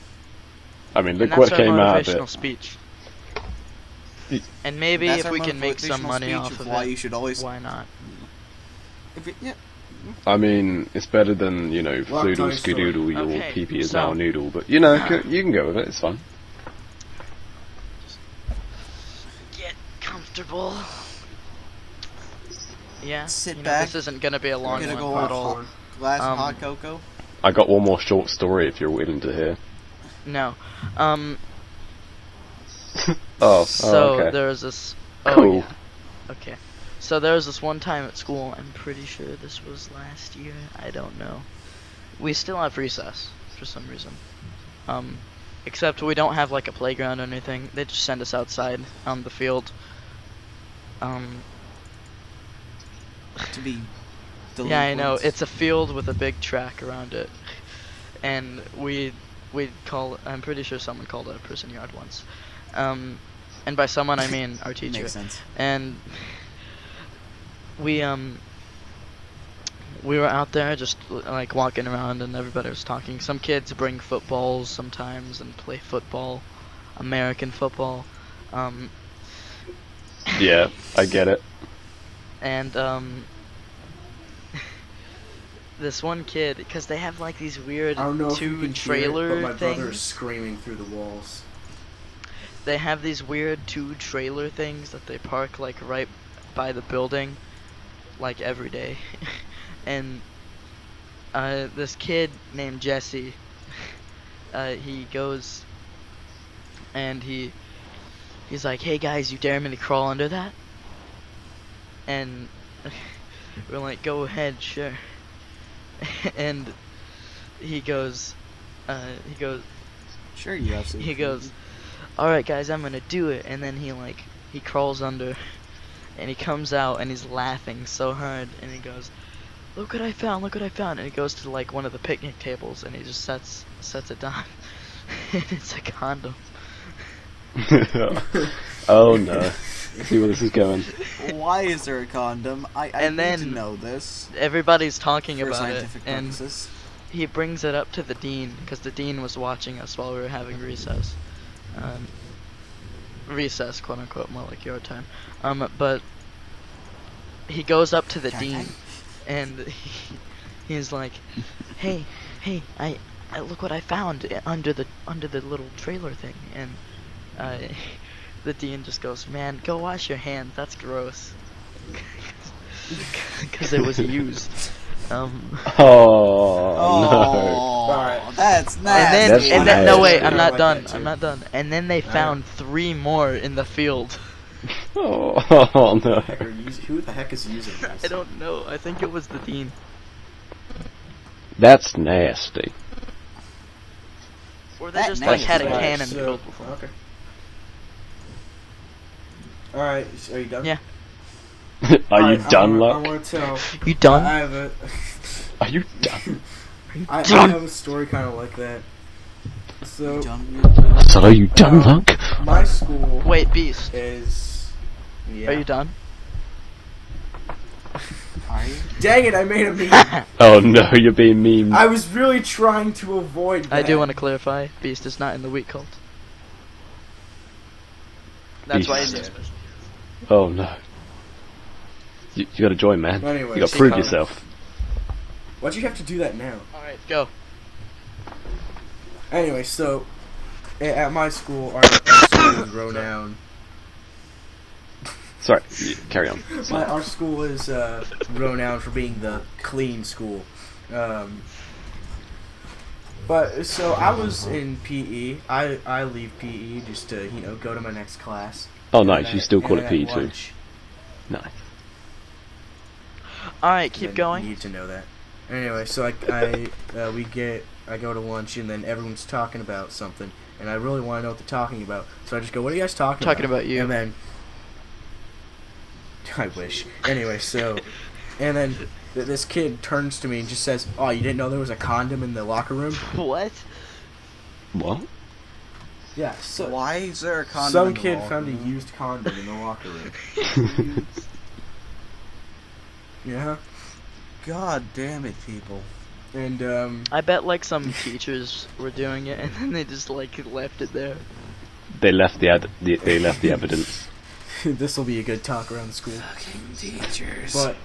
Speaker 4: I mean,
Speaker 3: And
Speaker 4: look
Speaker 3: that's
Speaker 4: what
Speaker 3: our
Speaker 4: came out of
Speaker 3: motivational
Speaker 4: it.
Speaker 3: speech.
Speaker 4: Y-
Speaker 3: And maybe
Speaker 2: That's
Speaker 3: if
Speaker 2: our
Speaker 3: we can make some
Speaker 2: motivational
Speaker 3: money
Speaker 2: speech
Speaker 3: off of
Speaker 2: why
Speaker 3: it,
Speaker 2: you should always.
Speaker 3: why not?
Speaker 2: Yeah.
Speaker 4: I mean, it's better than,
Speaker 5: Well,
Speaker 4: floodle
Speaker 5: tell your story.
Speaker 4: skadoodle, your
Speaker 3: Okay,
Speaker 4: PP is
Speaker 3: so-
Speaker 4: now a noodle. But, you can go with it, it's fun.
Speaker 3: Get comfortable. Yeah,
Speaker 2: Sit
Speaker 3: this
Speaker 2: back,
Speaker 3: isn't gonna be a long
Speaker 2: gonna
Speaker 3: one
Speaker 2: go
Speaker 3: at
Speaker 2: off
Speaker 3: all.
Speaker 5: Popcorn.
Speaker 2: Glass of
Speaker 3: Um,
Speaker 2: hot cocoa.
Speaker 4: I got one more short story if you're willing to hear.
Speaker 3: No.
Speaker 4: Oh,
Speaker 3: So
Speaker 4: okay.
Speaker 3: there was this.
Speaker 4: Cool.
Speaker 3: Oh, yeah. Okay. So there was this one time at school. I'm pretty sure this was last year. I don't know. We still have recess for some reason. Except we don't have like a playground or anything. They just send us outside on the field.
Speaker 2: To be.
Speaker 3: Yeah, I know.
Speaker 2: delinquents.
Speaker 3: It's a field with a big track around it, and we'd call. I'm pretty sure someone called it a prison yard once. And by someone I mean our teacher.
Speaker 2: Makes sense.
Speaker 3: And we were out there just like walking around, and everybody was talking. Some kids bring footballs sometimes and play football, American football.
Speaker 4: Yeah, I get it.
Speaker 3: And this one kid, because they have like these weird
Speaker 5: I don't know if you
Speaker 3: two
Speaker 5: can
Speaker 3: trailer
Speaker 5: hear it, but my brother is
Speaker 3: things.
Speaker 5: screaming through the walls.
Speaker 3: They have these weird two trailer things that they park like right by the building, like every day. And this kid named Jesse, he goes and he's like, "Hey guys, you dare me to crawl under that?" And we're like, "Go ahead, sure." And he goes,
Speaker 2: Sure, you absolutely.
Speaker 3: he goes, "Alright guys, I'm gonna do it." And then he crawls under, and he comes out, and he's laughing so hard, and he goes, look what I found," and he goes to like one of the picnic tables, and he just sets it down. And it's a condom.
Speaker 4: Oh no. See where this is going.
Speaker 2: Why is there a condom? I
Speaker 3: And
Speaker 2: need to
Speaker 3: then
Speaker 2: know this
Speaker 3: Everybody's talking
Speaker 2: for
Speaker 3: about it,
Speaker 2: scientific
Speaker 3: and
Speaker 2: purposes.
Speaker 3: he brings it up to the dean, because the dean was watching us while we were having recess. Recess, quote unquote, more like your time. But he goes up to the dean, and he's like, hey, I look what I found under the little trailer thing." And the dean just goes, "Man, go wash your hands. That's gross." Because it was used.
Speaker 4: Oh,
Speaker 2: Oh, that's
Speaker 3: And
Speaker 2: nasty.
Speaker 3: then,
Speaker 4: That's
Speaker 3: and then, no wait,
Speaker 4: nasty.
Speaker 3: I'm
Speaker 5: I
Speaker 3: not
Speaker 5: like
Speaker 3: done.
Speaker 5: that too.
Speaker 3: I'm not done. And then they found 3 more in the field.
Speaker 4: no. Oh no.
Speaker 5: Who the heck is using this?
Speaker 3: I don't know. I think it was the dean.
Speaker 4: That's nasty.
Speaker 3: Or they
Speaker 2: That
Speaker 3: just like
Speaker 2: nasty.
Speaker 3: had a
Speaker 2: Right,
Speaker 3: cannon
Speaker 5: so-
Speaker 3: filled with them.
Speaker 5: Okay. All right, are you done?
Speaker 3: Yeah.
Speaker 4: Are you done,
Speaker 5: I
Speaker 4: Luck?
Speaker 5: want to tell.
Speaker 3: You done?
Speaker 5: I have a.
Speaker 4: Are you done?
Speaker 5: I have a story kind of like that. So
Speaker 4: So are you done, Luck?
Speaker 5: my school
Speaker 3: Wait, Beast.
Speaker 5: is. Yeah.
Speaker 3: Are you done?
Speaker 2: Are you?
Speaker 5: Dang it! I made a meme.
Speaker 4: Oh no, you're being mean.
Speaker 5: I was really trying to avoid that.
Speaker 3: I do want to clarify. Beast is not in the weak cult. That's why he's
Speaker 4: Beast.
Speaker 3: here.
Speaker 4: Oh no. You gotta join, man.
Speaker 5: Anyway,
Speaker 4: You gotta
Speaker 5: so-
Speaker 4: prove yourself.
Speaker 5: Why'd you have to do that now?
Speaker 3: Alright, go.
Speaker 5: Anyway, so at my school, our school is renowned.
Speaker 4: Sorry, carry on.
Speaker 5: Our school is renowned for being the clean school. But so I was in PE. I leave PE just to go to my next class.
Speaker 4: Oh
Speaker 5: And
Speaker 4: nice,
Speaker 5: then
Speaker 4: you still call
Speaker 5: and
Speaker 4: it
Speaker 5: then
Speaker 4: PE
Speaker 5: at
Speaker 4: too.
Speaker 5: lunch-
Speaker 4: Nice.
Speaker 3: Alright, keep
Speaker 5: then
Speaker 3: going.
Speaker 5: You need to know that. Anyway, so I go to lunch and then everyone's talking about something, and I really want to know what they're talking about. So I just go, "What are you guys talking about?"
Speaker 3: Talking about you.
Speaker 5: And then I wish. Anyway, so and then this kid turns to me and just says, "Oh, you didn't know there was a condom in the locker room?"
Speaker 3: What?
Speaker 4: What?
Speaker 5: Yeah. So
Speaker 2: Why is there a condom?
Speaker 5: some
Speaker 2: in the
Speaker 5: kid
Speaker 2: locker
Speaker 5: found a
Speaker 2: room?
Speaker 5: used condom in the locker room. Yeah.
Speaker 2: God damn it, people.
Speaker 5: And
Speaker 3: I bet like some teachers were doing it and then they just like left it there.
Speaker 4: They left they left the evidence.
Speaker 5: this will be a good talk around the school.
Speaker 2: Fucking teachers.
Speaker 5: But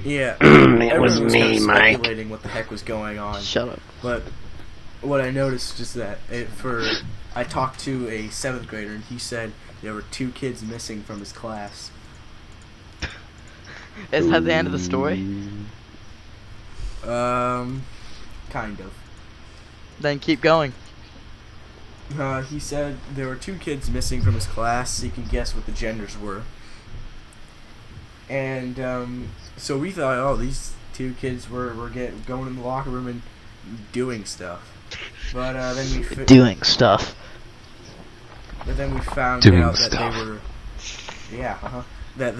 Speaker 5: yeah,
Speaker 4: It was
Speaker 5: everyone was
Speaker 4: me,
Speaker 5: kinda
Speaker 4: Mike.
Speaker 5: speculating what the heck was going on.
Speaker 3: Shut up.
Speaker 5: But what I noticed is that I talked to a 7th grader and he said there were 2 kids missing from his class.
Speaker 3: Is that the end of the story?
Speaker 5: Kind of.
Speaker 3: Then keep going.
Speaker 5: He said there were 2 kids missing from his class. You can guess what the genders were. And so we thought, oh, these 2 kids were going in the locker room and doing stuff. But then we
Speaker 3: Doing stuff.
Speaker 5: But then we found
Speaker 4: Doing
Speaker 5: out that
Speaker 4: stuff.
Speaker 5: they were, that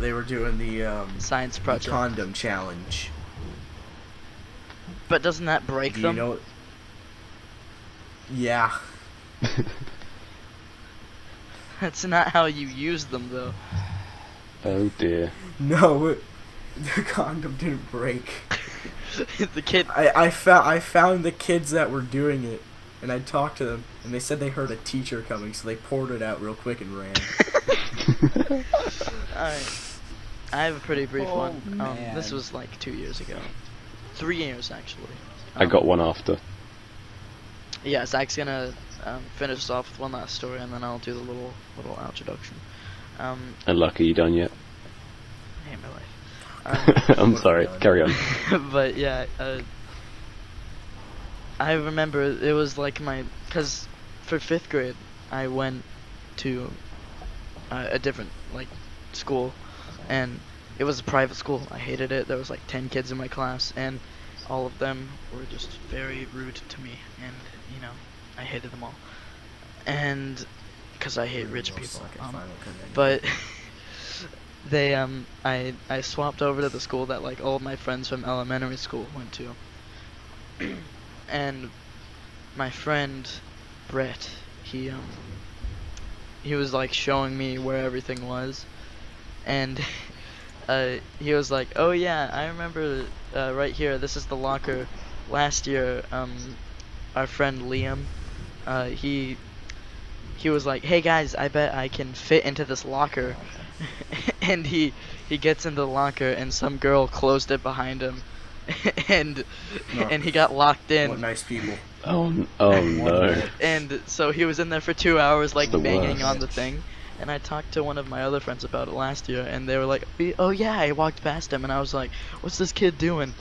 Speaker 5: they were doing the
Speaker 3: Science
Speaker 5: the
Speaker 3: project.
Speaker 5: condom challenge.
Speaker 3: But doesn't that break
Speaker 5: Do
Speaker 3: them?
Speaker 5: you know? Yeah.
Speaker 3: That's not how you use them though.
Speaker 4: Oh dear.
Speaker 5: No, the condom didn't break.
Speaker 3: The kid.
Speaker 5: I found the kids that were doing it, and I talked to them, and they said they heard a teacher coming, so they poured it out real quick and ran.
Speaker 3: Alright. I have a pretty brief
Speaker 2: Oh,
Speaker 3: one.
Speaker 2: man.
Speaker 3: This was like 2 years ago. 3 years actually.
Speaker 4: I got one after.
Speaker 3: Yeah, Zach's gonna finish us off with one last story, and then I'll do the little introduction.
Speaker 4: And Luck, are you done yet?
Speaker 3: I hate my life.
Speaker 4: I'm sorry, carry on.
Speaker 3: But yeah, I remember it was like cause for 5th grade I went to a different like school, and it was a private school. I hated it. There was like 10 kids in my class, and all of them were just very rude to me, and I hated them all. And because I hate rich people. But they I swapped over to the school that like all of my friends from elementary school went to. And my friend Brett, he was like showing me where everything was, and he was like, "Oh yeah, I remember right here. This is the locker. Last year, our friend Liam, he was like, hey guys, I bet I can fit into this locker." And he gets into the locker, and some girl closed it behind him, and he got locked in.
Speaker 5: What nice people.
Speaker 4: Oh no.
Speaker 3: And so he was in there for 2 hours, like
Speaker 4: the
Speaker 3: banging
Speaker 4: worst.
Speaker 3: on the thing. And I talked to one of my other friends about it last year, and they were like, "Oh yeah, I walked past him," and I was like, "What's this kid doing?"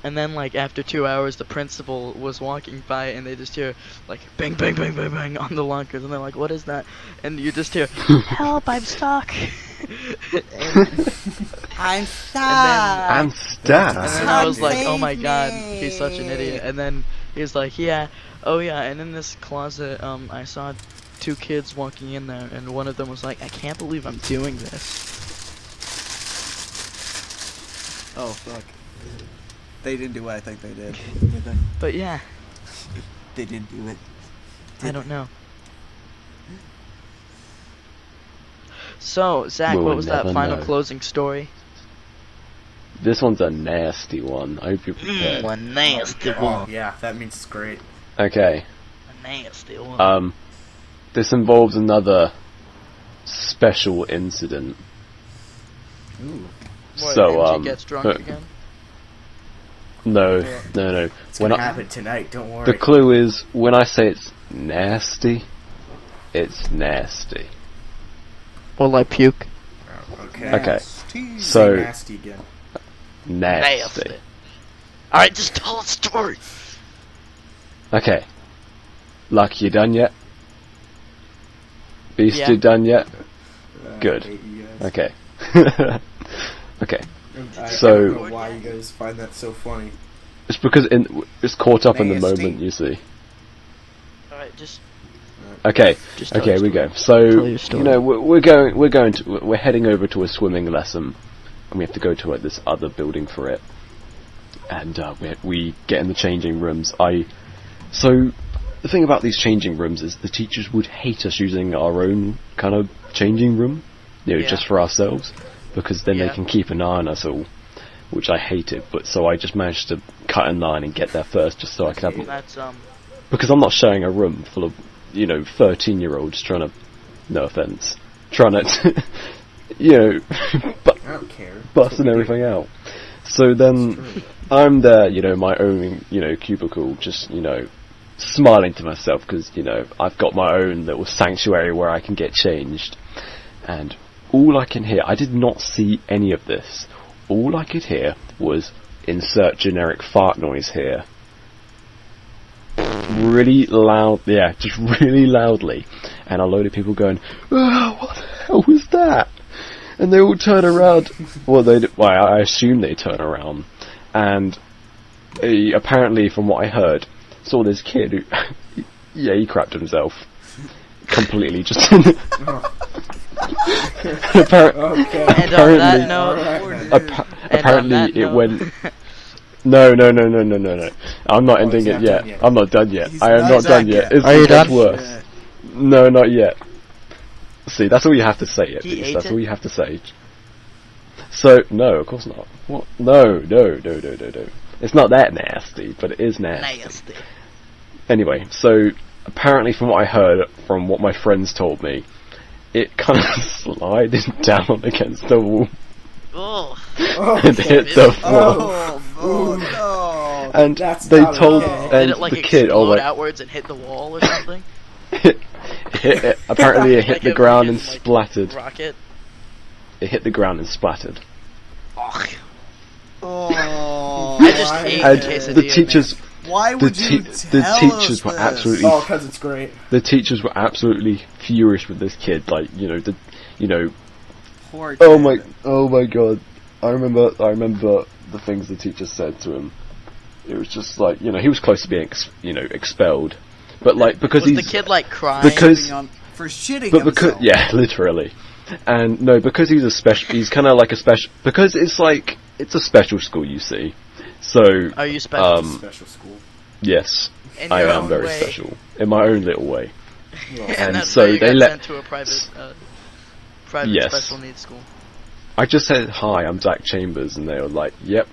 Speaker 3: and then like after 2 hours, the principal was walking by, and they just hear like bang bang bang bang bang on the lockers, and they're like, "What is that?" And you just hear, "Help! I'm stuck."
Speaker 2: I'm
Speaker 3: I'm
Speaker 4: I'm stuck.
Speaker 3: And then I was like, oh my god, he's such an idiot. And then He was like, yeah, oh yeah, and in this closet, I saw 2 kids walking in there, and one of them was like, I can't believe I'm doing this.
Speaker 2: Oh fuck. They didn't do what I think they did. Did they?
Speaker 3: But yeah,
Speaker 2: They didn't do it.
Speaker 3: I don't know. So, Zach,
Speaker 4: We
Speaker 3: what
Speaker 4: will
Speaker 3: was that
Speaker 4: never
Speaker 3: final
Speaker 4: know.
Speaker 3: closing story?
Speaker 4: This one's a nasty one. I hope you're prepared.
Speaker 3: A nasty
Speaker 5: Oh, yeah, that means it's great.
Speaker 4: Okay.
Speaker 3: A nasty one.
Speaker 4: This involves another special incident.
Speaker 5: Ooh.
Speaker 3: What,
Speaker 4: So,
Speaker 3: MG gets drunk again?
Speaker 4: No.
Speaker 5: It's
Speaker 4: When
Speaker 5: gonna
Speaker 4: I,
Speaker 5: happen tonight, don't worry.
Speaker 4: the clue is, when I say it's nasty, it's nasty.
Speaker 3: Well, I puke.
Speaker 5: Oh, okay.
Speaker 4: Okay.
Speaker 2: Nasty.
Speaker 4: So,
Speaker 5: Say nasty again.
Speaker 4: nasty.
Speaker 3: Alright, just tell a story.
Speaker 4: Okay. Lucky, you done yet? Beast,
Speaker 3: Yeah.
Speaker 4: you done yet? Good.
Speaker 5: I hate you guys.
Speaker 4: Okay. Okay.
Speaker 5: I
Speaker 4: So-
Speaker 5: don't know why you guys find that so funny.
Speaker 4: It's because it's caught up in the
Speaker 2: Nasty.
Speaker 4: moment, you see.
Speaker 3: Alright, just
Speaker 4: Okay.
Speaker 3: Just tell
Speaker 4: Okay,
Speaker 3: your
Speaker 4: we
Speaker 3: story.
Speaker 4: go. So,
Speaker 3: Tell your story.
Speaker 4: you know, we're heading over to a swimming lesson, and we have to go to this other building for it. And we get in the changing rooms. So the thing about these changing rooms is the teachers would hate us using our own kind of changing room,
Speaker 3: Yeah.
Speaker 4: just for ourselves, because then they
Speaker 3: Yeah.
Speaker 4: can keep an eye on us all, which I hated. But so I just managed to cut in line and get there first, just so I could have.
Speaker 3: that's
Speaker 4: Because I'm not sharing a room full of 13-year-olds trying to, no offense, trying to, but
Speaker 5: I don't care.
Speaker 4: busting everything out. So then I'm there, my own, cubicle, just, smiling to myself because, I've got my own little sanctuary where I can get changed. And all I can hear, I did not see any of this. All I could hear was insert generic fart noise here. Really loud, just really loudly. And a load of people going, oh, what the hell was that? And they all turn around. I assume they turn around. And he, apparently, from what I heard, saw this kid who, he crapped himself. Completely, just...
Speaker 5: Okay.
Speaker 3: And on that note,
Speaker 5: Alright.
Speaker 4: Apparently it went... No. I'm not ending
Speaker 5: he's
Speaker 4: it
Speaker 5: not
Speaker 4: yet.
Speaker 5: done yet.
Speaker 4: I'm not done yet.
Speaker 2: He's
Speaker 4: I am
Speaker 2: not
Speaker 4: not done
Speaker 2: done
Speaker 4: yet.
Speaker 2: yet.
Speaker 4: It's
Speaker 3: Are you
Speaker 4: gets
Speaker 3: done?
Speaker 4: worse.
Speaker 2: Yeah.
Speaker 4: No, not yet. See, that's all you have to say, at
Speaker 3: He
Speaker 4: least.
Speaker 3: ate
Speaker 4: That's
Speaker 3: it?
Speaker 4: all you have to say. So, no, of course not. What? No. It's not that nasty, but it is nasty.
Speaker 3: nasty.
Speaker 4: Anyway, so apparently from what I heard, from what my friends told me, it kind of slided down against the wall
Speaker 3: Oh,
Speaker 4: and hit the floor.
Speaker 2: Oh no!
Speaker 4: And
Speaker 5: That's
Speaker 4: they
Speaker 5: not
Speaker 4: told
Speaker 5: okay.
Speaker 3: did
Speaker 4: and
Speaker 3: it like
Speaker 4: the kid,
Speaker 3: explode outwards and hit the wall or something?
Speaker 4: apparently it hit
Speaker 3: Like
Speaker 4: the
Speaker 3: a
Speaker 4: ground and
Speaker 3: freaking, like,
Speaker 4: splattered.
Speaker 3: Rocket.
Speaker 4: It hit the ground and splattered.
Speaker 3: Ugh.
Speaker 2: Oh.
Speaker 3: I just ate
Speaker 4: And
Speaker 3: quesadilla,
Speaker 4: the teachers,
Speaker 2: Why
Speaker 4: the,
Speaker 2: would you
Speaker 4: the
Speaker 2: tell
Speaker 4: teachers
Speaker 2: us
Speaker 4: were
Speaker 2: this?
Speaker 4: absolutely,
Speaker 5: Oh, because it's great.
Speaker 4: the teachers were absolutely furious with this kid. Like,
Speaker 2: Poor
Speaker 4: oh
Speaker 2: kid.
Speaker 4: my god. I remember the things the teacher said to him. It was just like, he was close to being, expelled. But like, because
Speaker 3: Was
Speaker 4: he's...
Speaker 3: the kid like crying?
Speaker 4: because-
Speaker 2: For shitting
Speaker 4: But because,
Speaker 2: himself.
Speaker 4: literally. And no, because he's kind of like a special, because it's a special school, you see. So,
Speaker 3: Are you special?
Speaker 5: Special school.
Speaker 4: yes,
Speaker 3: In
Speaker 4: I
Speaker 3: your
Speaker 4: am
Speaker 3: own
Speaker 4: very
Speaker 3: way.
Speaker 4: special. In my own little way.
Speaker 5: Well,
Speaker 3: And
Speaker 4: and
Speaker 3: that's
Speaker 4: so
Speaker 3: why you
Speaker 4: they
Speaker 3: got
Speaker 4: let-
Speaker 3: sent to a private
Speaker 4: Yes.
Speaker 3: special needs school.
Speaker 4: I just said, hi, I'm Zach Chambers, and they were like, yep,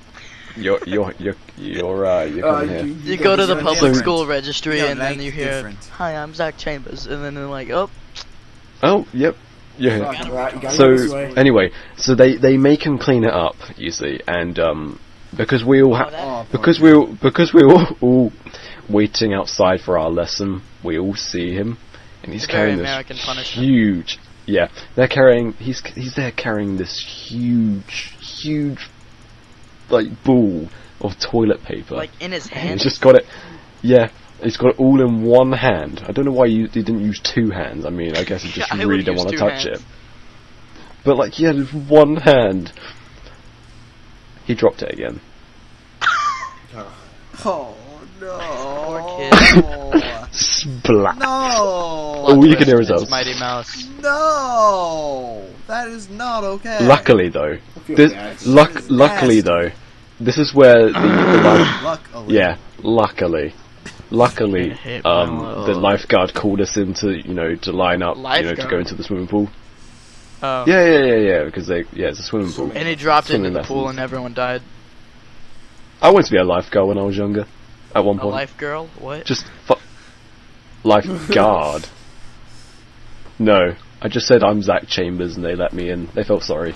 Speaker 4: you're coming here.
Speaker 3: You go to the
Speaker 2: so
Speaker 3: public
Speaker 2: different.
Speaker 3: school registry
Speaker 2: Yeah,
Speaker 3: and then
Speaker 2: like
Speaker 3: you hear,
Speaker 2: different.
Speaker 3: "Hi, I'm Zach Chambers," and then they're like, "Oh,
Speaker 4: Oh, yep, you're here.
Speaker 5: Right, you gotta go this
Speaker 4: So,
Speaker 5: way.
Speaker 4: anyway, so they make him clean it up, you see, and, because we all
Speaker 3: Oh,
Speaker 4: have...
Speaker 3: that-
Speaker 2: Oh,
Speaker 4: Because we were all waiting outside for our lesson, we all see him, and he's
Speaker 3: It's a very
Speaker 4: carrying this
Speaker 3: American punishment.
Speaker 4: huge. Yeah, he's there carrying this huge, like ball of toilet paper.
Speaker 3: like in his
Speaker 4: and
Speaker 3: hand."
Speaker 4: he's just got it. Yeah, he's got it all in one hand. I don't know why he didn't use two hands. I mean, I guess he just
Speaker 3: Yeah, I
Speaker 4: really
Speaker 3: would've
Speaker 4: didn't want to
Speaker 3: used two
Speaker 4: touch
Speaker 3: hands.
Speaker 4: it. But like, he had it with one hand. He dropped it again.
Speaker 2: Oh no.
Speaker 3: Poor kid.
Speaker 4: Splat.
Speaker 2: No.
Speaker 4: Oh, you can hear
Speaker 3: Twist,
Speaker 4: ourselves.
Speaker 3: it's Mighty Mouse.
Speaker 2: No. That is not okay.
Speaker 4: Luckily though,
Speaker 5: I feel
Speaker 4: this
Speaker 5: bad.
Speaker 4: luckily
Speaker 2: nasty.
Speaker 4: though, this is where the life,
Speaker 2: Luckily.
Speaker 4: yeah, luckily,
Speaker 3: I hate my
Speaker 4: the
Speaker 3: love.
Speaker 4: lifeguard called us in to line up, to
Speaker 3: Lifeguard?
Speaker 4: go into the swimming pool.
Speaker 3: Oh.
Speaker 4: Yeah, because it's a swimming pool.
Speaker 3: And he dropped into
Speaker 4: Swimming
Speaker 3: the pool
Speaker 4: lessons.
Speaker 3: and everyone died.
Speaker 4: I wanted to be a lifeguard when I was younger. At one
Speaker 3: A
Speaker 4: point,
Speaker 3: life girl? What?
Speaker 4: just lifeguard. No, I just said I'm Zach Chambers, and they let me in. They felt sorry.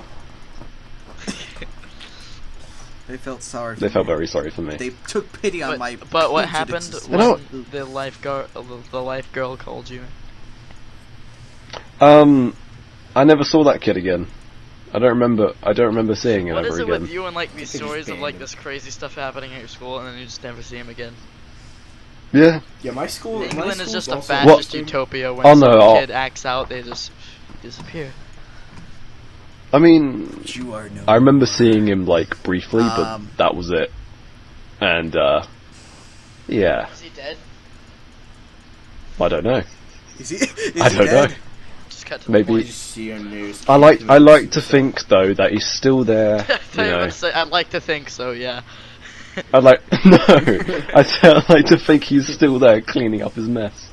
Speaker 2: They felt sorry.
Speaker 4: They
Speaker 2: for
Speaker 4: felt
Speaker 2: me.
Speaker 4: very sorry for me.
Speaker 2: They took pity on my.
Speaker 3: But what
Speaker 2: painted
Speaker 3: happened
Speaker 2: existence.
Speaker 4: I know.
Speaker 3: when the life girl called you?
Speaker 4: I never saw that kid again. I don't remember seeing him
Speaker 3: What
Speaker 4: ever
Speaker 3: is it
Speaker 4: again.
Speaker 3: with you and like these
Speaker 5: think he's
Speaker 3: stories of like
Speaker 5: banned.
Speaker 3: this crazy stuff happening at your school and then you just never see him again?
Speaker 4: Yeah.
Speaker 5: Yeah, my school.
Speaker 3: England is just a
Speaker 5: also-
Speaker 3: fascist
Speaker 4: What?
Speaker 3: utopia. When
Speaker 4: Oh,
Speaker 3: some
Speaker 4: no,
Speaker 3: kid acts out, they just disappear.
Speaker 4: I mean,
Speaker 2: You are no.
Speaker 4: I remember seeing him like briefly, but
Speaker 2: Um,
Speaker 4: that was it. And yeah,
Speaker 3: Is he dead?
Speaker 4: I don't know.
Speaker 2: Is he? Is
Speaker 4: I
Speaker 2: he
Speaker 4: don't
Speaker 2: dead?
Speaker 4: know.
Speaker 3: Just cut to
Speaker 4: Maybe-
Speaker 3: the
Speaker 5: You
Speaker 3: point.
Speaker 5: just see on news.
Speaker 4: I like to think though that he's still there. You know,
Speaker 3: I'd like to think so, yeah.
Speaker 4: I'd like no. I'd like to think he's still there cleaning up his mess.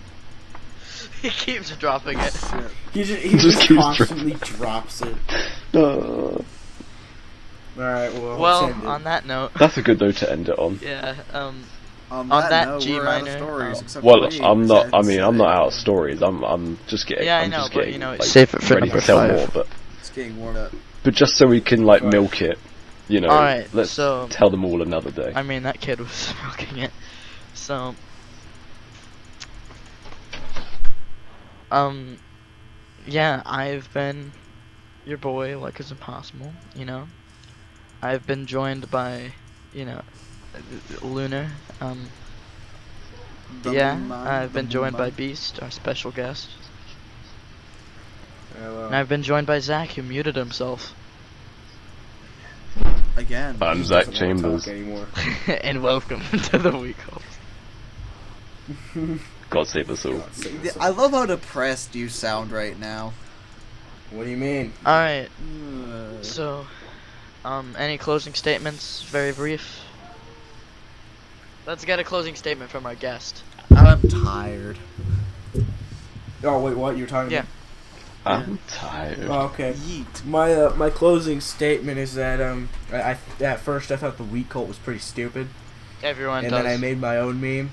Speaker 3: He keeps dropping it.
Speaker 5: He just
Speaker 4: Just keeps
Speaker 5: constantly drops it.
Speaker 4: Uh,
Speaker 5: Alright, well,
Speaker 3: Well,
Speaker 5: let's end it.
Speaker 3: on that note,
Speaker 4: that's a good note to end it on.
Speaker 3: yeah,
Speaker 2: On
Speaker 3: that
Speaker 2: that note,
Speaker 3: G
Speaker 2: we're out of
Speaker 3: minor,
Speaker 2: stories, except
Speaker 4: Well,
Speaker 2: for me,
Speaker 4: I'm
Speaker 2: because
Speaker 4: not. I
Speaker 2: haven't
Speaker 4: mean,
Speaker 2: said
Speaker 4: I'm not out of
Speaker 2: anything.
Speaker 4: stories. I'm just getting.
Speaker 3: Yeah, I
Speaker 4: I'm
Speaker 3: know,
Speaker 4: just
Speaker 3: but,
Speaker 4: getting,
Speaker 3: you know,
Speaker 4: like,
Speaker 3: save it for
Speaker 4: ready
Speaker 3: number
Speaker 4: to tell
Speaker 3: 5.
Speaker 4: more. But
Speaker 2: It's getting warmed up.
Speaker 4: just so we can like
Speaker 5: Right.
Speaker 4: milk it,
Speaker 3: Alright,
Speaker 4: let's
Speaker 3: so-
Speaker 4: tell them all another day.
Speaker 3: I mean, that kid was milking it. So, yeah, I've been your boy, like as impossible, you know. I've been joined by, Lunar. Yeah, I've been joined by Beast, our special guest.
Speaker 5: Hello.
Speaker 3: And I've been joined by Zach, who muted himself.
Speaker 2: Again.
Speaker 4: I'm
Speaker 5: He
Speaker 4: Zach
Speaker 5: doesn't wanna talk
Speaker 4: Chambers.
Speaker 5: anymore.
Speaker 3: And welcome to the week off.
Speaker 4: God save us all.
Speaker 2: I love how depressed you sound right now.
Speaker 5: What do you mean?
Speaker 3: Alright, so, any closing statements? Very brief. Let's get a closing statement from our guest.
Speaker 2: I'm tired.
Speaker 5: Oh wait, what you're talking
Speaker 3: Yeah.
Speaker 4: I'm tired.
Speaker 5: about? Oh, okay.
Speaker 2: Yeet.
Speaker 5: My closing statement is that I at first I thought the wheat cult was pretty stupid,
Speaker 3: Everyone
Speaker 5: and
Speaker 3: does.
Speaker 5: then I made my own meme,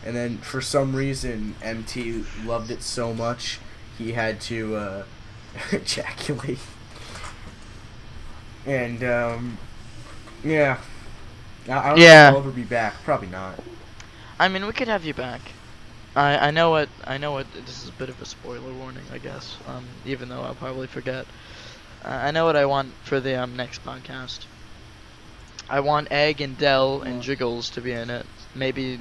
Speaker 5: and then for some reason MT loved it so much he had to ejaculate, and yeah. I don't
Speaker 3: Yeah.
Speaker 5: know if I'll ever be back. Probably not.
Speaker 3: I mean, we could have you back. I know what this is a bit of a spoiler warning, I guess. Even though I'll probably forget. I know what I want for the next podcast. I want Egg and Dell and Jiggles to be in it. Maybe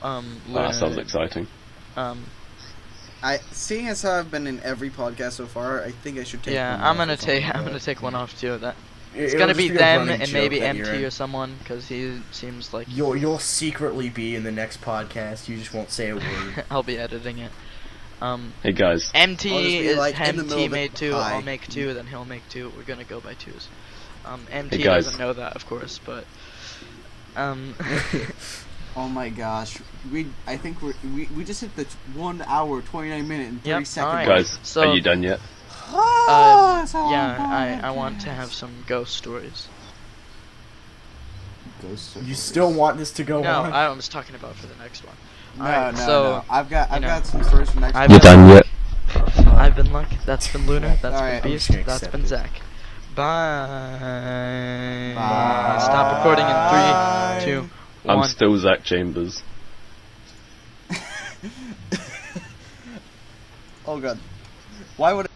Speaker 4: That
Speaker 3: Luna.
Speaker 4: sounds exciting.
Speaker 2: Seeing as how I've been in every podcast so far, I think I should take.
Speaker 3: yeah,
Speaker 2: one
Speaker 3: I'm
Speaker 2: off
Speaker 3: gonna
Speaker 2: or something
Speaker 3: take
Speaker 2: like
Speaker 3: I'm
Speaker 2: that.
Speaker 3: gonna take one off too. That it's
Speaker 5: It'll
Speaker 3: gonna
Speaker 5: just
Speaker 3: be
Speaker 5: a
Speaker 3: them
Speaker 5: running
Speaker 3: and
Speaker 5: joke
Speaker 3: maybe
Speaker 5: that you're
Speaker 3: MT
Speaker 5: in.
Speaker 3: or someone, because he seems like
Speaker 5: You'll secretly be in the next podcast. You just won't say a word.
Speaker 3: I'll be editing it.
Speaker 4: Hey guys,
Speaker 2: I'll just
Speaker 3: MT
Speaker 2: be,
Speaker 3: is
Speaker 2: like, in the middle
Speaker 3: MT
Speaker 2: of it,
Speaker 3: made 2.
Speaker 2: hi.
Speaker 3: I'll make 2. Then he'll make 2. We're gonna go by 2s. MT
Speaker 4: Hey, guys.
Speaker 3: doesn't know that, of course, but
Speaker 2: Oh my gosh, I think we just hit the 1 hour 29 minute and 30
Speaker 3: Yep,
Speaker 2: second.
Speaker 3: alright.
Speaker 4: guys,
Speaker 3: So-
Speaker 4: are you done yet?
Speaker 2: Ah, it's all
Speaker 3: yeah, I
Speaker 2: podcast.
Speaker 3: want to have some ghost stories.
Speaker 5: You still want this to go
Speaker 3: No,
Speaker 5: on?
Speaker 3: I was talking about for the next one.
Speaker 2: No,
Speaker 3: Alright,
Speaker 2: no,
Speaker 3: so
Speaker 2: no. I've got
Speaker 3: you know,
Speaker 2: some stories for next.
Speaker 3: I've
Speaker 4: You
Speaker 3: been
Speaker 4: done yet?
Speaker 3: I've been Luck. That's been Lunar. That's
Speaker 2: Alright,
Speaker 3: been
Speaker 2: I'm
Speaker 5: just
Speaker 3: Beast.
Speaker 5: gonna
Speaker 3: That's
Speaker 5: accept
Speaker 3: been
Speaker 5: it.
Speaker 3: Zach. Bye.
Speaker 2: Bye.
Speaker 3: Stop recording in 3, 2, 1.
Speaker 4: I'm still Zach Chambers.
Speaker 2: Oh god, why would